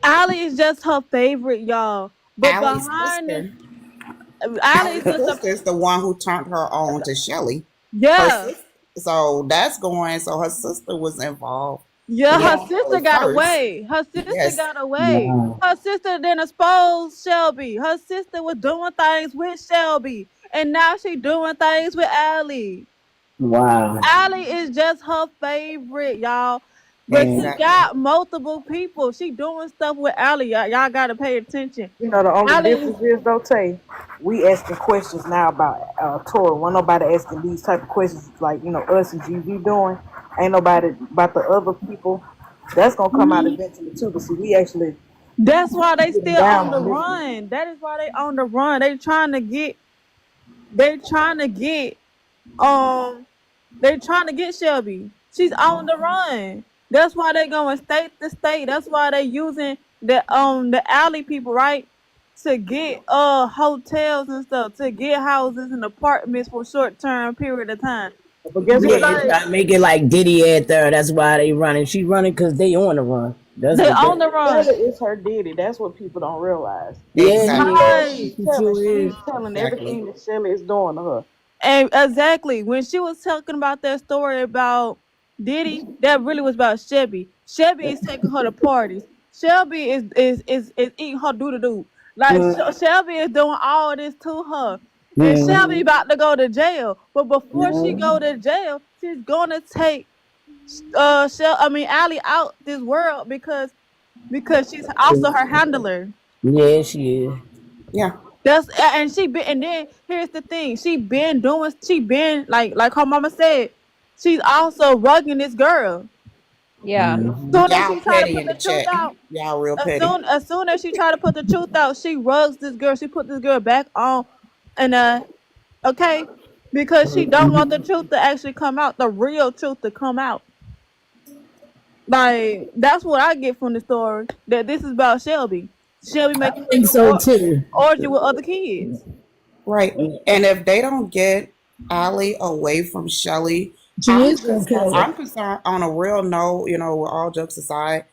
Speaker 3: Allie is just her favorite, y'all. But
Speaker 17: Allie's
Speaker 3: behind
Speaker 17: sister.
Speaker 3: it, Allie's
Speaker 17: Allie's
Speaker 3: sister.
Speaker 17: sister is the one who turned her on to Shelly.
Speaker 3: Yeah.
Speaker 17: So that's going. So her sister was involved.
Speaker 3: Yeah, her
Speaker 17: Yeah,
Speaker 3: sister got
Speaker 17: first.
Speaker 3: away. Her sister
Speaker 17: Yes.
Speaker 3: got away.
Speaker 21: Wow.
Speaker 3: Her sister then exposed Shelby. Her sister was doing things with Shelby. And now she doing things with Allie.
Speaker 21: Wow.
Speaker 3: Allie is just her favorite, y'all. But she
Speaker 17: Exactly.
Speaker 3: got multiple people. She doing stuff with Allie. Y'all gotta pay attention.
Speaker 8: The only
Speaker 3: Allie-
Speaker 8: difference is though, Tay, we asking questions now about Tori. Wasn't nobody asking these type of questions like us and GV doing. Ain't nobody about the other people. That's gonna come out eventually too. But see, we actually.
Speaker 3: That's why they
Speaker 8: getting
Speaker 3: still
Speaker 8: down
Speaker 3: on the
Speaker 8: on this.
Speaker 3: run. That is why they on the run. They trying to get They're trying to get Shelby. She's on the run. That's why they going state to state. That's why they using the alley people, right? To get hotels and stuff, to get houses and apartments for short term period of time.
Speaker 8: But guess what?
Speaker 21: Yeah, try to make it like Diddy at there. That's why they running. She running because they on the run. That's
Speaker 3: They
Speaker 21: what
Speaker 3: on the run.
Speaker 8: It's her Diddy. That's what people don't realize.
Speaker 21: Yeah,
Speaker 3: Right.
Speaker 8: She's
Speaker 21: Sure
Speaker 8: telling
Speaker 21: is.
Speaker 8: everything that Shelly is doing to her.
Speaker 3: And exactly when she was talking about that story about Diddy, that really was about Shelby. Shelby is taking her to parties. Shelby is eating her doo. Like Shelby is doing all this to her. And Shelby about to go to jail. But before she go to jail, she's gonna take Allie out this world because she's also her handler.
Speaker 21: Yeah, she is.
Speaker 17: Yeah.
Speaker 3: And she been, and then here's the thing, she been like her mama said, she's also rugging this girl.
Speaker 20: Yeah.
Speaker 3: Soon as
Speaker 17: Y'all
Speaker 3: she try to
Speaker 17: petty
Speaker 3: put
Speaker 17: in
Speaker 3: the
Speaker 17: the
Speaker 3: truth
Speaker 17: chat.
Speaker 3: out,
Speaker 17: Y'all real
Speaker 3: as
Speaker 17: petty.
Speaker 3: soon as she try to put the truth out, she rugs this girl. She put this girl back on, and okay, because she don't want the truth to actually come out, the real truth to come out. Like that's what I get from the story. That this is about Shelby. Shelby making
Speaker 21: I think so too.
Speaker 3: orgy with other kids.
Speaker 17: Right. And if they don't get Allie away from Shelly,
Speaker 21: She is gonna kill her.
Speaker 17: I'm concerned on a real note, you know, with all jokes aside,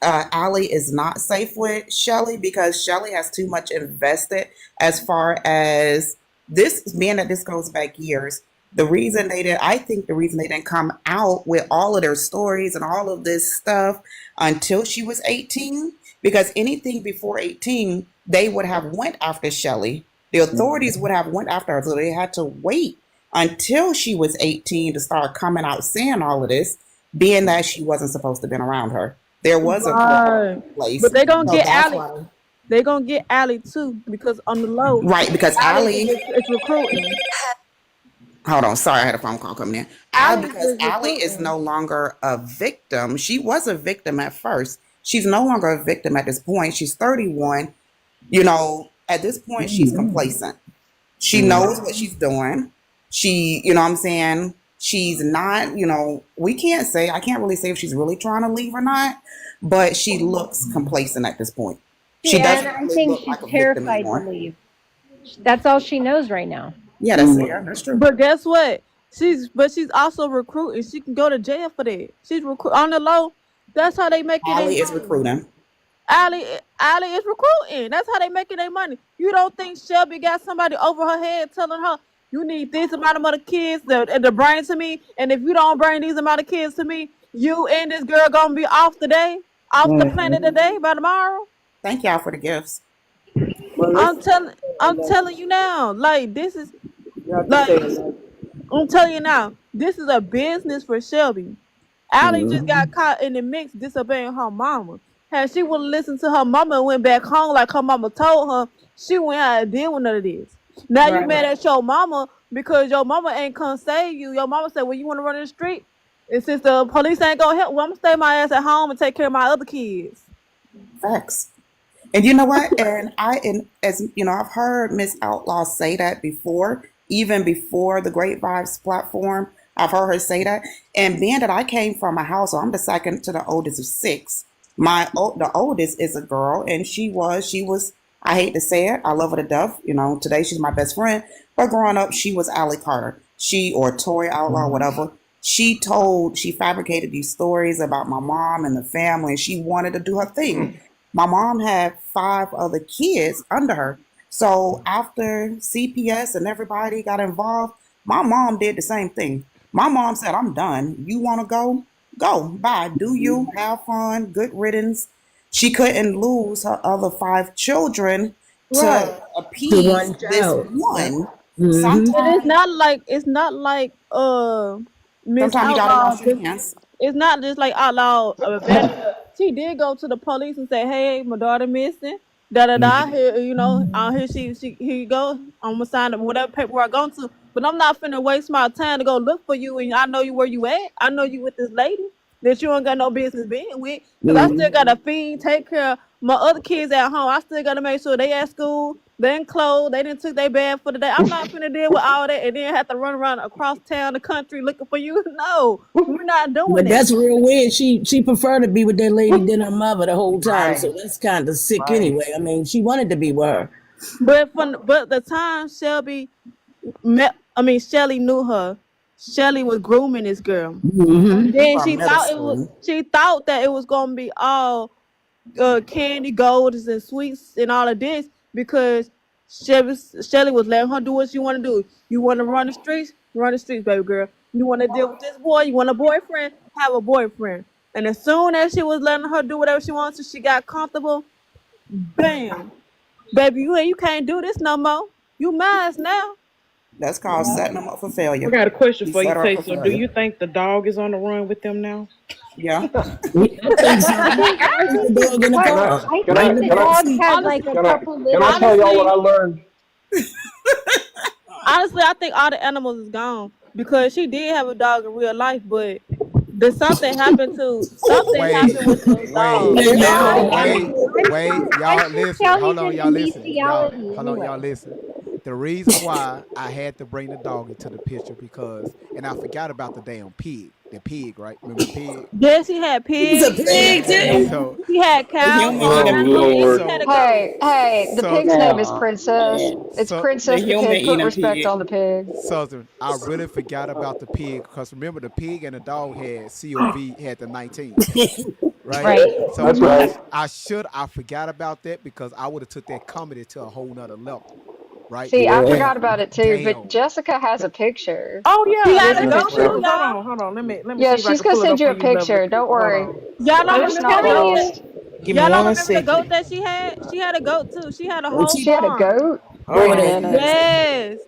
Speaker 17: Allie is not safe with Shelly because Shelly has too much invested as far as this, being that this goes back years. I think the reason they didn't come out with all of their stories and all of this stuff until she was 18, because anything before 18, they would have went after Shelly. The authorities would have went after her, so they had to wait until she was 18 to start coming out saying all of this, being that she wasn't supposed to have been around her. There was a court place.
Speaker 3: But they gonna
Speaker 17: so
Speaker 3: get
Speaker 17: that's
Speaker 3: Allie.
Speaker 17: why-
Speaker 3: They gonna get Allie too because on the low,
Speaker 17: Right, because Allie
Speaker 3: is recruiting.
Speaker 17: Hold on, sorry, I had a phone call coming in. Because Allie is no longer a victim. She was a victim at first. She's no longer a victim at this point. She's 31. You know, at this point, she's complacent. She knows what she's doing. She, you know what I'm saying? She's not, you know, I can't really say if she's really trying to leave or not, but she looks complacent at this point. She
Speaker 20: Yeah,
Speaker 17: doesn't
Speaker 20: and I
Speaker 17: really
Speaker 20: think
Speaker 17: look
Speaker 20: she's
Speaker 17: like a victim
Speaker 20: terrified
Speaker 17: anymore.
Speaker 20: to leave. That's all she knows right now.
Speaker 17: Yeah, that's true.
Speaker 3: But guess what? She's also recruiting. She can go to jail for that. She's on the low. That's how they make it.
Speaker 17: Allie is recruiting.
Speaker 3: Allie is recruiting. That's how they making their money. You don't think Shelby got somebody over her head telling her you need this amount of kids to bring to me, and if you don't bring these amount of kids to me, you and this girl gonna be off today, off the planet today by tomorrow.
Speaker 17: Thank y'all for the gifts.
Speaker 3: I'm telling you now, like this is like I'm telling you now, this is a business for Shelby. Allie just got caught in the mix disobeying her mama. Had she would have listened to her mama and went back home like her mama told her, she wouldn't have to deal with none of this. Now you mad at your mama because your mama ain't come save you. Your mama said, well, you want to run in the street? And since the police ain't gonna help, well, I'm gonna stay my ass at home and take care of my other kids.
Speaker 17: Facts. And you know what? As you know, I've heard Miss Outlaw say that before, even before the Great Vibes platform. I've heard her say that. And being that I came from a household, I'm the second to the oldest of 6. The oldest is a girl, and she was, I hate to say it, I love her to death. You know, today she's my best friend. But growing up, she was Allie Carter. Or Tori Outlaw, whatever. She fabricated these stories about my mom and the family, and she wanted to do her thing. My mom had 5 other kids under her. So after CPS and everybody got involved, my mom did the same thing. My mom said, I'm done. You want to go? Go. Bye. Do you. Have fun. Good riddance. She couldn't lose her other 5 children to appease
Speaker 21: To one
Speaker 17: this
Speaker 21: child.
Speaker 17: one.
Speaker 21: Mhm.
Speaker 3: But it's not like Miss
Speaker 17: Sometimes you gotta
Speaker 3: Outlaw.
Speaker 17: wash your hands.
Speaker 3: It's not just like Outlaw. She did go to the police and say, "Hey, my daughter missing. Da da da. Here, you know, here here you go. I'm gonna sign up whatever paperwork I go to. But I'm not finna waste my time to go look for you. And I know you where you at. I know you with this lady that you ain't got no business being with. Cause I still gotta feed, take care of my other kids at home. I still gotta make sure they at school, they in clothes, they didn't took their bath for the day. I'm not finna deal with all that and then have to run around across town, the country looking for you. No, we're not doing
Speaker 21: But
Speaker 3: that.
Speaker 21: that's real weird. She preferred to be with that lady than her mother the whole time. So that's kind of sick anyway. I mean, she wanted to be with her.
Speaker 3: But the time Shelby Shelly knew her. Shelly was grooming this girl.
Speaker 21: Mhm.
Speaker 3: Then
Speaker 17: From middle
Speaker 3: she thought that it was gonna be all candy golds and sweets and all of this because Shelly was letting her do what she want to do. You want to run the streets, baby girl. You want to deal with this boy, you want a boyfriend, have a boyfriend. And as soon as she was letting her do whatever she wants to, she got comfortable. Bam, baby, you can't do this no more. You mine now.
Speaker 17: That's called setting them up for failure.
Speaker 8: I got a question
Speaker 17: He
Speaker 8: for you,
Speaker 17: set her up for
Speaker 8: Taste. So, do
Speaker 17: failure.
Speaker 8: you think the dog is on the run with them now?
Speaker 17: Yeah.
Speaker 21: I think so. The dog in the
Speaker 19: Can I
Speaker 21: car.
Speaker 20: I
Speaker 19: can
Speaker 21: Right
Speaker 19: I
Speaker 21: in
Speaker 20: think
Speaker 21: the
Speaker 20: the
Speaker 19: can I
Speaker 21: back
Speaker 20: dog
Speaker 21: seat.
Speaker 20: had
Speaker 3: Honestly,
Speaker 20: like a
Speaker 19: can I
Speaker 20: couple
Speaker 19: can I
Speaker 20: little.
Speaker 19: tell y'all what I
Speaker 3: honestly,
Speaker 19: learned?
Speaker 3: honestly, I think all the animals is gone because she did have a dog in real life, but something happened
Speaker 1: Wait,
Speaker 3: with those
Speaker 1: wait,
Speaker 3: dogs.
Speaker 21: Hey, man,
Speaker 3: All
Speaker 1: y'all,
Speaker 3: the
Speaker 21: hold on.
Speaker 1: wait,
Speaker 3: animals.
Speaker 1: wait,
Speaker 20: I
Speaker 1: y'all
Speaker 20: think
Speaker 1: listen.
Speaker 20: Kelly's
Speaker 1: Hold on, y'all
Speaker 20: in
Speaker 1: listen. Y'all,
Speaker 20: bestiality
Speaker 1: hold on, y'all
Speaker 20: anyway.
Speaker 1: listen. The reason why I had to bring the dog into the picture because, and I forgot about the damn pig. The pig, right? Remember the pig?
Speaker 3: Then she had
Speaker 21: He's a
Speaker 3: pigs.
Speaker 21: pig too.
Speaker 1: So,
Speaker 3: She had
Speaker 21: The
Speaker 3: cows,
Speaker 21: human
Speaker 3: farm
Speaker 21: eating
Speaker 19: Oh
Speaker 3: animals,
Speaker 21: pig.
Speaker 3: and she
Speaker 19: Lord.
Speaker 3: had a
Speaker 1: so,
Speaker 3: goat.
Speaker 9: Hey, the pig's
Speaker 1: Southern,
Speaker 9: name is
Speaker 21: Oh
Speaker 9: Princess.
Speaker 21: man.
Speaker 9: It's
Speaker 1: so,
Speaker 21: The
Speaker 9: Princess the
Speaker 21: human
Speaker 9: pig. Put
Speaker 21: eating
Speaker 9: respect
Speaker 21: pig.
Speaker 9: on the pig.
Speaker 1: Southern. I really forgot about the pig because remember the pig and the dog had COV had the 19, right?
Speaker 20: Right.
Speaker 1: So
Speaker 19: That's right.
Speaker 1: I forgot about that because I would have took that comedy to a whole nother level, right?
Speaker 9: See, I
Speaker 21: Yeah.
Speaker 9: forgot about it too, but
Speaker 1: Damn.
Speaker 9: Jessica has a picture.
Speaker 8: Oh
Speaker 3: She
Speaker 8: yeah,
Speaker 3: had
Speaker 9: There's
Speaker 3: a
Speaker 9: a
Speaker 8: Pickles,
Speaker 3: goat too,
Speaker 9: picture.
Speaker 8: Pickles.
Speaker 3: y'all.
Speaker 8: Hold on. Let me
Speaker 9: Yeah,
Speaker 8: see if I
Speaker 9: she's
Speaker 8: can
Speaker 9: gonna
Speaker 8: pull it
Speaker 9: send
Speaker 8: up
Speaker 9: you
Speaker 8: for
Speaker 9: a
Speaker 8: you, lovely
Speaker 9: picture. Don't
Speaker 8: people. Hold
Speaker 9: worry.
Speaker 8: on.
Speaker 3: Y'all don't
Speaker 9: It's
Speaker 3: remember
Speaker 9: not
Speaker 3: the goat
Speaker 9: lost.
Speaker 21: Give me
Speaker 3: y'all don't
Speaker 21: one
Speaker 3: remember the goat
Speaker 21: second.
Speaker 3: that she had? She had a goat too. She had a
Speaker 21: When
Speaker 3: whole
Speaker 21: she
Speaker 9: She had a
Speaker 3: farm.
Speaker 9: goat.
Speaker 8: Hold
Speaker 21: go
Speaker 9: Wait a
Speaker 21: there,
Speaker 8: on.
Speaker 9: minute.
Speaker 3: Yes.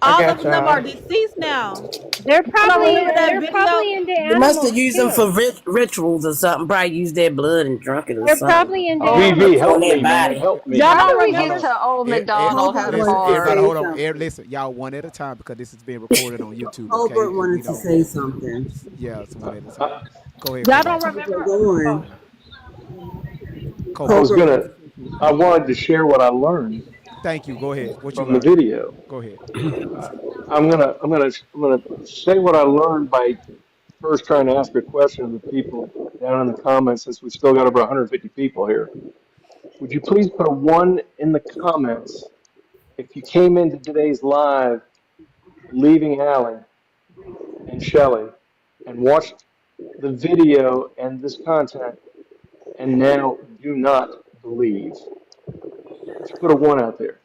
Speaker 8: I
Speaker 3: All of
Speaker 8: got
Speaker 3: them are
Speaker 8: y'all.
Speaker 3: deceased now.
Speaker 20: They're
Speaker 3: Hold on,
Speaker 20: probably
Speaker 3: remember that
Speaker 20: they're
Speaker 3: video?
Speaker 20: probably into
Speaker 21: they must have
Speaker 20: animals
Speaker 21: used them
Speaker 20: too.
Speaker 21: for rituals or something. Probably used their blood and drunk it or
Speaker 20: They're
Speaker 21: something
Speaker 20: probably into
Speaker 8: Oh,
Speaker 19: VV,
Speaker 20: animals.
Speaker 21: on
Speaker 19: help
Speaker 21: their
Speaker 19: me, man.
Speaker 21: body.
Speaker 19: Help me.
Speaker 3: Y'all
Speaker 9: How
Speaker 3: don't
Speaker 9: do we
Speaker 1: Hold
Speaker 9: get
Speaker 3: remember?
Speaker 1: on.
Speaker 9: to old McDonald had a
Speaker 5: Wanted
Speaker 1: Listen,
Speaker 5: to
Speaker 1: everybody,
Speaker 5: say
Speaker 9: farm?
Speaker 1: hold on.
Speaker 5: something.
Speaker 1: Listen, y'all one at a time because this is being recorded on YouTube, okay?
Speaker 5: Colbert
Speaker 1: And we
Speaker 5: wanted to
Speaker 1: don't.
Speaker 5: say something.
Speaker 1: Yeah, it's one at a time.
Speaker 19: I,
Speaker 1: Go ahead,
Speaker 3: Y'all don't
Speaker 1: Cobalt.
Speaker 5: Okay,
Speaker 3: remember?
Speaker 5: go
Speaker 3: Oh,
Speaker 5: on.
Speaker 19: I was
Speaker 1: Cobalt.
Speaker 5: Colbert
Speaker 19: gonna
Speaker 5: wanted to say
Speaker 19: I
Speaker 5: something.
Speaker 19: wanted to share what I learned
Speaker 1: Thank you. Go ahead. What you
Speaker 19: from the
Speaker 1: learned?
Speaker 19: video.
Speaker 1: Go ahead.
Speaker 19: I'm gonna say what I learned by first trying to ask a question of the people down in the comments since we still got over 150 people here. Would you please put a one in the comments if you came into today's live leaving Allie and Shelly and watched the video and this content and now do not believe? Would you put a one out there?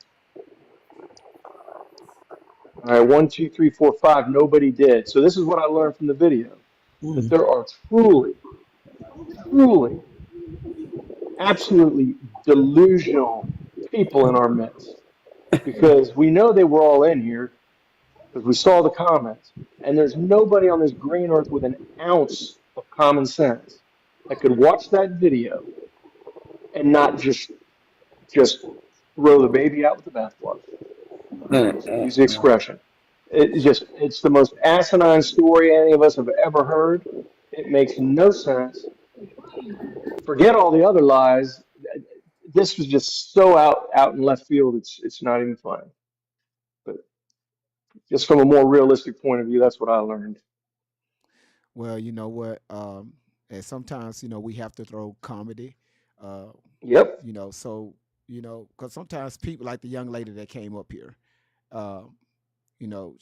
Speaker 19: All right, one, two, three, four, five. Nobody did. So this is what I learned from the video: that there are truly, absolutely delusional people in our midst because we know they were all in here because we saw the comments, and there's nobody on this green earth with an ounce of common sense that could watch that video and not just throw the baby out with the bathwater. Use the expression. It's the most asinine story any of us have ever heard. It makes no sense. Forget all the other lies. This was just so out in left field. It's not even funny. But just from a more realistic point of view, that's what I learned.
Speaker 1: Well, you know what? And sometimes we have to throw comedy. Uh,
Speaker 19: Yep.
Speaker 1: so because sometimes people like the young lady that came up here. Um, you know,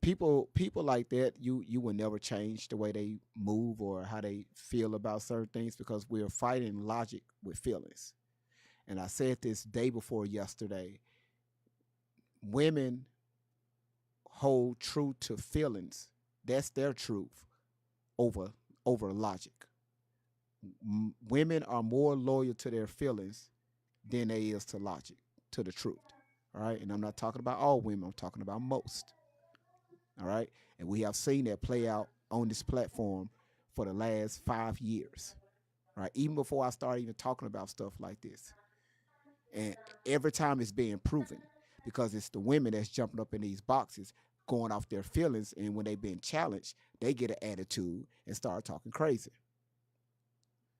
Speaker 1: people like that, you will never change the way they move or how they feel about certain things because we're fighting logic with feelings. And I said this day before yesterday. Women hold true to feelings. That's their truth over logic. Women are more loyal to their feelings than they is to logic, to the truth. All right, and I'm not talking about all women. I'm talking about most. All right, and we have seen that play out on this platform for the last 5 years. Right, even before I started even talking about stuff like this, and every time it's being proven because it's the women that's jumping up in these boxes, going off their feelings, and when they've been challenged, they get an attitude and start talking crazy.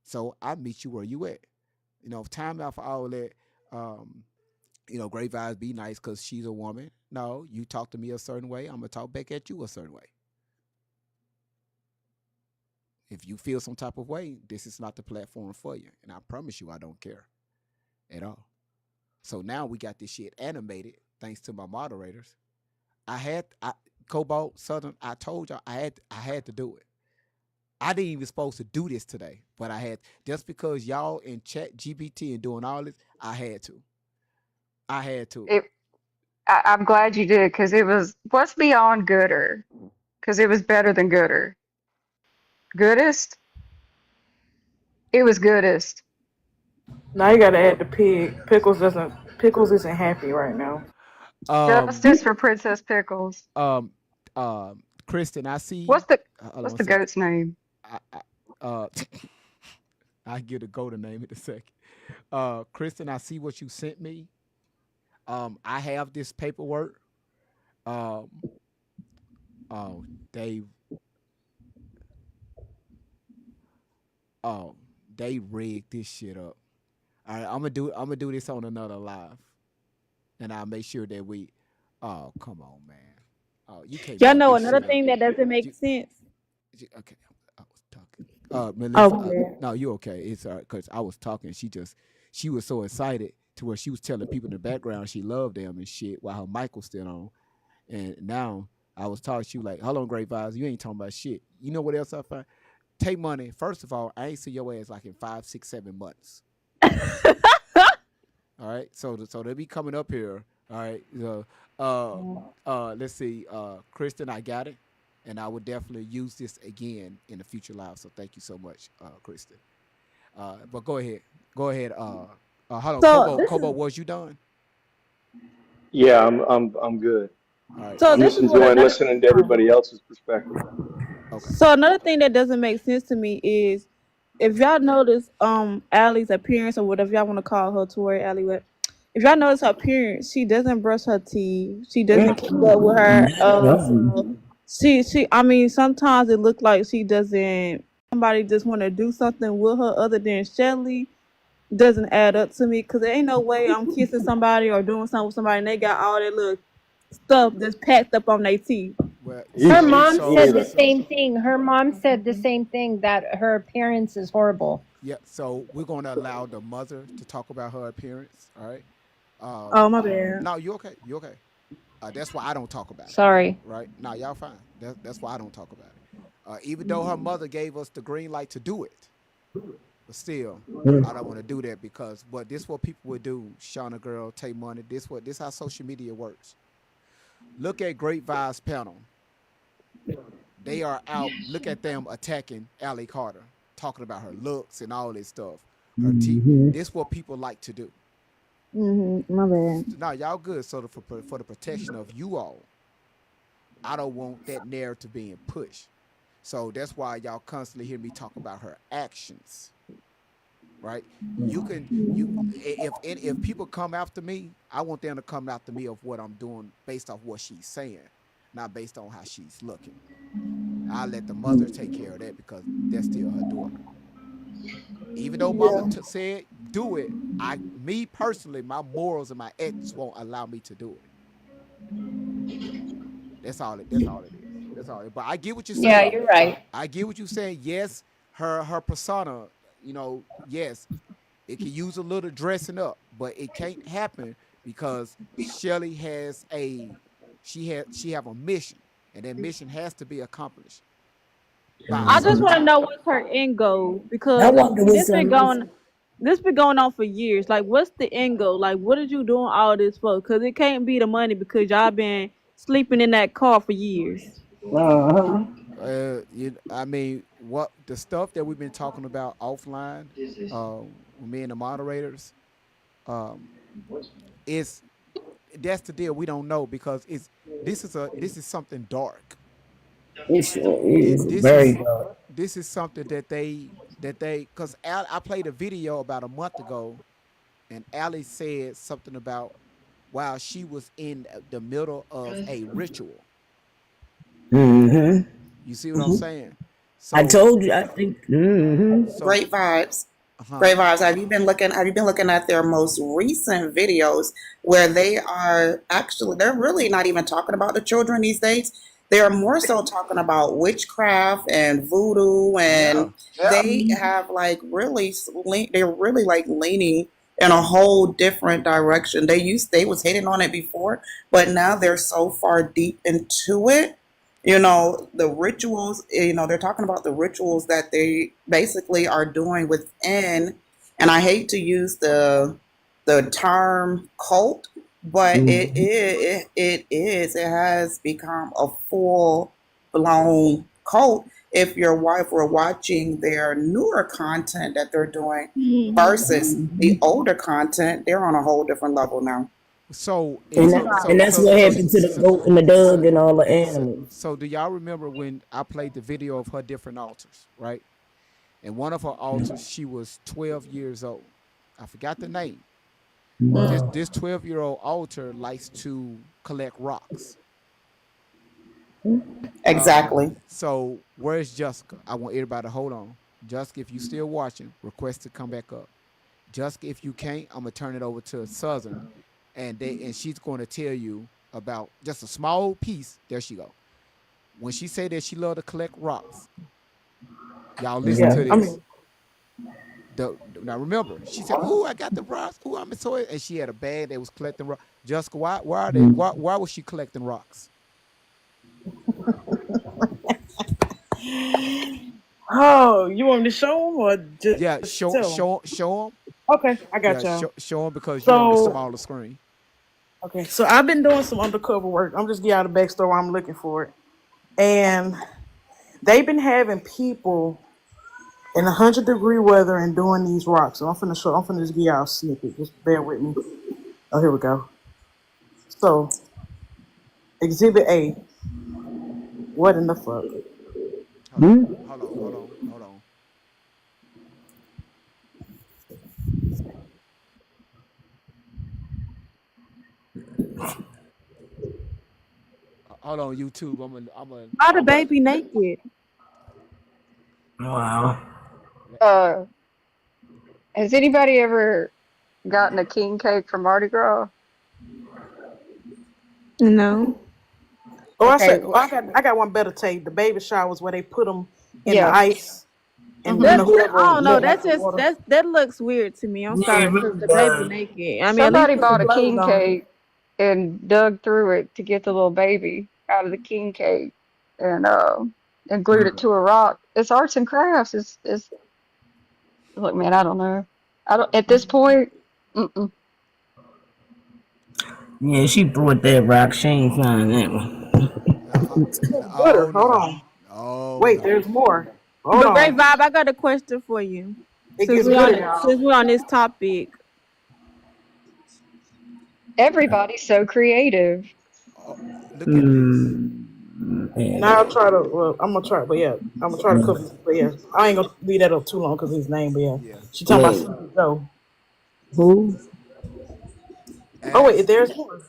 Speaker 1: So I meet you where you at. Time out for all that. Um, great vibes, be nice because she's a woman. No, you talk to me a certain way, I'm gonna talk back at you a certain way. If you feel some type of way, this is not the platform for you. And I promise you, I don't care at all. So now we got this shit animated thanks to my moderators. Cobalt Southern. I told y'all I had to do it. I didn't even supposed to do this today, but I had just because y'all in Chat GPT and doing all this, I had to. I had to.
Speaker 9: It. I'm glad you did because it was what's beyond gooder because it was better than gooder. Goodest. It was goodest.
Speaker 8: Now you gotta add the pig. Pickles isn't happy right now.
Speaker 9: Justice for Princess Pickles.
Speaker 1: Kristen, I see.
Speaker 9: What's
Speaker 1: hold
Speaker 9: the
Speaker 1: on a second.
Speaker 9: goat's name?
Speaker 1: I get a goat name in a second. Kristen, I see what you sent me. I have this paperwork. Oh, Dave. Oh, they rigged this shit up. All right, I'm gonna do this on another live, and I'll make sure that we. Oh, come on, man. Oh, you can't
Speaker 3: Y'all
Speaker 1: make
Speaker 3: know
Speaker 1: this
Speaker 3: another
Speaker 1: shit up.
Speaker 3: thing that doesn't make sense.
Speaker 1: Okay, I was talking.
Speaker 3: Oh,
Speaker 1: Melissa,
Speaker 3: my bad.
Speaker 1: no, you okay? It's all right because I was talking. She was so excited to where she was telling people in the background she loved them and shit while her mic was still on. And now I was talking. She was like, "Hold on, Great Vibes, you ain't talking about shit." You know what else I find? Take money. First of all, I ain't see your ass like in 5, 6, 7 months. All right, so they be coming up here. All right, let's see, Kristen, I got it, and I would definitely use this again in the future live. So thank you so much, Kristen. But go ahead. Hold on,
Speaker 3: So
Speaker 1: Kobo, was you done?
Speaker 19: Yeah, I'm good.
Speaker 1: All right.
Speaker 3: So
Speaker 19: I'm
Speaker 3: this
Speaker 19: just
Speaker 3: is what
Speaker 19: enjoying
Speaker 3: another
Speaker 19: listening to everybody else's perspective.
Speaker 1: Okay.
Speaker 3: So another thing that doesn't make sense to me is if y'all notice Allie's appearance or whatever y'all want to call her, Tori Allie, if y'all notice her appearance, she doesn't brush her teeth. She doesn't keep up with her. I mean, sometimes it looks like she doesn't. Somebody just want to do something with her other than Shelly. Doesn't add up to me because there ain't no way I'm kissing somebody or doing something with somebody and they got all that little stuff that's packed up on their teeth.
Speaker 1: Well,
Speaker 20: Her mom said the same thing. Her mom said the same thing, that her appearance is horrible.
Speaker 1: Yeah. So we're gonna allow the mother to talk about her appearance. All right.
Speaker 3: Oh, my bad.
Speaker 1: No, you okay? You okay? That's why I don't talk about it.
Speaker 20: Sorry.
Speaker 1: Right? No, y'all fine. That's why I don't talk about it. Even though her mother gave us the green light to do it, but still, I don't want to do that because this what people would do. Shauna girl, take money. This how social media works. Look at Great Vibes panel. They are out. Look at them attacking Allie Carter, talking about her looks and all this stuff. Her teeth. This what people like to do.
Speaker 3: My bad.
Speaker 1: No, y'all good. So for the protection of you all, I don't want that narrative being pushed. So that's why y'all constantly hear me talk about her actions. Right? If people come after me, I want them to come after me of what I'm doing based off what she's saying, not based on how she's looking. I'll let the mother take care of that because that's still her daughter. Even though mama said do it, me personally, my morals and my ethics won't allow me to do it. That's all it is. That's all. But I get what you're saying.
Speaker 20: Yeah, you're right.
Speaker 1: I get what you're saying. Yes, her persona, yes, it can use a little dressing up, but it can't happen because Shelly has she have a mission, and that mission has to be accomplished.
Speaker 3: I just want to know what's her end goal because this been going on for years. Like, what's the end goal? Like, what are you doing all this for? Because it can't be the money because y'all been sleeping in that car for years.
Speaker 1: I mean, what the stuff that we've been talking about offline, me and the moderators, that's the deal. We don't know because this is something dark.
Speaker 21: This
Speaker 1: is something that they because I played a video about a month ago, and Allie said something about while she was in the middle of a ritual. You see what I'm saying? So,
Speaker 21: I told you. I think.
Speaker 17: Great Vibes. Great Vibes. Have you been looking at their most recent videos where they're really not even talking about the children these days. They are more so talking about witchcraft and voodoo, and they have they're really like leaning in a whole different direction. They was hating on it before, but now they're so far deep into it. The rituals, they're talking about the rituals that they basically are doing within, and I hate to use the term cult, but it has become a full-blown cult if we're watching their newer content that they're doing versus the older content. They're on a whole different level now.
Speaker 1: So
Speaker 21: And
Speaker 1: so
Speaker 21: that,
Speaker 1: so
Speaker 21: and that's
Speaker 1: so
Speaker 21: what
Speaker 1: so
Speaker 21: happened to the goat and the dog and all the animals.
Speaker 1: so do y'all remember when I played the video of her different altars, right? And one of her altars, she was 12 years old. I forgot the name. This 12-year-old altar likes to collect rocks.
Speaker 17: Exactly.
Speaker 1: So where's Jessica? I want everybody to hold on. Jessica, if you still watching, request to come back up. Jessica, if you can't, I'm gonna turn it over to Southern, and she's going to tell you about just a small piece. There she go. When she said that she loved to collect rocks, y'all listen
Speaker 8: Yeah,
Speaker 1: to
Speaker 8: I
Speaker 1: this.
Speaker 8: mean,
Speaker 1: Now remember, she said, "Ooh, I got the rocks. Ooh, I'm so," and she had a bag that was collecting rocks. Jessica, why are they? Why was she collecting rocks?
Speaker 8: oh, you want me to show them or just
Speaker 1: Yeah,
Speaker 8: tell them?
Speaker 1: show them.
Speaker 8: Okay, I got
Speaker 1: Yeah,
Speaker 8: y'all.
Speaker 1: show them because you're on the
Speaker 8: So,
Speaker 1: smaller screen.
Speaker 8: okay, so I've been doing some undercover work. I'm just getting out of the backstory while I'm looking for it. And they've been having people in 100-degree weather and doing these rocks. So I'm finna just give y'all a snippet. Just bear with me. Oh, here we go. So, Exhibit A. What in the fuck?
Speaker 1: Hold on. Hold on, YouTube.
Speaker 3: Why the baby naked?
Speaker 21: Wow.
Speaker 9: Has anybody ever gotten a king cake from Mardi Gras?
Speaker 3: No.
Speaker 8: Oh,
Speaker 9: Okay.
Speaker 8: I got one better take. The baby showers where they put them in the
Speaker 9: Yeah.
Speaker 8: ice, and
Speaker 3: That,
Speaker 8: whoever
Speaker 3: I don't know.
Speaker 8: look like
Speaker 3: That's
Speaker 8: the
Speaker 3: just
Speaker 8: water.
Speaker 3: that looks weird to me. I'm
Speaker 21: Yeah,
Speaker 3: sorry,
Speaker 21: it
Speaker 3: because
Speaker 21: really
Speaker 3: the baby
Speaker 21: does.
Speaker 3: naked. I mean, at least
Speaker 9: Somebody
Speaker 3: put some
Speaker 9: bought a
Speaker 3: clothes
Speaker 9: king
Speaker 3: on.
Speaker 9: cake and dug through it to get the little baby out of the king cake and glued it to a rock. It's arts and crafts. It's look, man, I don't know. I don't at this point. Mm-mm.
Speaker 21: Yeah, she brought that rock. She ain't find that one.
Speaker 8: Butter. Hold on.
Speaker 1: Oh
Speaker 8: Wait,
Speaker 1: no.
Speaker 8: there's more. Hold
Speaker 3: But Great
Speaker 8: on.
Speaker 3: Vibe, I got a question for you.
Speaker 8: It gets gooder, y'all.
Speaker 3: Since we're on this topic,
Speaker 9: Everybody's so creative.
Speaker 1: Look at this.
Speaker 8: Now I'll try to. Well, I'm gonna try, but yeah, I'm gonna try to cover. But yeah, I ain't gonna leave that up too long because his name. But yeah, she talking about Sleepy Joe.
Speaker 21: Who?
Speaker 8: Oh wait, there's more.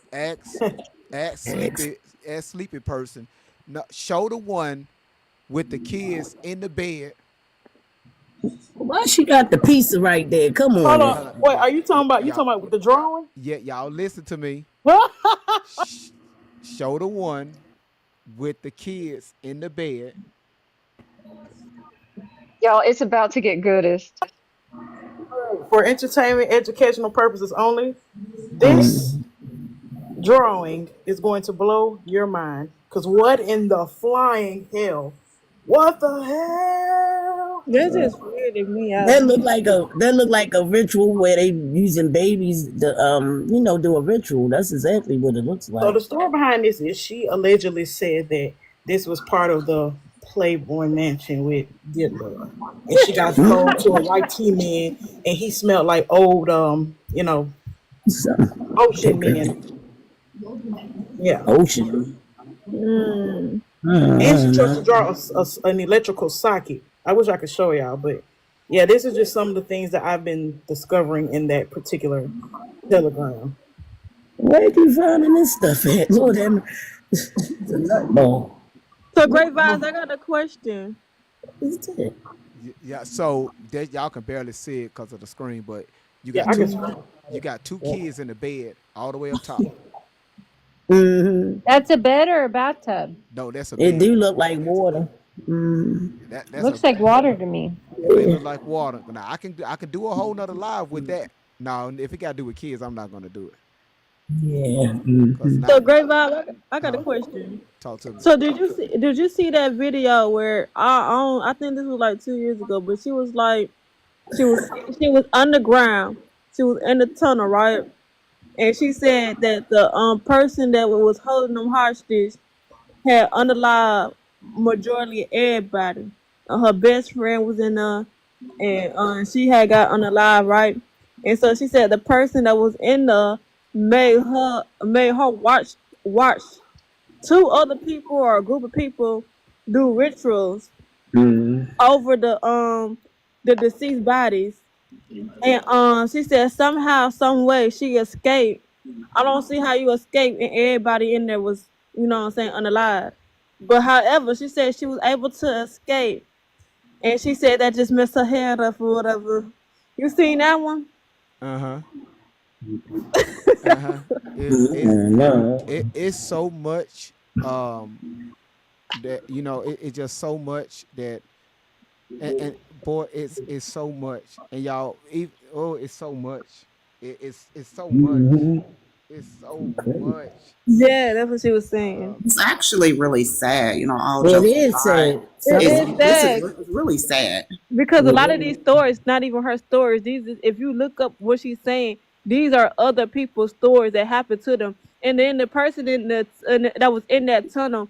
Speaker 1: Sleepy person. No, show the one with the kids in the bed.
Speaker 21: Why she got the pizza right there? Come on.
Speaker 8: Hold
Speaker 21: Now.
Speaker 8: on. Wait, are you talking about? You talking about with the drawing?
Speaker 1: Yeah, y'all listen to me. Show the one with the kids in the bed.
Speaker 9: Y'all, it's about to get goodest.
Speaker 8: For entertainment, educational purposes only, this drawing is going to blow your mind. Cause what in the flying hell? What the hell?
Speaker 3: that's just weird to me.
Speaker 21: That look like a ritual where they using babies to do a ritual. That's exactly what it looks
Speaker 8: So
Speaker 21: like.
Speaker 8: the story behind this is she allegedly said that this was part of the Playboy Mansion with Diddler, and she got sold to a white tea man, and he smelled like old ocean men. Yeah.
Speaker 21: Ocean.
Speaker 3: Mm.
Speaker 8: And she chose to draw an electrical socket. I wish I could show y'all, but yeah, this is just some of the things that I've been discovering in that particular telegram.
Speaker 21: Where you finding this stuff at? Lord, it's a nutball.
Speaker 3: So Great Vibes, I got a question.
Speaker 1: Yeah, so y'all can barely see it because of the screen, but you
Speaker 8: Yeah,
Speaker 1: got
Speaker 8: I
Speaker 1: two.
Speaker 8: can.
Speaker 1: You got two kids in the bed all the way up top.
Speaker 20: That's a bed or a bathtub?
Speaker 1: No, that's a
Speaker 21: It
Speaker 1: bed.
Speaker 21: do look like water.
Speaker 1: That's
Speaker 20: Looks like water to me.
Speaker 1: It may look like water. Now I can do a whole nother live with that. Now if it got to do with kids, I'm not gonna do it.
Speaker 21: Yeah.
Speaker 3: So Great Vibe, I got a question.
Speaker 1: Talk to me.
Speaker 3: So did you see that video where I think this was like 2 years ago, but she was like she was underground. She was in the tunnel, right? And she said that the person that was holding them hostage had unalive majority of everybody. Her best friend was in there, and she had got unalive, right? And so she said the person that was in there made her watch two other people or a group of people do rituals
Speaker 19: Mm.
Speaker 3: over the deceased bodies. And she said somehow, some way she escaped. I don't see how you escape and everybody in there was, you know what I'm saying, unalive. But however, she said she was able to escape. And she said that just messed her head up or whatever. You seen that one?
Speaker 1: Uh-huh. Uh-huh.
Speaker 21: No.
Speaker 1: It's so much that it's just so much that and boy it's so much and y'all it's so much. It's so much. It's so much.
Speaker 3: Yeah, that's what she was saying.
Speaker 17: It's actually really sad, all
Speaker 21: It
Speaker 17: jokes
Speaker 21: is
Speaker 17: aside.
Speaker 21: sad.
Speaker 3: It
Speaker 17: It's,
Speaker 3: is
Speaker 17: this
Speaker 3: sad
Speaker 17: is really sad.
Speaker 3: because a lot of these stories, not even her stories. If you look up what she's saying, these are other people's stories that happened to them. And then the person that was in that tunnel,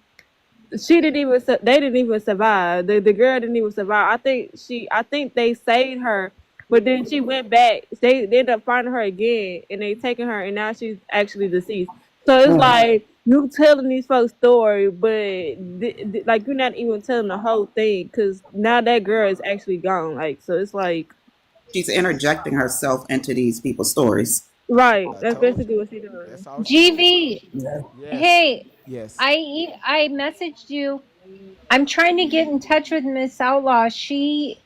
Speaker 3: they didn't even survive. The girl didn't even survive. I think they saved her, but then she went back. They ended up finding her again, and they taking her, and now she's actually deceased. So it's like you telling these folks story, but like you're not even telling the whole thing because now that girl is actually gone. Like, so it's like
Speaker 17: She's interjecting herself into these people's stories.
Speaker 3: right.
Speaker 1: I
Speaker 3: That's
Speaker 1: told
Speaker 3: basically
Speaker 1: you.
Speaker 3: what she doing.
Speaker 1: That's all she doing.
Speaker 20: GV,
Speaker 1: Yes.
Speaker 20: hey,
Speaker 1: Yes.
Speaker 20: I messaged you. I'm trying to get in touch with Miss Outlaw. She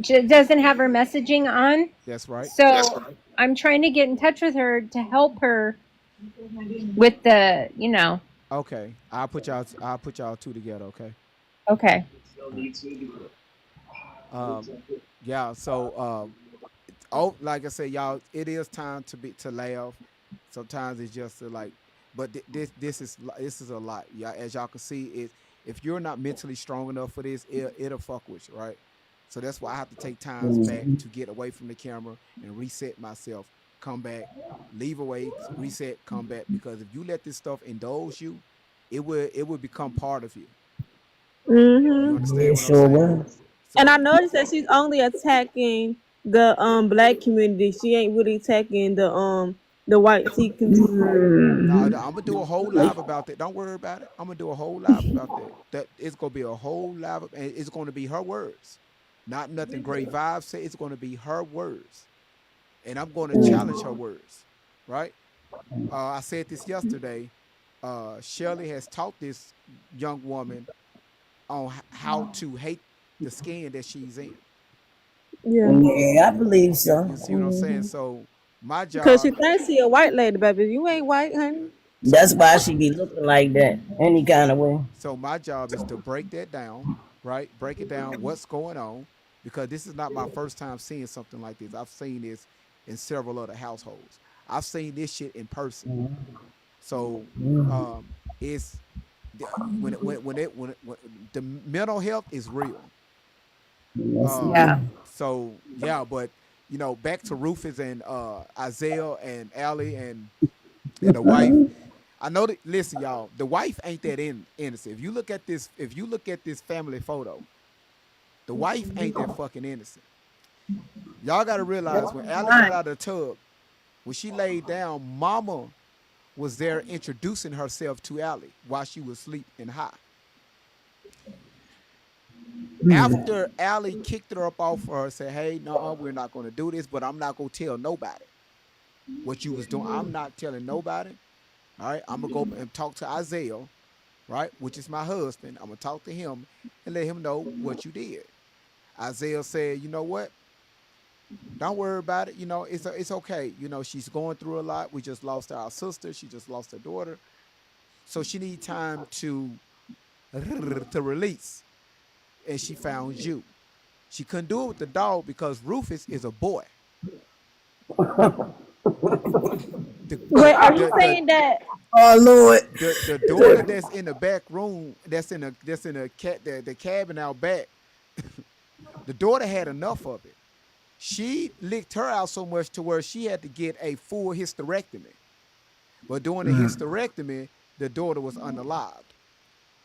Speaker 20: doesn't have her messaging on,
Speaker 1: That's right.
Speaker 20: so I'm trying to get in touch with her to help her with the,
Speaker 1: Okay. I'll put y'all two together, okay?
Speaker 20: Okay.
Speaker 1: Um yeah, so like I said, y'all, it is time to laugh. Sometimes it's just like, but this is a lot. Yeah, as y'all can see, if you're not mentally strong enough for this, it'll fuck with you, right? So that's why I have to take times back to get away from the camera and reset myself, come back, leave away, reset, come back. Because if you let this stuff indulge you, it will become part of you. You understand
Speaker 21: It
Speaker 1: what I'm
Speaker 21: sure
Speaker 1: saying?
Speaker 21: was.
Speaker 3: And I
Speaker 1: So
Speaker 3: noticed that she's only attacking the black community. She ain't really attacking the white tea community.
Speaker 1: no, I'm gonna do a whole live about that. Don't worry about it. I'm gonna do a whole live about that. That it's gonna be a whole live, and it's gonna be her words, not nothing great vibes say. It's gonna be her words, and I'm gonna challenge her words, right? I said this yesterday. Shirley has taught this young woman on how to hate the skin that she's in.
Speaker 3: Yeah.
Speaker 21: Yeah, I believe so.
Speaker 1: You see what I'm saying? So my
Speaker 3: Because
Speaker 1: job.
Speaker 3: she thinks she a white lady, baby. You ain't white, honey.
Speaker 21: That's why she be looking like that, any kind of way.
Speaker 1: So my job is to break that down, right? Break it down, what's going on, because this is not my first time seeing something like this. I've seen this in several other households. I've seen this shit in person. So it's when the mental health is real.
Speaker 20: Yeah.
Speaker 1: So yeah, but back to Rufus and Isaiah and Allie and the wife. I know that. Listen, y'all, the wife ain't that innocent. If you look at this family photo, the wife ain't that fucking innocent. Y'all got to realize when Allie got out of the tub, when she laid down, Mama was there introducing herself to Allie while she was asleep and high. After Allie kicked her up off her, said, "Hey, no, we're not going to do this, but I'm not going to tell nobody what you was doing. I'm not telling nobody. All right, I'm gonna go and talk to Isaiah, right, which is my husband. I'm gonna talk to him and let him know what you did." Isaiah said, "You know what? Don't worry about it. It's okay. She's going through a lot. We just lost our sister. She just lost her daughter, so she needs time to release." And she found you. She couldn't do it with the dog because Rufus is a boy.
Speaker 3: Wait, are you saying that?
Speaker 21: Oh Lord.
Speaker 1: The daughter that's in the back room, that's in the cabin out back. The daughter had enough of it. She licked her out so much to where she had to get a full hysterectomy. But during the hysterectomy, the daughter was unalived.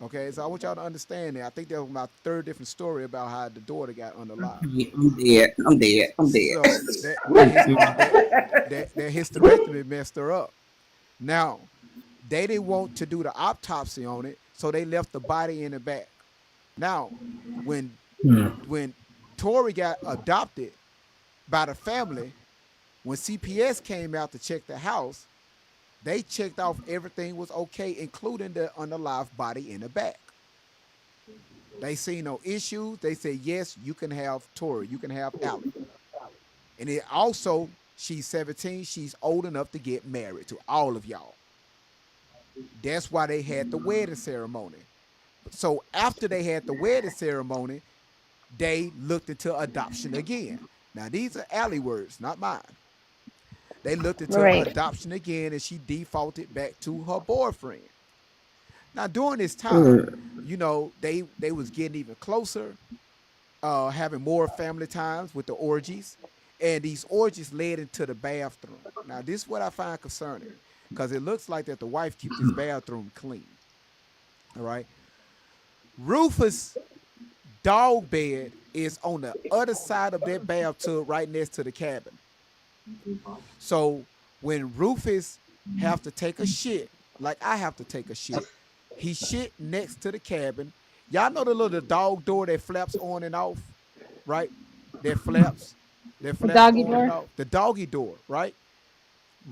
Speaker 1: Okay, so I want y'all to understand that. I think there was about third different story about how the daughter got unalive.
Speaker 21: I'm dead. I'm dead. I'm dead.
Speaker 1: So that hysterectomy messed her up. Now, they didn't want to do the autopsy on it, so they left the body in the back. Now, when Tori got adopted by the family, when CPS came out to check the house, they checked off everything was okay, including the unalive body in the back. They see no issues. They said, yes, you can have Tori. You can have Allie. And it also, she's 17. She's old enough to get married to all of y'all. That's why they had the wedding ceremony. So after they had the wedding ceremony, they looked into adoption again. Now, these are Allie words, not mine. They looked into adoption again, and she defaulted back to her boyfriend. Now, during this time, you know, they was getting even closer, having more family times with the orgies, and these orgies led into the bathroom. Now, this is what I find concerning, because it looks like that the wife keeps this bathroom clean. All right. Rufus' dog bed is on the other side of that bathtub right next to the cabin. So when Rufus have to take a shit, like I have to take a shit, he shit next to the cabin. Y'all know the little dog door that flaps on and off, right? That flaps
Speaker 20: doggy
Speaker 1: on
Speaker 20: door?
Speaker 1: and off. The doggy door, right?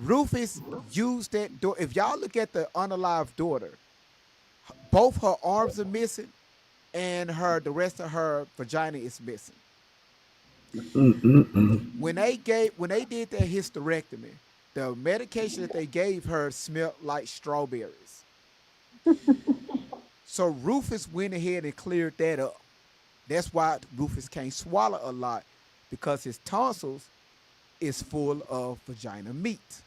Speaker 1: Rufus used that door. If y'all look at the unalive daughter, both her arms are missing and the rest of her vagina is missing. When they did their hysterectomy, the medication that they gave her smelled like strawberries. So Rufus went ahead and cleared that up. That's why Rufus can't swallow a lot, because his tonsils is full of vagina meat,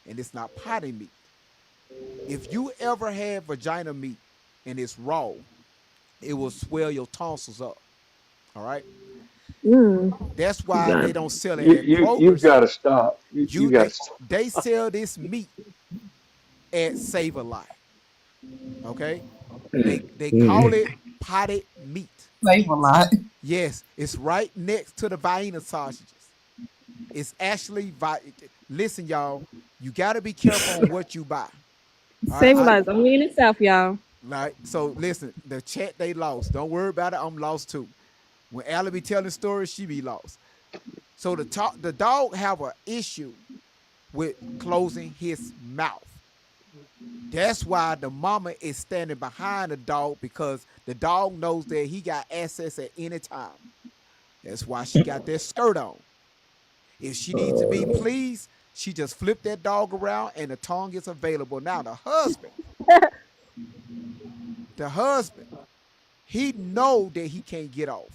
Speaker 1: and it's not potty meat. If you ever had vagina meat and it's raw, it will swell your tonsils up. All right. That's why they don't sell it at Kroger's.
Speaker 19: You've got to stop. You got to stop.
Speaker 1: They sell this meat at Save-A-Lot. Okay? They call it potted meat.
Speaker 5: Save-A-Lot.
Speaker 1: Yes, it's right next to the Vienna sausages. It's actually, listen, y'all, you got to be careful on what you buy.
Speaker 3: Save-A-Lot is only in the South, y'all.
Speaker 1: Right? So listen, the chat they lost. Don't worry about it. I'm lost too. When Allie be telling stories, she be lost. So the dog have an issue with closing his mouth. That's why the mama is standing behind the dog, because the dog knows that he got access at any time. That's why she got that skirt on. If she needs to be pleased, she just flip that dog around and the tongue is available. Now the husband, he know that he can't get off.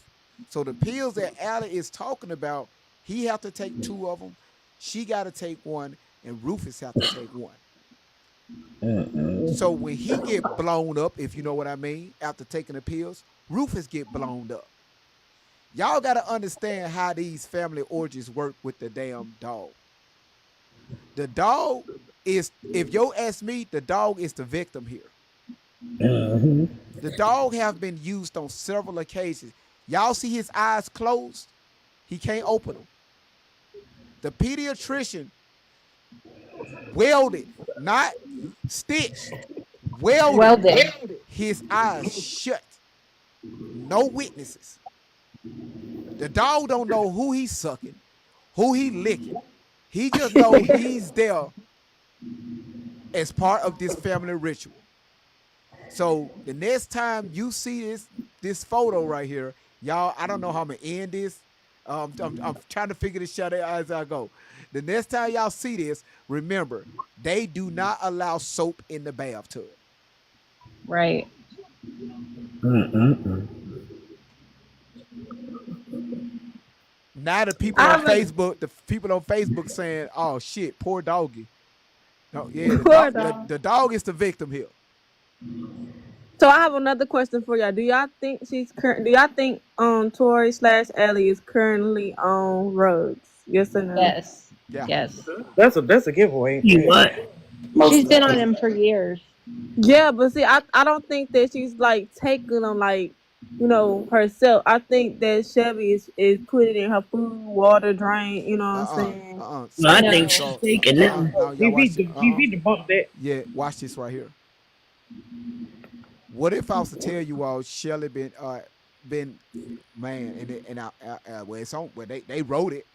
Speaker 1: So the pills that Allie is talking about, he have to take 2 of them. She got to take 1, and Rufus have to take 1. So when he get blown up, if you know what I mean, after taking the pills, Rufus get blown up. Y'all got to understand how these family orgies work with the damn dog. The dog is, if you ask me, the dog is the victim here. The dog have been used on several occasions. Y'all see his eyes closed? He can't open them. The pediatrician welded, not stitched, welded his eyes shut. No witnesses. The dog don't know who he's sucking, who he licking. He just knows he's there as part of this family ritual. So the next time you see this photo right here, y'all, I don't know how I'm gonna end this. I'm trying to figure this shit out as I go. The next time y'all see this, remember, they do not allow soap in the bathtub.
Speaker 20: Right.
Speaker 1: Now the people on Facebook saying, "Oh shit, poor doggy." No, yeah, the dog is the victim here.
Speaker 3: So I have another question for y'all. Do y'all think Tori / Ellie is currently on drugs? Yes or no?
Speaker 20: Yes.
Speaker 1: Yeah.
Speaker 20: Yes.
Speaker 8: That's a giveaway.
Speaker 21: You what?
Speaker 20: She's been on him for years.
Speaker 3: Yeah, but see, I don't think that she's like taking them like, herself. I think that Chevy is putting in her food, water, drink. You know what I'm saying?
Speaker 21: No, I
Speaker 1: So
Speaker 21: think
Speaker 20: No.
Speaker 21: she's
Speaker 1: so
Speaker 21: taking them.
Speaker 1: now y'all watch it.
Speaker 8: GV debunked that.
Speaker 1: Yeah, watch this right here. What if I was to tell you all Shelly been man and well it's on well they wrote it.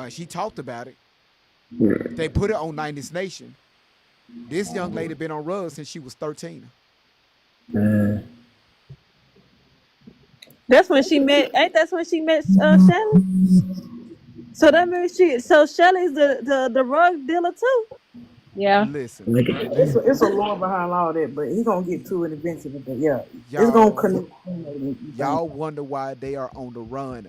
Speaker 1: She talked about it. They put it on 90s Nation. This young lady been on Rug since she was 13.
Speaker 3: That's when she met. Ain't that's when she met Shelly? So that means So Shelly's the rug dealer too.
Speaker 20: Yeah.
Speaker 1: Listen,
Speaker 8: It's a law behind all that, but he gonna get to it eventually. But yeah, it's
Speaker 1: y'all,
Speaker 8: gonna connect.
Speaker 1: y'all wonder why they are on the run,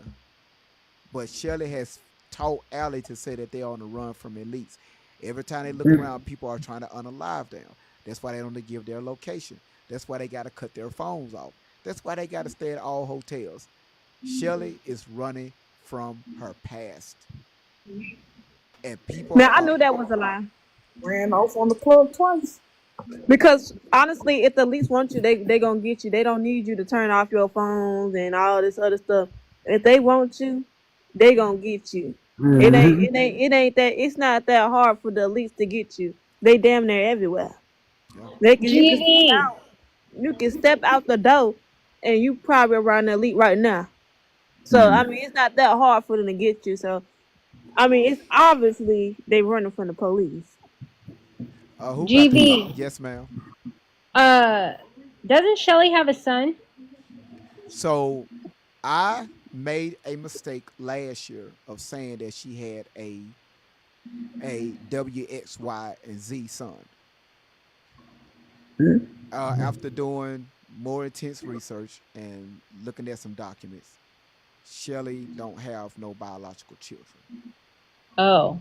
Speaker 1: but Shelly has taught Allie to say that they are on the run from elites. Every time they look around, people are trying to unalive them. That's why they don't give their location. That's why they got to cut their phones off. That's why they got to stay at all hotels. Shelly is running from her past, and people
Speaker 3: Now I
Speaker 1: are
Speaker 3: knew that was a lie.
Speaker 8: Ran off on the club twice.
Speaker 3: Because honestly, if the police want you, they gonna get you. They don't need you to turn off your phones and all this other stuff. If they want you, they gonna get you. It ain't that. It's not that hard for the elites to get you. They damn near everywhere. You can step
Speaker 20: GV.
Speaker 3: out. You can step out the door, and you probably around the elite right now. So I mean, it's not that hard for them to get you. So I mean, it's obviously they running from the police.
Speaker 1: who got the
Speaker 20: GV.
Speaker 1: yes, ma'am.
Speaker 20: Doesn't Shelly have a son?
Speaker 1: So I made a mistake last year of saying that she had a W, X, Y, and Z son. After doing more intense research and looking at some documents, Shelly don't have no biological children.
Speaker 20: Oh.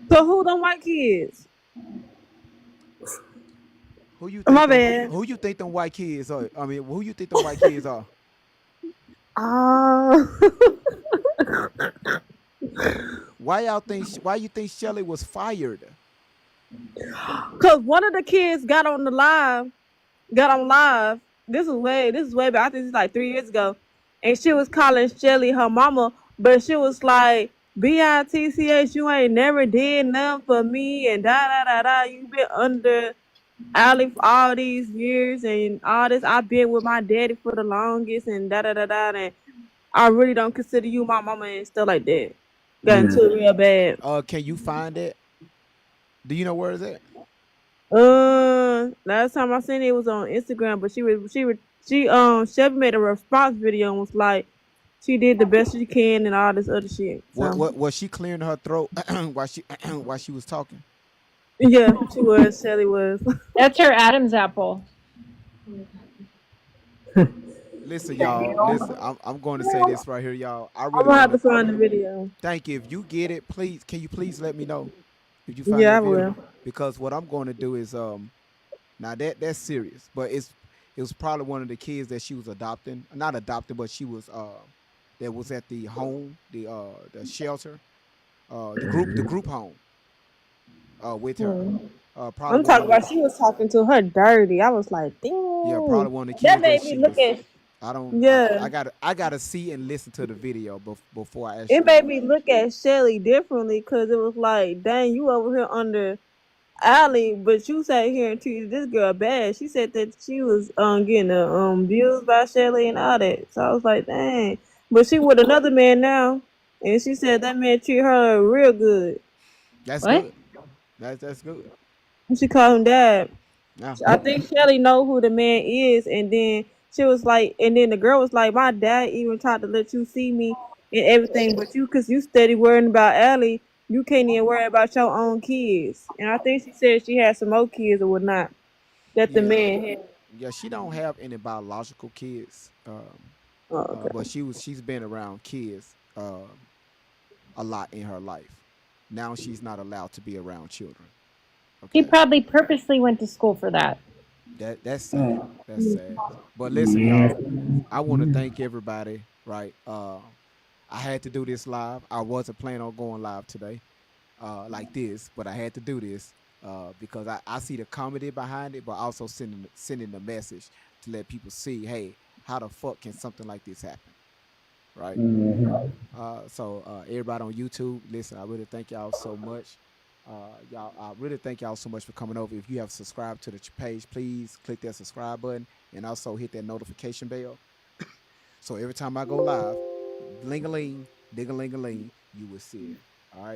Speaker 3: So who them white kids?
Speaker 1: Who you
Speaker 3: My
Speaker 1: think?
Speaker 3: bad.
Speaker 1: Who you think them white kids are? I mean, who you think them white kids are? Why you think Shelly was fired?
Speaker 3: Cause one of the kids got on live. This is way back. I think it's like 3 years ago, and she was calling Shelly her mama, but she was like, "Bitch, you ain't never did nothing for me," and da da da da. You been under Allie for all these years and all this. I've been with my daddy for the longest, and da da da da. And I really don't consider you my mama and stuff like that. Got into it real bad.
Speaker 1: Can you find it? Do you know where is it?
Speaker 3: Last time I seen it was on Instagram, but Chevy made a response video and was like, she did the best she can and all this other shit. So.
Speaker 1: What was she clearing her throat while she was talking?
Speaker 3: Yeah, she was. Shelly was.
Speaker 20: That's her Adam's apple.
Speaker 1: Listen, y'all. Listen, I'm going to say this right here, y'all.
Speaker 3: I'm gonna have to find the video.
Speaker 1: Thank you. If you get it, please, can you please let me know if you find
Speaker 3: Yeah,
Speaker 1: that
Speaker 3: I
Speaker 1: video?
Speaker 3: will.
Speaker 1: Because what I'm going to do is now that's serious, but it was probably one of the kids that she was adopting, not adopted, but she was that was at the home, the shelter, the group home, with her. Probably
Speaker 3: I'm talking about she was talking to her dirty. I was like, damn.
Speaker 1: Yeah, probably one of the kids
Speaker 3: That made me look at.
Speaker 1: I don't.
Speaker 3: Yeah.
Speaker 1: I gotta see and listen to the video before I actually.
Speaker 3: It made me look at Shelly differently because it was like, dang, you over here under Allie, but you sat here and treated this girl bad. She said that she was getting abused by Shelly and all that. So I was like, dang. But she with another man now, and she said that man treat her real good.
Speaker 1: That's
Speaker 20: What?
Speaker 1: good. That's good.
Speaker 3: She called him dad.
Speaker 1: Yeah.
Speaker 3: I think Shelly know who the man is, and then she was like, and then the girl was like, my dad even tried to let you see me and everything, but you, cause you steady worrying about Allie, you can't even worry about your own kids. And I think she said she had some more kids or whatnot that the man had.
Speaker 1: Yeah, she don't have any biological kids, but she's been around kids a lot in her life. Now she's not allowed to be around children.
Speaker 20: He probably purposely went to school for that.
Speaker 1: That's sad. That's sad. But listen, y'all, I want to thank everybody. Right, I had to do this live. I wasn't planning on going live today, like this, but I had to do this. because I see the comedy behind it, but also sending the message to let people see, hey, how the fuck can something like this happen, right? So everybody on YouTube, listen, I really thank y'all so much. Y'all, I really thank y'all so much for coming over. If you have subscribed to the page, please click that subscribe button and also hit that notification bell. So every time I go live, ling-a-ling, ding-a-ling-a-ling, you will see it.